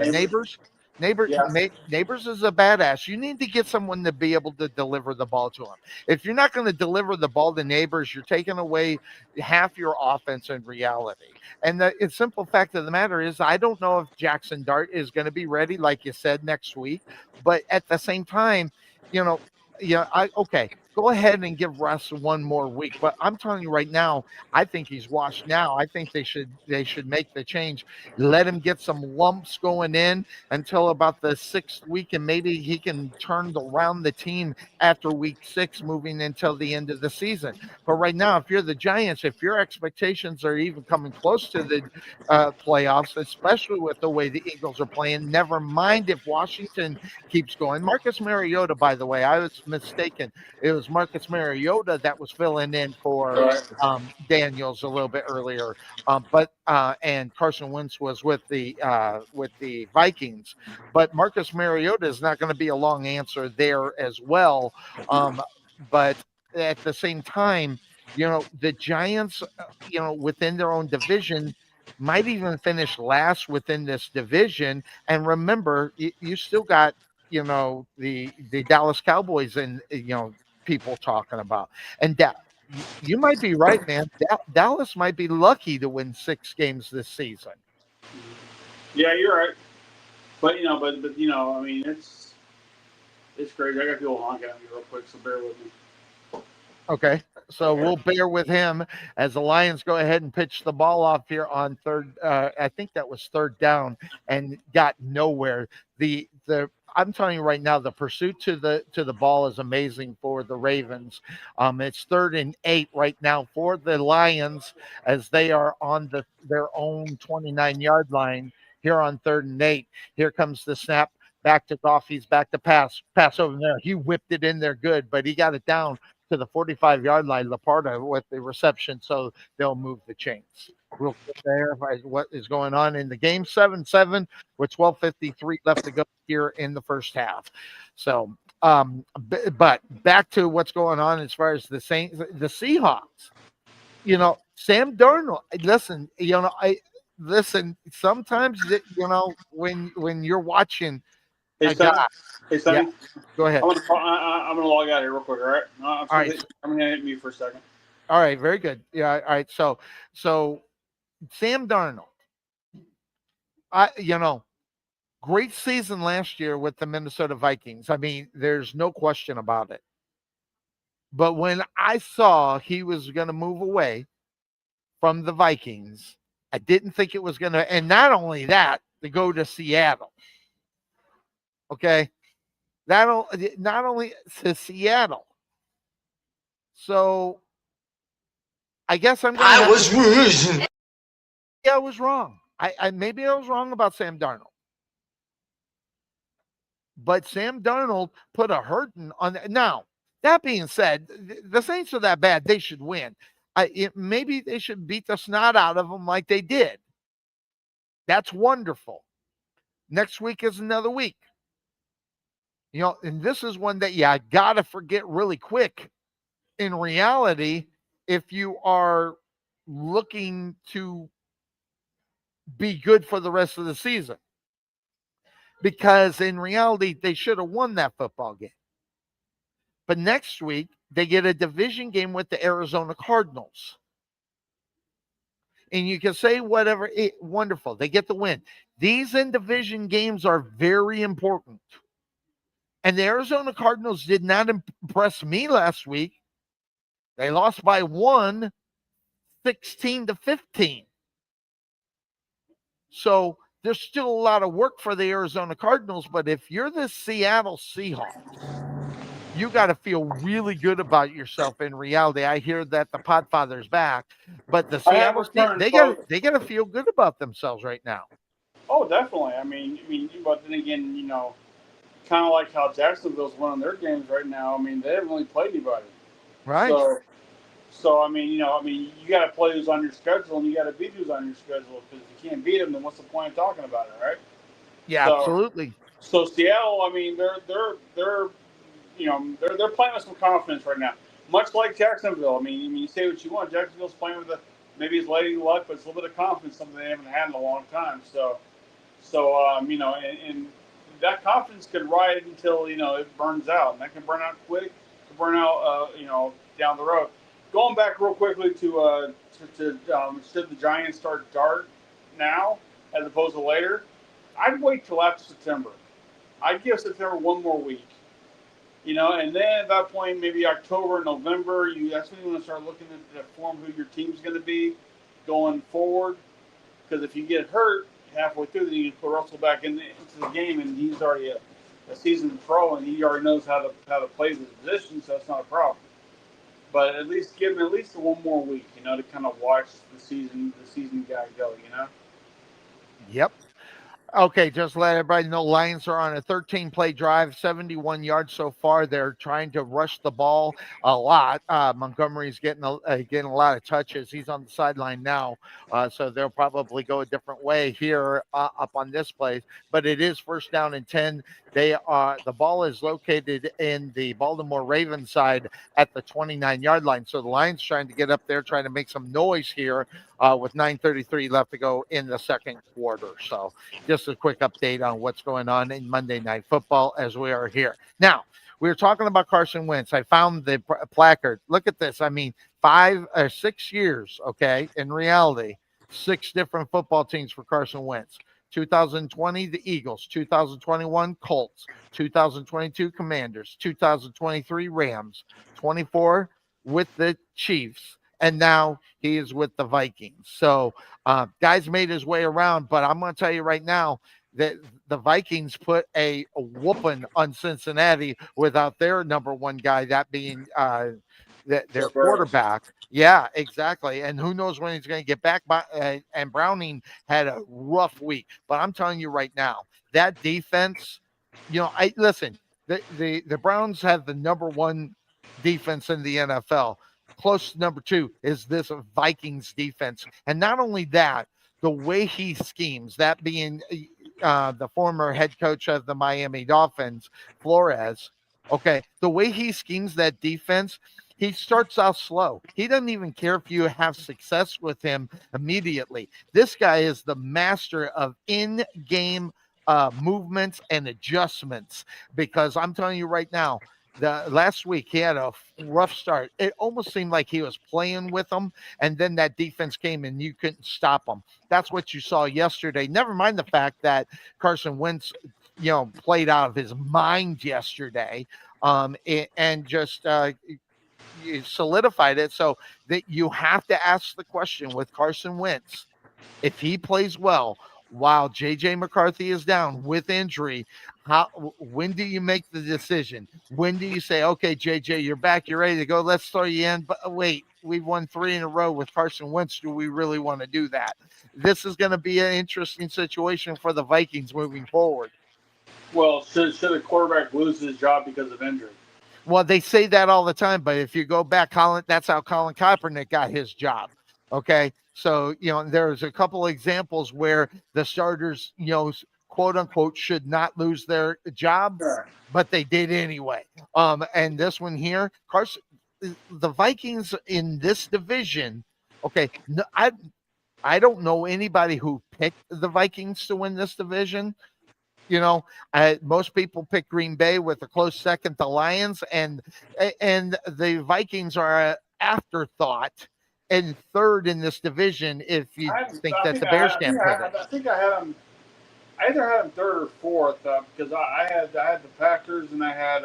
Neighbors. Neighbors is a badass. You need to get someone to be able to deliver the ball to him. If you're not going to deliver the ball to Neighbors, you're taking away half your offense in reality. And the simple fact of the matter is, I don't know if Jackson Dart is going to be ready, like you said, next week. But at the same time, go go ahead and give Russ one more week. But I'm telling you right now, I think he's washed now. I think they should make the change. Let him get some lumps going in until about the 6th week, and maybe he can turn around the team after week 6, moving until the end of the season. But right now, if you're the Giants, if your expectations are even coming close to the playoffs, especially with the way the Eagles are playing, never mind if Washington keeps going. Marcus Mariota, by the way, I was mistaken. It was Marcus Mariota that was filling in for
Right.
Daniels a little bit earlier, but and Carson Wentz was with the Vikings. But Marcus Mariota is not going to be a long answer there as well. But at the same time, the Giants, within their own division, might even finish last within this division. And remember, you still got the Dallas Cowboys and people talking about. And you might be right, man. Dallas might be lucky to win 6 games this season.
Yeah, you're right. But I mean, it's crazy. I got people honking at me real quick, so bear with me.
Okay. So we'll bear with him as the Lions go ahead and pitch the ball off here on third. I think that was third down and got nowhere. I'm telling you right now, the pursuit to the ball is amazing for the Ravens. It's 3rd and 8 right now for the Lions as they are on their own 29-yard line here on 3rd and 8. Here comes the snap. Back to Goff. He's back to pass. Pass over there. He whipped it in there good, but he got it down to the 45-yard line, Laporta with the reception, so they'll move the chains. Real quick there, what is going on in the game? 7-7 with 12:53 left to go here in the first half. So, but back to what's going on as far as the Saints, the Seahawks. Sam Darnold. Listen, listen. Sometimes when you're watching
Hey,
a guy,
Sonny. Hey, Sonny.
yeah. Go ahead.
I'm gonna log out here real quick. All right.
All right.
I'm gonna hit mute for a second.
All right, very good. Yeah, all right. So Sam Darnold, great season last year with the Minnesota Vikings. I mean, there's no question about it. But when I saw he was going to move away from the Vikings, I didn't think it was going to. And not only that, to go to Seattle. Okay, not only to Seattle. So I guess I'm going to. I was wrong. Yeah, I was wrong. Maybe I was wrong about Sam Darnold. But Sam Darnold put a hurting on that. Now, that being said, the Saints are that bad. They should win. Maybe they should beat the snot out of them like they did. That's wonderful. Next week is another week. And this is one that I got to forget really quick. In reality, if you are looking to be good for the rest of the season. Because in reality, they should have won that football game. But next week, they get a division game with the Arizona Cardinals. And you can say whatever, wonderful. They get the win. These in-division games are very important. And the Arizona Cardinals did not impress me last week. They lost by 1, 16-15. So there's still a lot of work for the Arizona Cardinals, but if you're the Seattle Seahawks, you got to feel really good about yourself. In reality, I hear that the Podfather's back, but the Seattle they got to feel good about themselves right now.
Oh, definitely. I mean, but then again, kind of like how Jacksonville's winning their games right now. I mean, they haven't really played anybody,
right?
So I mean, you got to play who's on your schedule, and you got to beat who's on your schedule. Because if you can't beat them, then what's the point of talking about it, right?
Yeah, absolutely.
So Seattle, I mean, they're playing with some confidence right now, much like Jacksonville. I mean, you say what you want. Jacksonville's playing with maybe it's lady luck, but it's a little bit of confidence, something they haven't had in a long time. So and that confidence can ride until it burns out, and that can burn out quick, can burn out down the road. Going back real quickly to should the Giants start Dart now as opposed to later? I'd wait till after September. I'd give September one more week. And then at that point, maybe October, November, that's when you want to start looking at the form who your team's going to be going forward. Because if you get hurt halfway through, then you can put Russell back into the game, and he's already a seasoned pro, and he already knows how to play the position, so that's not a problem. But at least give him at least one more week, to kind of watch the season guy go.
Yep. Okay, just let everybody know Lions are on a 13 play drive, 71 yards so far. They're trying to rush the ball a lot. Montgomery's getting a lot of touches. He's on the sideline now, so they'll probably go a different way here up on this play. But it is first down and 10. The ball is located in the Baltimore Ravens side at the 29-yard line. So the Lions trying to get up there, trying to make some noise here with 9:33 left to go in the second quarter. So just a quick update on what's going on in Monday Night Football as we are here. Now, we were talking about Carson Wentz. I found the placard. Look at this. I mean, 6 years, okay, in reality, 6 different football teams for Carson Wentz. 2020, the Eagles. 2021, Colts. 2022, Commanders. 2023, Rams. 24 with the Chiefs. And now he is with the Vikings. So, guys made his way around, but I'm going to tell you right now that the Vikings put a whooping on Cincinnati without their number one guy, that being their quarterback. Yeah, exactly. And who knows when he's going to get back. And Browning had a rough week. But I'm telling you right now, that defense, I listen, the Browns have the number one defense in the NFL. Close to number two is this Vikings defense. And not only that, the way he schemes, that being the former head coach of the Miami Dolphins, Flores, okay, the way he schemes that defense, he starts out slow. He doesn't even care if you have success with him immediately. This guy is the master of in game movements and adjustments because I'm telling you right now, the last week he had a rough start. It almost seemed like he was playing with them, and then that defense came and you couldn't stop them. That's what you saw yesterday. Never mind the fact that Carson Wentz, played out of his mind yesterday, and just you solidified it. So that you have to ask the question with Carson Wentz, if he plays well while JJ McCarthy is down with injury, when do you make the decision? When do you say, okay, JJ, you're back, you're ready to go, let's throw you in? But wait, we've won 3 in a row with Carson Wentz. Do we really want to do that? This is going to be an interesting situation for the Vikings moving forward.
Well, should a quarterback lose his job because of injury?
Well, they say that all the time, but if you go back, that's how Colin Kaepernick got his job. Okay. So, there's a couple examples where the starters, quote unquote, should not lose their job, but they did anyway. And this one here, Carson, the Vikings in this division, okay, I don't know anybody who picked the Vikings to win this division. Most people pick Green Bay with a close second to Lions, and the Vikings are an afterthought and third in this division if you think that the Bears can't put it.
I think I had them. I either had them third or fourth because I had the Packers and I had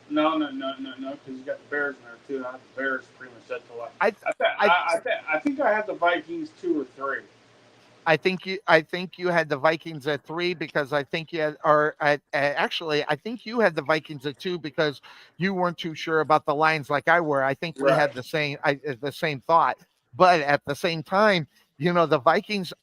no because you got the Bears in there too. And I had the Bears pretty much set to last. I think I had the Vikings 2 or 3.
I think you had the Vikings at 3 because I think you had, actually, I think you had the Vikings at 2 because you weren't too sure about the Lions like I were. I think we had the same thought, but at the same time, the Vikings,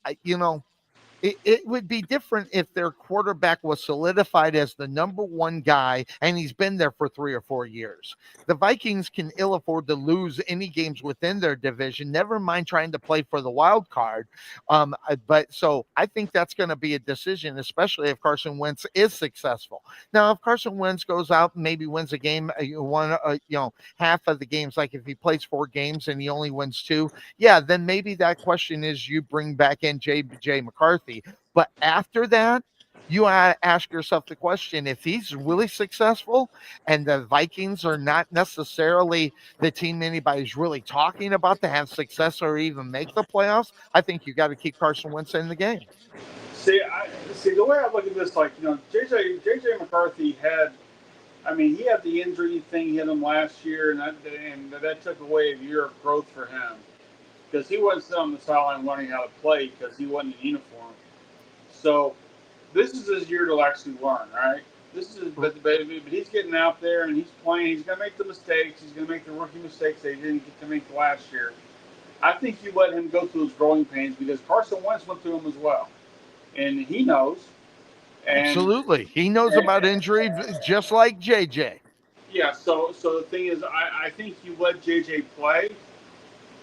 it would be different if their quarterback was solidified as the number one guy and he's been there for 3 or 4 years. The Vikings can ill afford to lose any games within their division, never mind trying to play for the wild card. But so I think that's going to be a decision, especially if Carson Wentz is successful. Now, if Carson Wentz goes out and maybe wins a game, half of the games, like if he plays 4 games and he only wins 2, yeah, then maybe that question is you bring back in J.J. McCarthy. But after that, you ask yourself the question, if he's really successful and the Vikings are not necessarily the team anybody's really talking about to have success or even make the playoffs, I think you got to keep Carson Wentz in the game.
See, the way I look at this, JJ McCarthy had I mean, he had the injury thing hit him last year, and that took away a year of growth for him because he wasn't sitting on the sideline learning how to play because he wasn't in uniform. So this is his year to actually learn, right? This is his, but he's getting out there and he's playing. He's going to make the mistakes. He's going to make the rookie mistakes that he didn't get to make last year. I think you let him go through his growing pains because Carson Wentz went through them as well, and he knows. And,
Absolutely. He knows about injury just like JJ.
yeah, so the thing is, I think you let JJ play,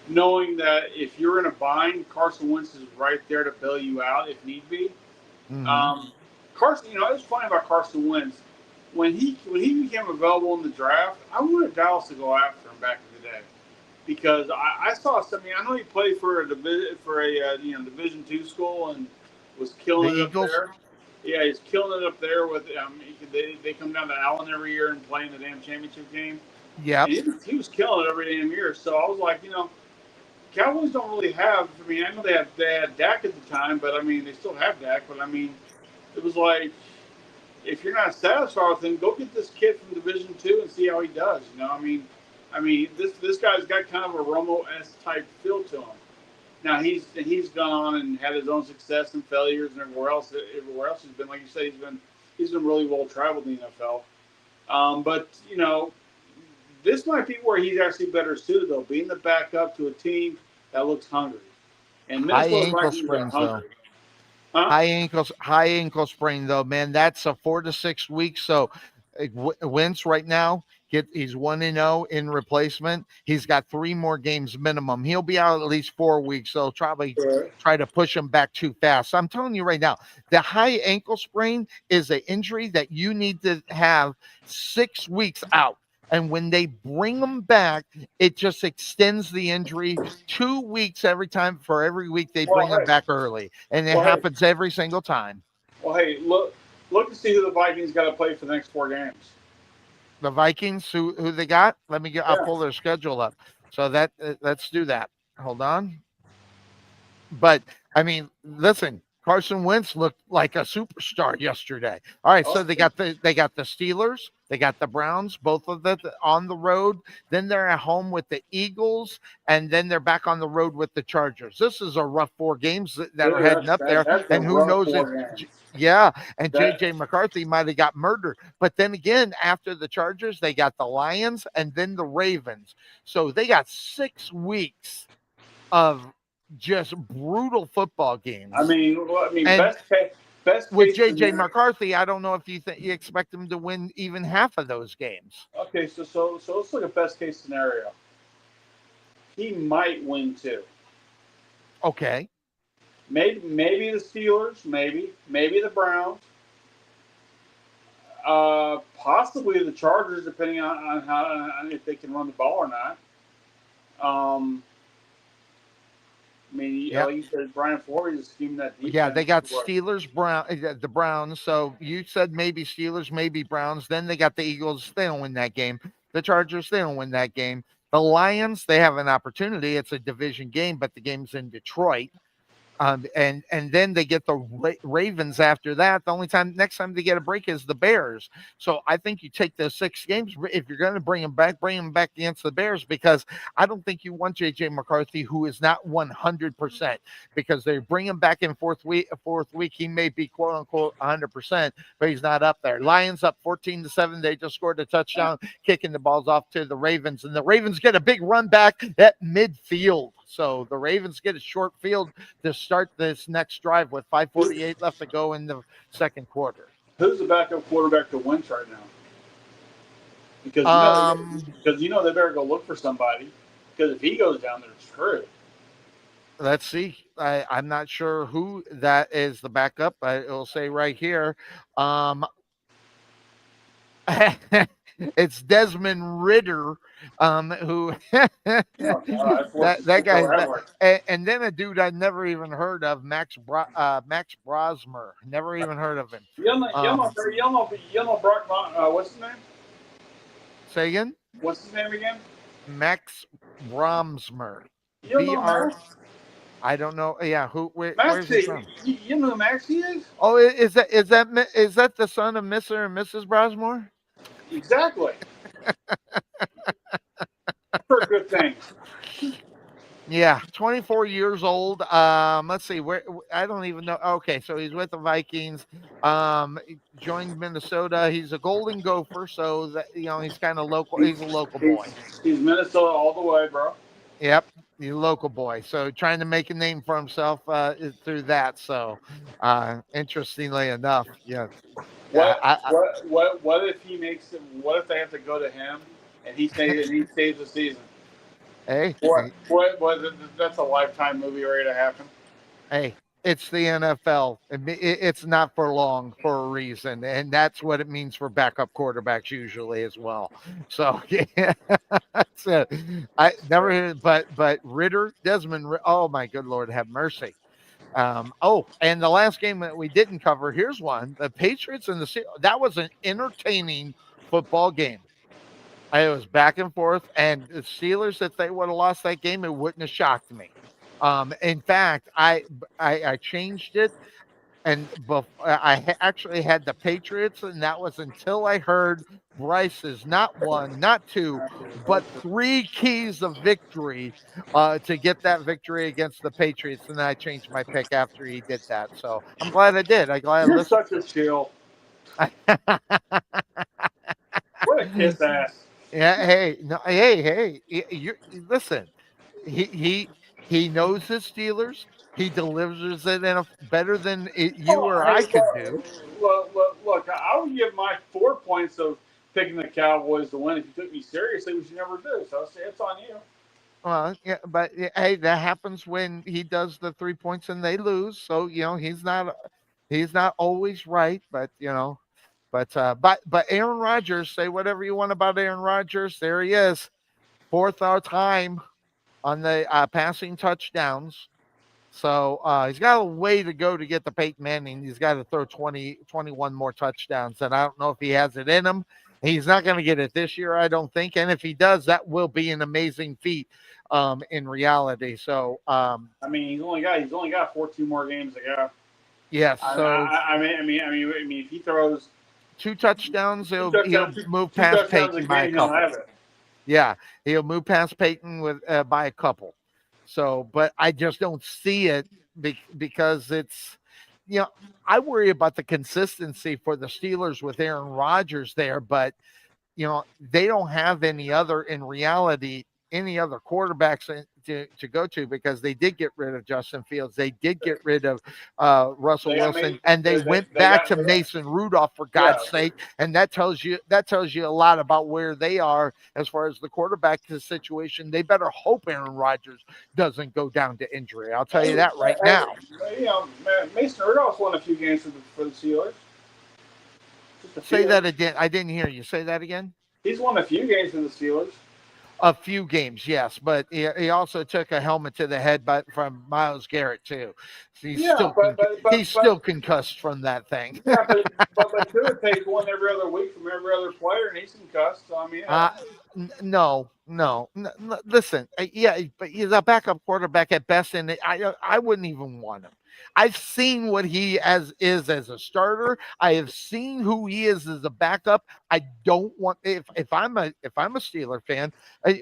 knowing that if you're in a bind, Carson Wentz is right there to bail you out if need be.
Mm-hmm.
Um, Carson, it's funny about Carson Wentz. When he became available in the draft, I wanted Dallas to go after him back in the day because I saw something. I know he played for a Division II school and was
The
killing it up
Eagles.
there. Yeah, he's killing it up there with. They come down to Allen every year and play in the damn championship game.
Yep.
And he was killing it every damn year. So I was like, Cowboys don't really have. I mean, I know they had Dak at the time, but I mean, they still have Dak. But I mean, it was like, if you're not satisfied with him, go get this kid from Division II and see how he does. This guy's got kind of a Romo-esque type feel to him. Now he's gone on and had his own success and failures and everywhere else. Everywhere else he's been, like you say, he's been really well traveled in the NFL. But this might be where he's actually better suited though, being the backup to a team that looks hungry. And
High
Minnesota
ankle
Vikings are
sprains though.
hungry. Huh?
High ankle sprain though, man. That's a 4 to 6 weeks. So Wentz right now, he's 1-0 in replacement. He's got 3 more games minimum. He'll be out at least 4 weeks. So probably
Right.
try to push him back too fast. So I'm telling you right now, the high ankle sprain is an injury that you need to have 6 weeks out. And when they bring them back, it just extends the injury 2 weeks every time. For every week they
Well,
bring them
hey,
back early, and it
well, hey,
happens every single time.
look to see who the Vikings got to play for the next 4 games.
The Vikings, who they got? Let me get. I'll
Yeah.
pull their schedule up. So let's do that. Hold on. But I mean, listen, Carson Wentz looked like a superstar yesterday. All right, so
Oh,
they got the Steelers, they got the Browns, both of them on the road. Then they're at home with the Eagles, and then they're back on the road with the Chargers. This is a rough 4 games that are heading up there,
that's a
and who
rough
knows if.
4 games.
Yeah, and
That
JJ McCarthy might have got murdered. But then again, after the Chargers, they got the Lions and then the Ravens. So they got 6 weeks of just brutal football games. And
best
with
case
JJ
scenario.
McCarthy, I don't know if you expect him to win even half of those games.
Okay, so let's look at best case scenario. He might win two.
Okay.
Maybe the Steelers, maybe the Browns, possibly the Chargers, depending on how on if they can run the ball or not. Um,
Yeah.
like you said, Brian Flores is scheming that
Yeah,
defense.
they got Steelers, the Browns. So you said maybe Steelers, maybe Browns. Then they got the Eagles. They don't win that game. The Chargers, they don't win that game. The Lions, they have an opportunity. It's a division game, but the game's in Detroit. And then they get the Ravens after that. The only next time they get a break is the Bears. So I think you take those 6 games. If you're going to bring them back against the Bears, because I don't think you want JJ McCarthy, who is not 100%, because they bring him back in fourth week. He may be quote unquote 100%, but he's not up there. Lions up 14-7. They just scored a touchdown, kicking the balls off to the Ravens, and the Ravens get a big run back at midfield. So the Ravens get a short field to start this next drive with 5:48 left to go in the second quarter.
Who's the backup quarterback to Wentz right now? Because they better go look for somebody. Because if he goes down, they're screwed.
Let's see. I'm not sure who that is the backup. It'll say right here. It's Desmond Ritter, who
Oh, God,
that guy's
forever.
and then a dude I'd never even heard of, Max Brosmer. Never even heard of him.
You know Brock. What's his name?
Say again.
What's his name again?
Max Bromsmer.
You don't know
BR.
Max?
I don't know. Yeah, where's he from?
You know who Maxie is?
Oh, is that the son of Mr. and Mrs. Brosmore?
Exactly. For good things.
Yeah, 24 years old. Let's see where I don't even know. Okay, so he's with the Vikings. He joined Minnesota. He's a Golden Gopher, so that he's kind of local. He's a local boy.
He's Minnesota all the way, bro.
Yep, he's a local boy. So trying to make a name for himself through that. So, interestingly enough, yeah,
What if he makes it? What if they have to go to him and he stays the season?
hey,
What? That's a lifetime movie ready to happen.
hey, it's the NFL. It's not for long for a reason, and that's what it means for backup quarterbacks usually as well. So yeah, that's it. I never heard, but Ritter, Desmond. Oh my good Lord, have mercy. And the last game that we didn't cover. Here's one: the Patriots and that was an entertaining football game. It was back and forth, and the Steelers, if they would have lost that game, it wouldn't have shocked me. In fact, I changed it, and actually had the Patriots, and that was until I heard Bryce's not one, not two, but three keys of victory to get that victory against the Patriots, and then I changed my pick after he did that. So I'm glad I did. I'm glad I
You're
listened.
such a shill. What a kiss ass.
Yeah, hey, no, hey, listen. He knows his Steelers. He delivers it in a better than you
Oh,
or
hey,
I could do.
look, I would give my 4 points of picking the Cowboys to win if you took me seriously, which you never do. So it's on you.
Well, yeah, but hey, that happens when he does the 3 points and they lose. So he's not always right, but but Aaron Rodgers, say whatever you want about Aaron Rodgers. There he is, fourth all time on the passing touchdowns. So he's got a way to go to get the Peyton Manning. He's got to throw 20, 21 more touchdowns. And I don't know if he has it in him. He's not going to get it this year, I don't think. And if he does, that will be an amazing feat in reality. So,
I mean, he's only got 14 more games to go.
yes. So
I mean, if he throws
two touchdowns,
two
he'll
touchdowns,
move
two
past
touchdowns a
Peyton by a
game, he'll
couple.
have it.
Yeah, he'll move past Peyton with by a couple. So, but I just don't see it because it's, you know, I worry about the consistency for the Steelers with Aaron Rodgers there, but they don't have any other, in reality, any other quarterbacks to go to because they did get rid of Justin Fields. They did get rid of Russell Wilson, and they went back to Mason Rudolph, for God's sake. And that tells you a lot about where they are as far as the quarterback situation. They better hope Aaron Rodgers doesn't go down to injury. I'll tell you that right now.
Mason Rudolph's won a few games for the Steelers.
Say that again. I didn't hear you. Say that again.
He's won a few games for the Steelers.
A few games, yes, but he also took a helmet to the head, but from Myles Garrett too. So he's still concussed from that thing.
Yeah, but Tua takes one every other week from every other player, and he's concussed. So I mean,
No. Listen, yeah, but he's a backup quarterback at best, and I wouldn't even want him. I've seen what he is as a starter. I have seen who he is as a backup. I don't want if I'm a Steeler fan,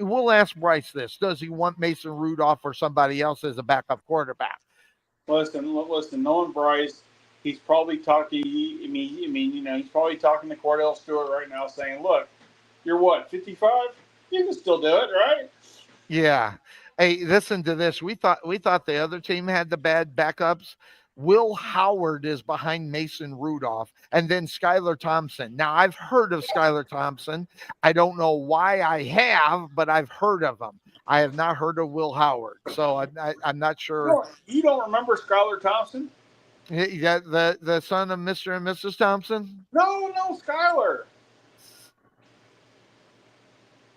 we'll ask Bryce this: does he want Mason Rudolph or somebody else as a backup quarterback?
listen, knowing Bryce, he's probably talking. He's probably talking to Cordell Stewart right now, saying, "Look, you're what, 55? You can still do it, right?"
Yeah. Hey, listen to this. We thought the other team had the bad backups. Will Howard is behind Mason Rudolph, and then Skylar Thompson. Now I've heard of Skylar Thompson. I don't know why I have, but I've heard of him. I have not heard of Will Howard, so I'm not sure.
You don't remember Skylar Thompson?
Yeah, the son of Mr. and Mrs. Thompson.
No, Skylar.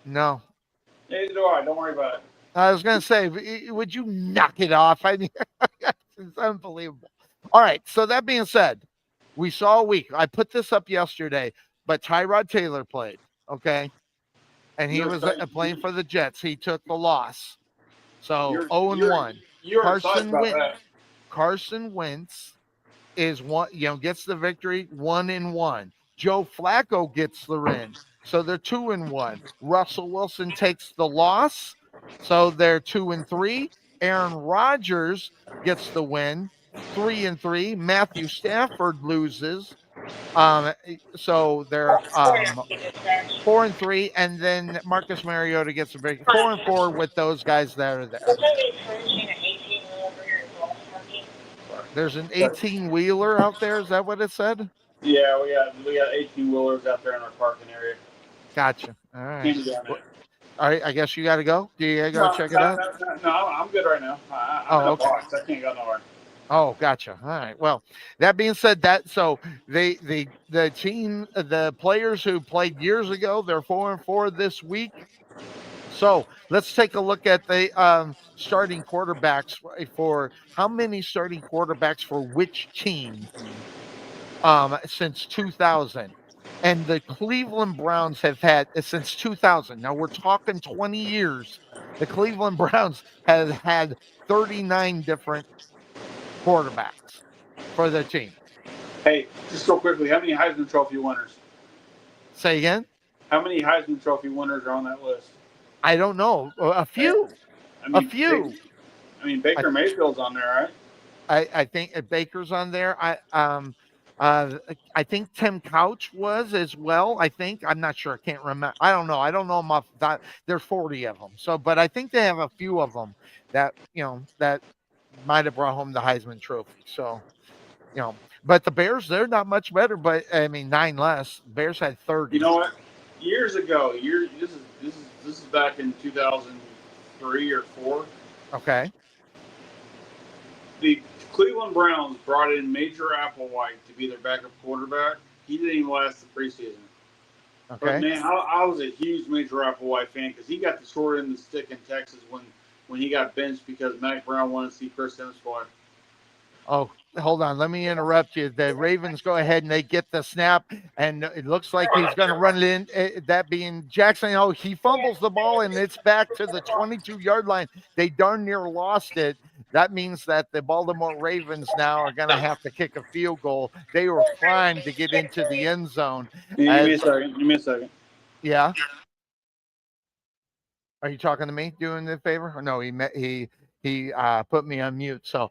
No.
Neither do I. Don't worry about it.
I was going to say, would you knock it off? I mean, it's unbelievable. All right. So that being said, we saw a week. I put this up yesterday, but Tyrod Taylor played. Okay. And he was playing for the Jets. He took the loss. So 0-1.
You're excited about that.
Carson Wentz is one, gets the victory 1-1. Joe Flacco gets the win. So they're 2-1. Russell Wilson takes the loss. So they're 2-3. Aaron Rodgers gets the win, 3-3. Matthew Stafford loses. So they're 4-3, and then Marcus Mariota gets a break. 4-4 with those guys that are there. There's an 18-wheeler out there. Is that what it said?
Yeah, we got 18-wheelers out there in our parking area.
Gotcha. All right.
Well,
all right. I guess you got to go. Do you got to check it out?
No, I'm good right now. I'm in a box. I can't go nowhere.
Oh, gotcha. All right. Well, that being said, the team, the players who played years ago, they're 4-4 this week. So let's take a look at the starting quarterbacks for how many starting quarterbacks for which team since 2000. And the Cleveland Browns have had since 2000. Now we're talking 20 years. The Cleveland Browns have had 39 different quarterbacks for their team.
Hey, just so quickly, how many Heisman Trophy winners?
Say again?
How many Heisman Trophy winners are on that list?
I don't know. A few. A few.
Baker Mayfield's on there,
right? I think Baker's on there. I think Tim Couch was as well. I think I'm not sure. I can't remember. I don't know. I don't know them off that. There's 40 of them. So, but I think they have a few of them that that might have brought home the Heisman Trophy. So, but the Bears, they're not much better. But 9 less. Bears had 30.
You know what? Years ago, this is back in 2003 or 4.
Okay.
The Cleveland Browns brought in Major Applewhite to be their backup quarterback. He didn't even last the preseason.
Okay.
But man, I was a huge Major Applewhite fan because he got the short end of the stick in Texas when he got benched because Mac Brown wanted to see Chris Sims play.
Oh, hold on. Let me interrupt you. The Ravens go ahead and they get the snap, and it looks like he's going to run it in. That being Jackson, he fumbles the ball, and it's back to the 22-yard line. They darn near lost it. That means that the Baltimore Ravens now are going to have to kick a field goal. They were primed to get into the end zone.
Give me a second.
Yeah. Are you talking to me? Doing the favor? Or no, he put me on mute. So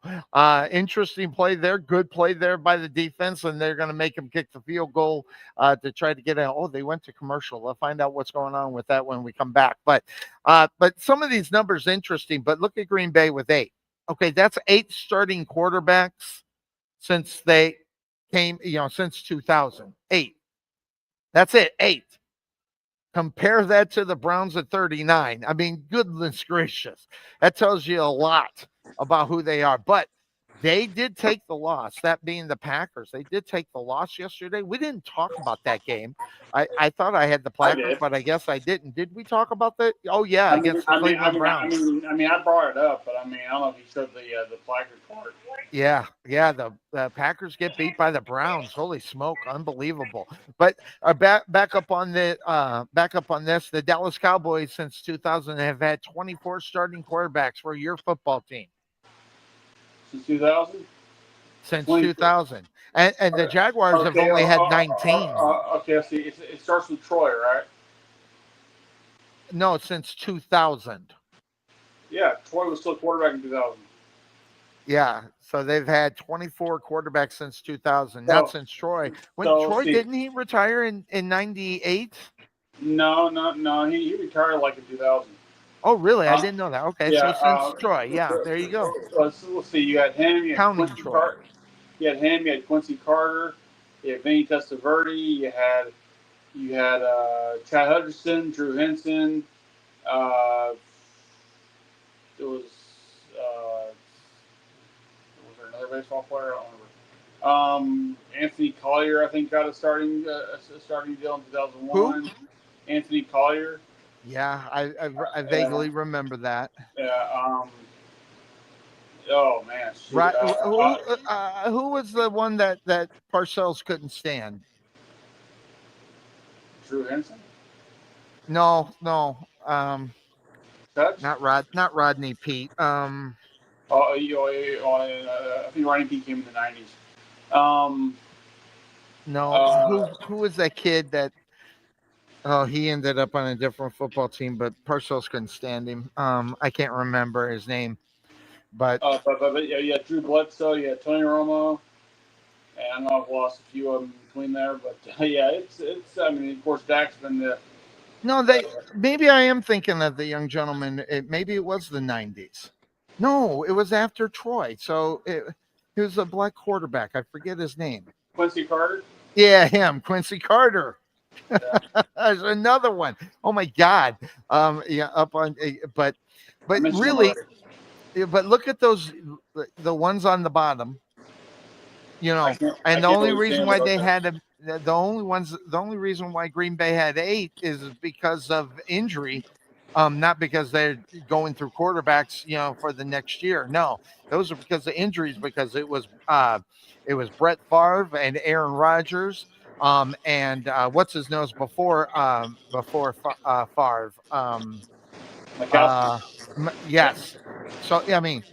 interesting play there. Good play there by the defense, and they're going to make him kick the field goal to try to get out. Oh, they went to commercial. We'll find out what's going on with that when we come back. But some of these numbers interesting. But look at Green Bay with 8. Okay, that's 8 starting quarterbacks since they came, since 2000. 8. That's it. 8. Compare that to the Browns at 39. Goodness gracious. That tells you a lot about who they are. But they did take the loss, that being the Packers. They did take the loss yesterday. We didn't talk about that game. I thought I had the Packers, but I guess I didn't. Did we talk about that? Oh, yeah, against the Cleveland Browns.
I brought it up, but I don't know if you showed the Packers part.
Yeah, the Packers get beat by the Browns. Holy smoke, unbelievable! But back up on this. The Dallas Cowboys since 2000 have had 24 starting quarterbacks for your football team.
Since 2000.
Since 2000, and the Jaguars have only had 19.
Okay, see, it starts with Troy, right?
No, since 2000.
Yeah, Troy was still quarterback in 2000.
Yeah, so they've had 24 quarterbacks since 2000, not since Troy. Didn't he retire in 98?
No, he retired like in 2000.
Oh, really? I didn't know that. Okay, yeah, so since Troy, yeah, there you go.
Let's see. You had him. You had
Quincy Troy.
You had him. You had Quincy Carter. You had Vinny Testaverde. You had Chad Hutchinson, Drew Henson. There was there another baseball player? I don't remember. Anthony Collier, I think, got a starting deal in 2001.
Who?
Anthony Collier.
Yeah, I vaguely remember that.
Yeah. Oh man. Shoot.
Right. Who was the one that Parcells couldn't stand?
Drew Henson.
No.
Touch?
Not Rodney Pete.
I think Rodney Pete came in the 90s.
No, who was that kid that? Oh, he ended up on a different football team, but Parcells couldn't stand him. I can't remember his name, but
But yeah, Drew Bledsoe, yeah, Tony Romo, and I know I've lost a few of them between there, but yeah, it's. I mean, of course, Dak's been the.
no, they maybe I am thinking of the young gentleman. Maybe it was the '90s. No, it was after Troy. So he was a black quarterback. I forget his name.
Quincy Carter.
Yeah, him, Quincy Carter.
Yeah.
There's another one. Oh my God. Yeah, up on,
I
but
mentioned him
really,
already.
but look at those, the ones on the bottom.
I
And the
can't
only
really
reason
stand
why
it.
they
Okay.
had the only reason why Green Bay had 8 is because of injury, not because they're going through quarterbacks, for the next year. No, those are because of injuries. Because it was Brett Favre and Aaron Rodgers, and what's his nose before Favre,
Mikowski.
uh, yes. So I mean,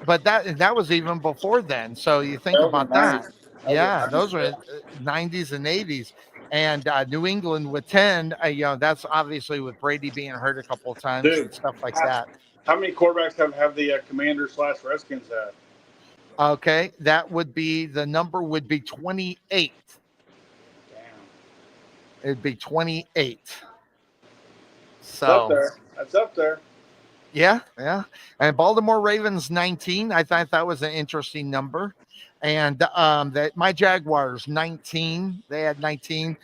but that was even before then. So you think
That was in
about
the
that.
90s. That was in
Yeah,
the 90s.
those were '90s and '80s, and New England with 10. That's obviously with Brady being hurt a couple of times
Dude,
and stuff like
how,
that.
how many quarterbacks have the Commanders/Redskins had?
Okay, that would be the number would be 28.
Damn.
It'd be 28.
It's up
So
there. That's up there.
yeah, yeah. And Baltimore Ravens 19. I thought that was an interesting number. And that my Jaguars 19. They had 19.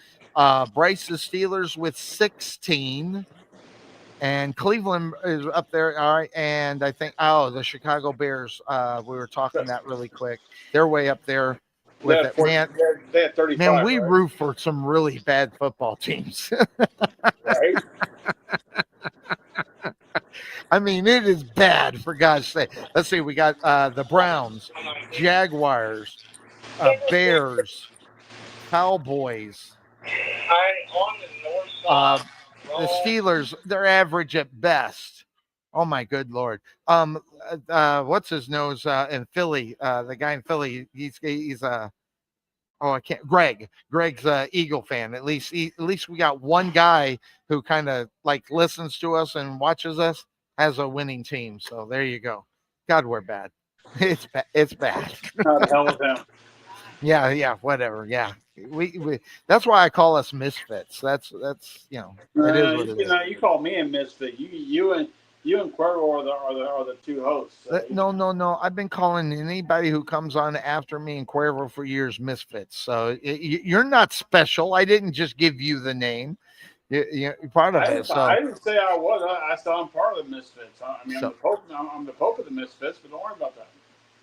Bryce's Steelers with 16. And Cleveland is up there. All right. And I think the Chicago Bears. We were talking that really quick. They're way up there
They
with
had,
it.
40, they had
Man,
35,
we
right?
root for some really bad football teams.
Right?
I mean, it is bad for God's sake. Let's see, we got the Browns, Jaguars, Bears, Cowboys, uh, the Steelers. They're average at best. Oh my good lord. What's his nose in Philly? The guy in Philly. He's Oh, I can't. Greg's a Eagle fan. At least we got one guy who kind of like listens to us and watches us, has a winning team. So there you go. God, we're bad. It's bad. It's bad.
How the hell with him?
Yeah, yeah, whatever. Yeah, we. That's why I call us misfits. That's it is what it is.
You call me a misfit. You and Cuervo are the two hosts. So.
No, no, no. I've been calling anybody who comes on after me and Cuervo for years misfits. So you're not special. I didn't just give you the name. You're part of it. So
I didn't say I was. I said I'm part of the misfits. I mean, I'm
so
the pope. I'm the pope of the misfits. But don't worry about that.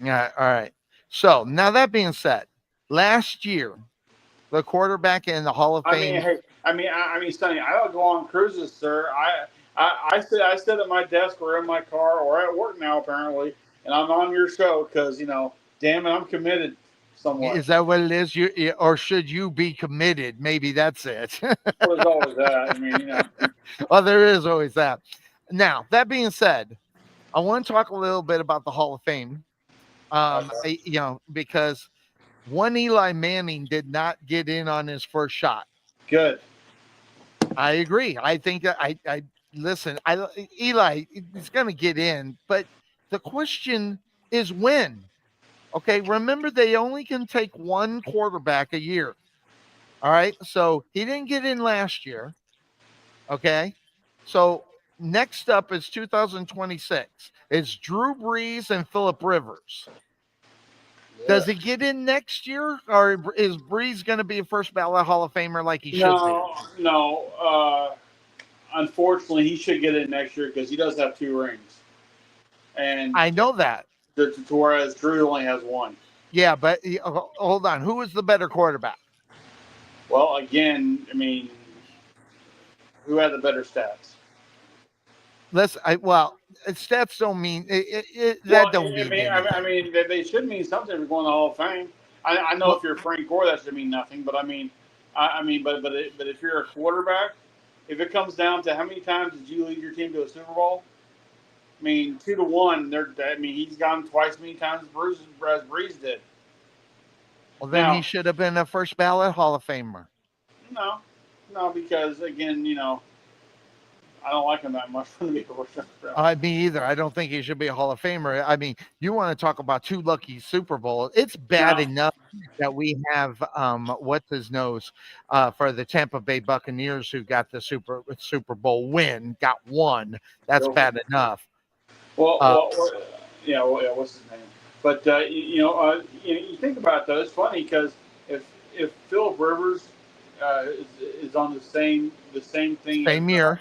yeah. All right. So now that being said, last year the quarterback in the Hall of
I mean,
Fame.
hey, Sonny, I don't go on cruises, sir. I sit at my desk or in my car or at work now apparently, and I'm on your show because damn it, I'm committed somewhat.
Is that what it is? Or should you be committed? Maybe that's it.
Well, there's always that. I mean.
Well, there is always that. Now that being said, I want to talk a little bit about the Hall of Fame.
Okay.
Because one Eli Manning did not get in on his first shot.
Good.
I agree. I think I listen. Eli is going to get in, but the question is when. Okay, remember they only can take one quarterback a year. All right, so he didn't get in last year. Okay, so next up is 2026. It's Drew Brees and Philip Rivers.
Yeah.
Does he get in next year, or is Breeze going to be a first ballot Hall of Famer like he should be?
No. Unfortunately, he should get in next year because he does have 2 rings, and
I know that.
whereas Drew only has 1.
Yeah, but hold on. Who is the better quarterback?
Well, again, I mean, who had the better stats?
Stats don't mean that. Don't mean anything.
I mean, they should mean something if you're going to the Hall of Fame. I know
Well,
if you're Frank Gore, that should mean nothing. But I mean, but if you're a quarterback, if it comes down to how many times did you lead your team to a Super Bowl? I mean, 2-1. He's gone twice as many times as Breeze did.
Well, then he
Now,
should have been a first ballot Hall of Famer.
no, no, because again, I don't like him that much for the first round.
Me either. I don't think he should be a Hall of Famer. I mean, you want to talk about two lucky Super Bowl? It's bad
Now,
enough that we have what's his nose for the Tampa Bay Buccaneers who got the Super Bowl win, got one. That's bad enough.
well,
Uh,
well, well, yeah, what's his name? But you think about it though. It's funny because if Philip Rivers is on the same thing as
Same year,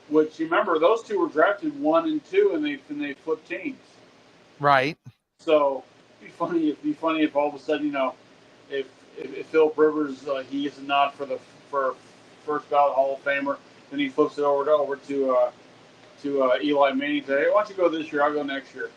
which you remember those two were drafted 1 and 2 and they flipped teams.
right?
So it'd be funny if all of a sudden if if Philip Rivers he gets a nod for first ballot Hall of Famer, then he flips it over to Eli Manning. Say, hey, why don't you go this year? I'll go next year.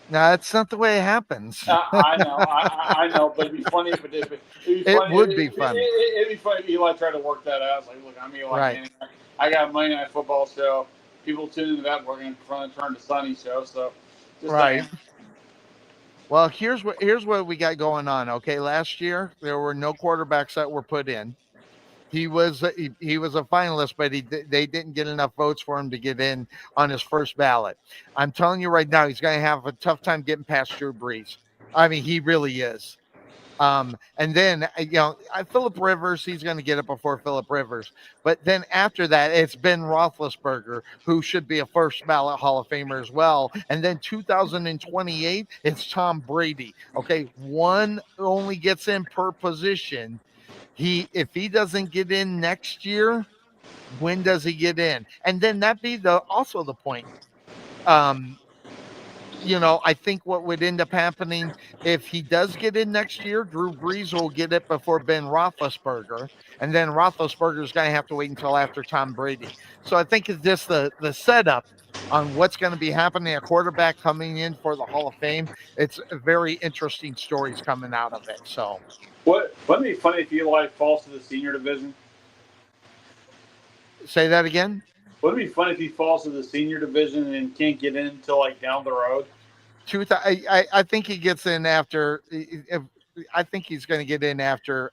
No, that's not the way it happens.
I know, but it'd be funny if it did. It'd be
It
funny.
would be funny.
It'd be funny if Eli tried to work that out. It's like, look, I'm Eli
Right.
Manning. I got a Monday Night Football show. People tune into that. We're going to turn to Sonny show. So, just
Right.
saying.
Well, here's what we got going on. Okay, last year there were no quarterbacks that were put in. He was a finalist, but they didn't get enough votes for him to get in on his first ballot. I'm telling you right now, he's going to have a tough time getting past Drew Brees. I mean, he really is. And then Philip Rivers, he's going to get it before Philip Rivers. But then after that, it's Ben Roethlisberger, who should be a first ballot Hall of Famer as well. And then 2028, it's Tom Brady. Okay, one only gets in per position. If he doesn't get in next year, when does he get in? And then that be also the point. I think what would end up happening if he does get in next year, Drew Brees will get it before Ben Roethlisberger, and then Roethlisberger is going to have to wait until after Tom Brady. So I think it's just the setup on what's going to be happening. A quarterback coming in for the Hall of Fame. It's very interesting stories coming out of it. So,
Wouldn't it be funny if Eli falls to the senior division?
say that again.
Wouldn't it be funny if he falls to the senior division and can't get in until like down the road?
I think he gets in after. I think he's going to get in after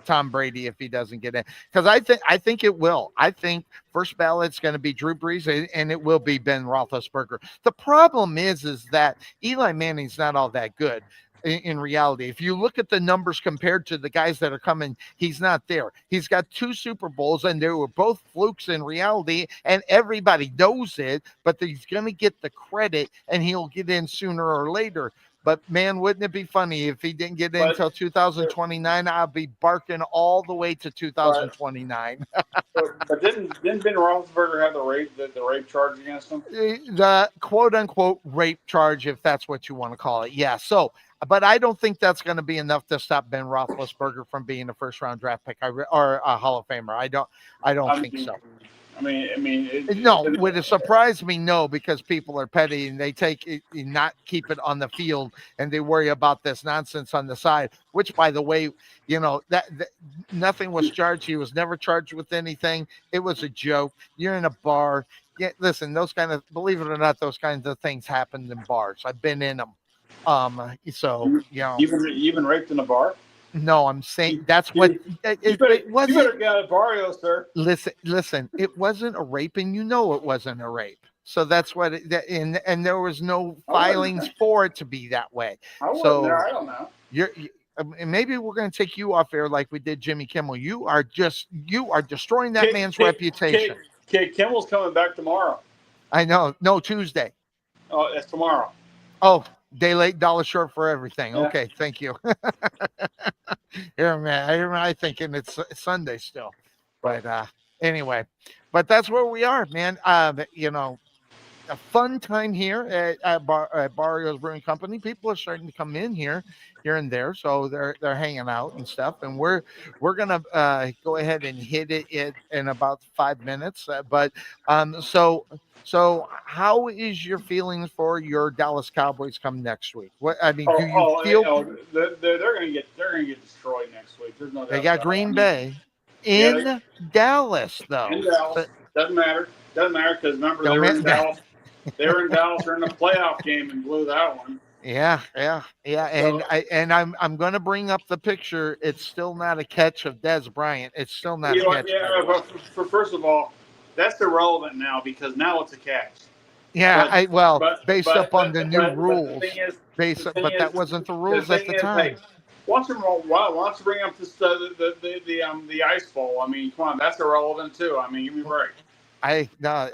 Tom Brady if he doesn't get in, because I think it will. I think first ballot's going to be Drew Brees and it will be Ben Roethlisberger. The problem is that Eli Manning's not all that good. In reality, if you look at the numbers compared to the guys that are coming, he's not there. He's got 2 Super Bowls and they were both flukes in reality, and everybody knows it, but he's going to get the credit and he'll get in sooner or later. But man, wouldn't it be funny if he didn't get in until 2029? I'll be barking all the way to 2029.
But didn't Ben Roethlisberger have the rape charge against him?
The quote unquote rape charge, if that's what you want to call it. Yeah. So, but I don't think that's going to be enough to stop Ben Roethlisberger from being a first round draft pick or a Hall of Famer. I don't think so. Would it surprise me? No, because people are petty and they not keep it on the field and they worry about this nonsense on the side. Which, by the way, that nothing was charged. He was never charged with anything. It was a joke. You're in a bar. Yeah, listen, believe it or not, those kinds of things happened in bars. I've been in them. So
you've been raped in a bar.
No, I'm saying that's what
it wasn't. You better get out of Barrio, sir.
Listen, it wasn't a rape, and it wasn't a rape. So that's what, and there was no filings for it to be that way.
I wasn't there. I don't know.
Maybe we're going to take you off air like we did Jimmy Kimmel. You are destroying that man's reputation.
Kimmel's coming back tomorrow.
I know. No, Tuesday.
Oh, it's tomorrow.
Oh, day late, dollar short for everything.
Yeah.
Okay, thank you. Here, man, I'm thinking it's Sunday still, but anyway, but that's where we are, man. A fun time here at Barrio Brew Company. People are starting to come in here and there, so they're hanging out and stuff. And we're gonna go ahead and hit it in about 5 minutes. So how is your feelings for your Dallas Cowboys come next week? What do you feel?
They're gonna get destroyed next week. There's no doubt.
They got Green Bay in Dallas, though.
In Dallas. Doesn't matter because remember they were in Dallas. They were in Dallas during the playoff game and blew that one.
Yeah, yeah, yeah. And
So
I'm going to bring up the picture. It's still not a catch of Des Bryant. It's still not
you
a
know what?
catch, by
Yeah,
the way.
but first of all, that's irrelevant now because now it's a catch.
Yeah,
But
based upon the new rules, but that wasn't the
the
rules at
thing
the
is, hey,
time.
why don't you bring up this the ice bowl? I mean, come on, that's irrelevant too. I mean, give me a break.
No,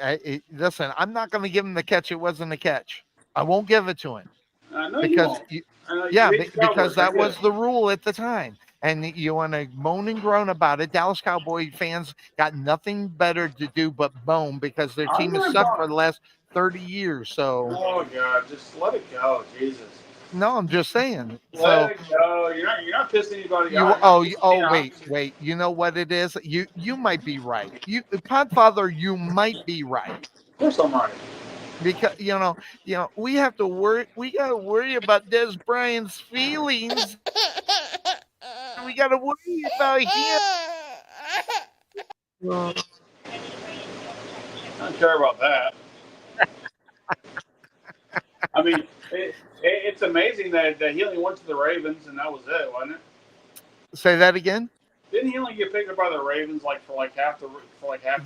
listen. I'm not going to give him the catch. It wasn't a catch. I won't give it to him
I know you
because
won't. I know you
yeah,
hate the
because
Cowboys. I
that
get it.
was the rule at the time. And you want to moan and groan about it. Dallas Cowboy fans got nothing better to do but moan because their
I'm
team has
not
sucked for
going.
the last 30 years. So
Oh God, just let it go, Jesus.
no, I'm just saying.
Let
So
it go. You're not pissing anybody
you
off. You're not pissing me off.
wait. You know what it is? You might be right. Podfather, you might be right.
Of course I'm right.
Because we have to worry. We gotta worry about Des Bryant's feelings. We gotta worry about him. Uh,
I don't care about that. I mean, it's amazing that he only went to the Ravens and that was it, wasn't it?
Say that again.
Didn't he only get picked up by the Ravens like for like half the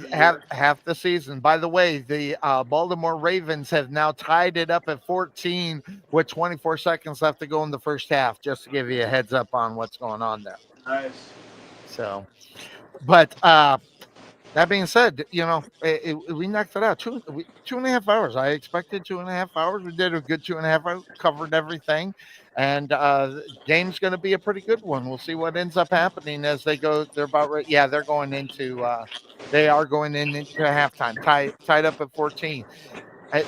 Half
year?
half the season. By the way, the Baltimore Ravens have now tied it up at 14 with 24 seconds left to go in the first half. Just to give you a heads up on what's going on there.
Nice.
So, but that being said, we knocked it out 2.5 hours. I expected 2.5 hours. We did a good 2.5 hours, covered everything, and game's going to be a pretty good one. We'll see what ends up happening as they go. They're about right. Yeah, they're going into. They are going into halftime, tied up at 14.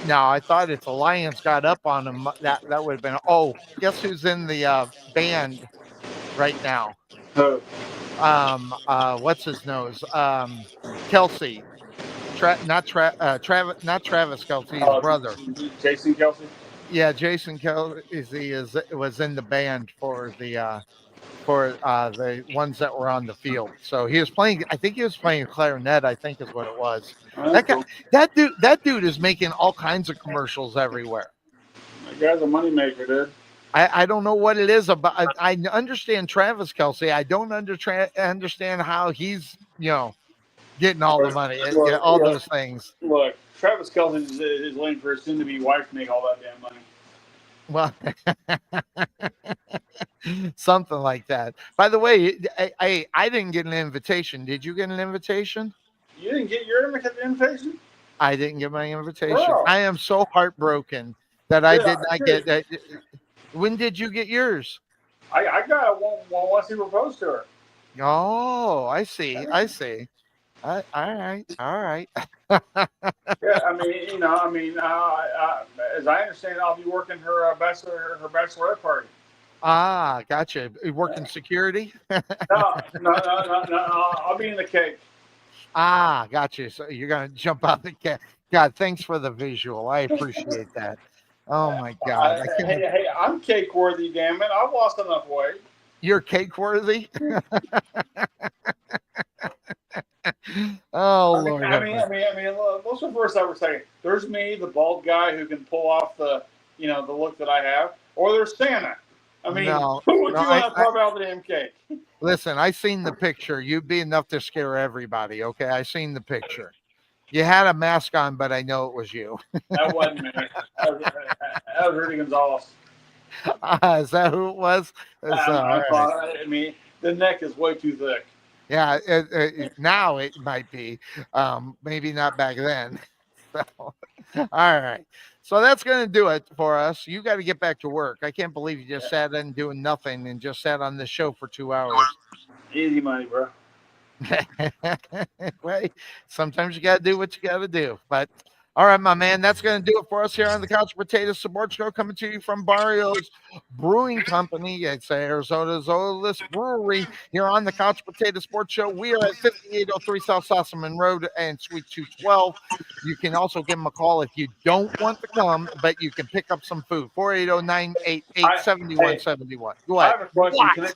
Now I thought if the Lions got up on them, that would have been. Oh, guess who's in the band right now?
So,
What's his nose? Kelsey. Not Travis Kelsey, his brother.
Jason Kelsey.
Yeah, Jason Kelsey was in the band for the ones that were on the field. So he was playing. I think he was playing clarinet. I think is what it was.
Oh,
That
that's
guy,
cool.
that dude is making all kinds of commercials everywhere.
That guy's a moneymaker, dude.
I don't know what it is about. I understand Travis Kelsey. I don't understand how he's getting all the money, all those things.
Look, Travis Kelsey is waiting for his soon-to-be wife to make all that damn money.
Well, something like that. By the way, I didn't get an invitation. Did you get an invitation?
You didn't get your invitation,
I didn't get my invitation.
bro.
I am so heartbroken that I
Dude,
did not get
seriously,
that. When did you get yours?
I got it once he proposed to her.
Oh, I see. I see. All right. All right.
Yeah, I mean, as I understand, I'll be working her bachelorette party.
Ah, gotcha. You working security?
No. I'll be in the cake.
Ah, gotcha. So you're gonna jump out the cat. God, thanks for the visual. I appreciate that. Oh my God, I can't.
Hey, I'm cake worthy. Damn it, I've lost enough weight.
You're cake worthy. Oh Lord,
Look, what's the first I would say? There's me, the bald guy who can pull off the look that I have, or there's Santa. I mean,
no,
who would
no.
you want to carve out the damn cake?
Listen. I seen the picture. You'd be enough to scare everybody. Okay, I seen the picture. You had a mask on, but I know it was you.
That wasn't me. That was Rudy Gonzalez.
Is that who it was? All right.
I mean, the neck is way too thick.
Yeah, now it might be. Maybe not back then. So, all right. So that's going to do it for us. You got to get back to work. I can't believe you just sat in doing nothing and just sat on this show for 2 hours.
Easy money, bro.
Right. Sometimes you got to do what you got to do. But all right, my man, that's going to do it for us here on the Couch Potato Sports Show, coming to you from Barrio's Brewing Company. It's Arizona's oldest brewery here on the Couch Potato Sports Show. We are at 5803 South Sossaman Road and Suite 212. You can also give them a call if you don't want to come, but you can pick up some food. 480-988-7171. Go
I
ahead.
have a question.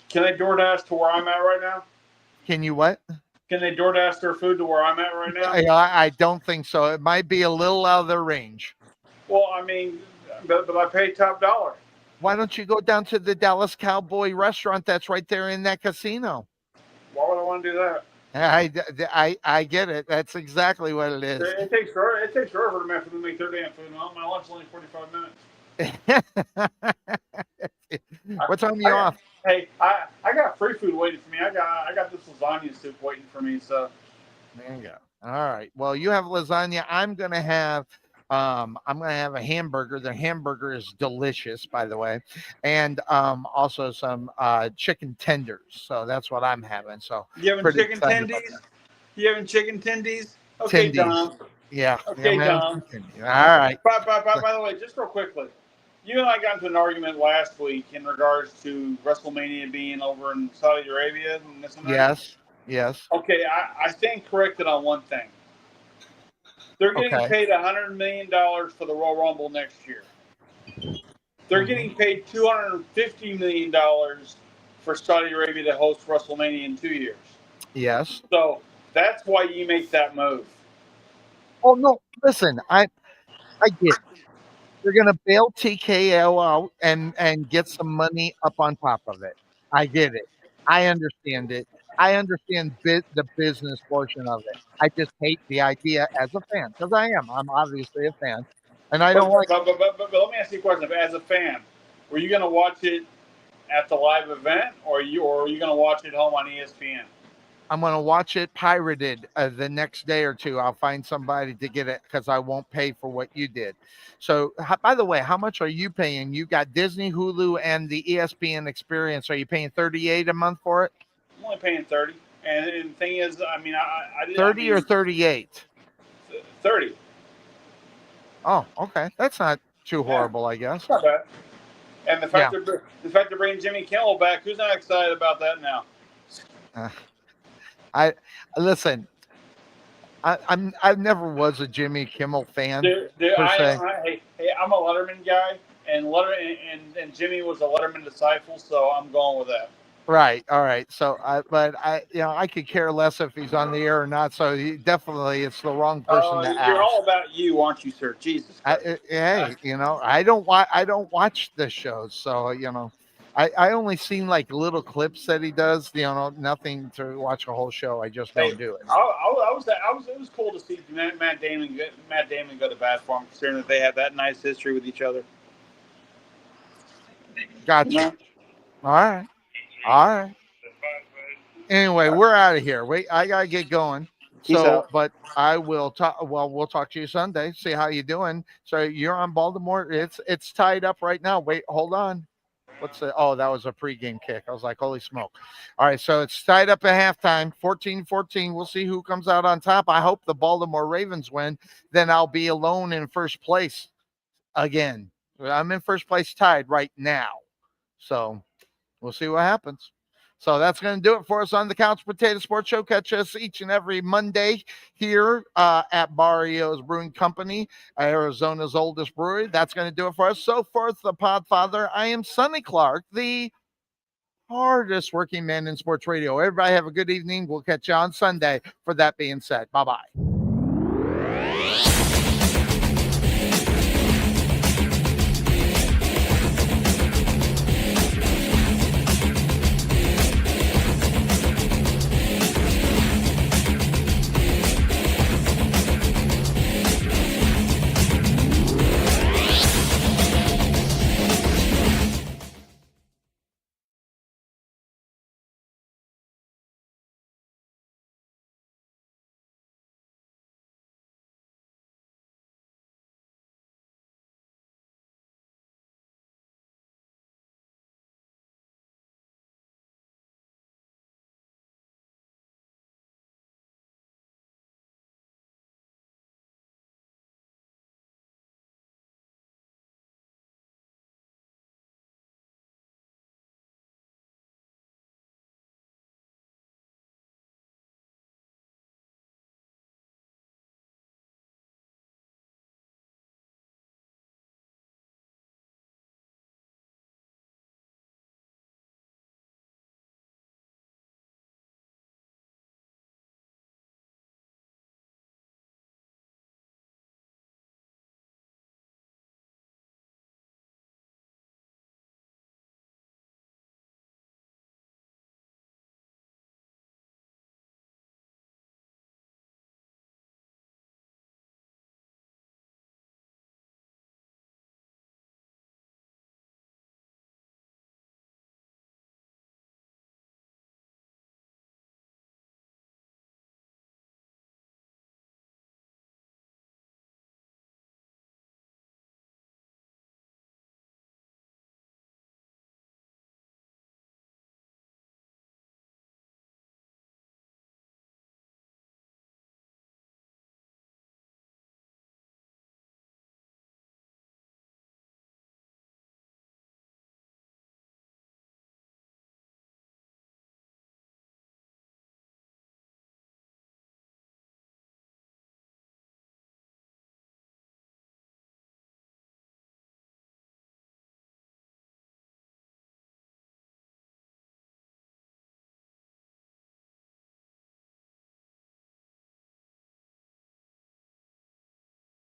Can I DoorDash to where I'm at right now?
Can you what?
Can they DoorDash their food to where I'm at right now?
I don't think so. It might be a little out of their range.
Well, I mean, but I pay top dollar.
Why don't you go down to the Dallas Cowboy restaurant that's right there in that casino?
Why would I want to do that?
I get it. That's exactly what it is.
It takes forever to make their damn food. My lunch is only 45 minutes.
What time are you off?
Hey, I got free food waiting for me. I got this lasagna soup waiting for me. So
there you go. All right. Well, you have lasagna. I'm gonna have a hamburger. The hamburger is delicious, by the way, and also some chicken tenders. So that's what I'm having. So
you having
pretty
chicken
excited about
tendies?
that.
You having chicken tendies? Okay,
Tendies.
Dom.
Yeah.
Okay,
man.
Dom.
All right.
By the way, just real quickly, you and I got into an argument last week in regards to WrestleMania being over in Saudi Arabia and this and that.
Yes. Yes.
Okay, I stand corrected on one thing. They're getting paid $100 million for the Royal Rumble next year. They're getting paid $250 million for Saudi Arabia to host WrestleMania in 2 years.
Yes.
So that's why you make that move.
Oh no! Listen, I get it. You're gonna bail TKO out and get some money up on top of it. I get it. I understand it. I understand the business portion of it. I just hate the idea as a fan because I am. I'm obviously a fan, and I don't like.
But let me ask you a question. As a fan, were you going to watch it at the live event, or are you going to watch it home on ESPN?
I'm going to watch it pirated the next day or two. I'll find somebody to get it because I won't pay for what you did. So, by the way, how much are you paying? You got Disney, Hulu, and the ESPN experience. Are you paying $38 a month for it?
I'm only paying 30. And the thing is, I mean, I did
30 or 38?
30.
Oh, okay. That's not too horrible, I guess.
Not bad. And the fact they're bringing Jimmy Kimmel back, who's not excited about that now?
I listen. I never was a Jimmy Kimmel fan per se.
I'm a Letterman guy, and Jimmy was a Letterman disciple, so I'm going with that.
Right. All right. So, I could care less if he's on the air or not. So, it's the wrong person to ask.
You're all about you, aren't you, sir? Jesus Christ.
I don't watch the shows, so I only seen like little clips that he does. Nothing to watch a whole show. I just don't do it.
It was cool to see Matt Damon go to bat for him, considering that they have that nice history with each other.
Gotcha.
You know?
All right. Anyway, we're out of here. Wait, I gotta get going. But I will talk. Well, we'll talk to you Sunday. See how you doing. So you're on Baltimore. It's tied up right now. Wait, hold on. Oh, that was a pregame kick. I was like, holy smoke. All right, so it's tied up at halftime, 14-14. We'll see who comes out on top. I hope the Baltimore Ravens win. Then I'll be alone in first place again. I'm in first place tied right now. So we'll see what happens. So that's going to do it for us on the Couch Potato Sports Show. Catch us each and every Monday here at Barrio's Brewing Company, Arizona's oldest brewery. That's going to do it for us. So for the Podfather, I am Sonny Clark, the hardest working man in sports radio. Everybody have a good evening. We'll catch you on Sunday. For that being said, bye-bye.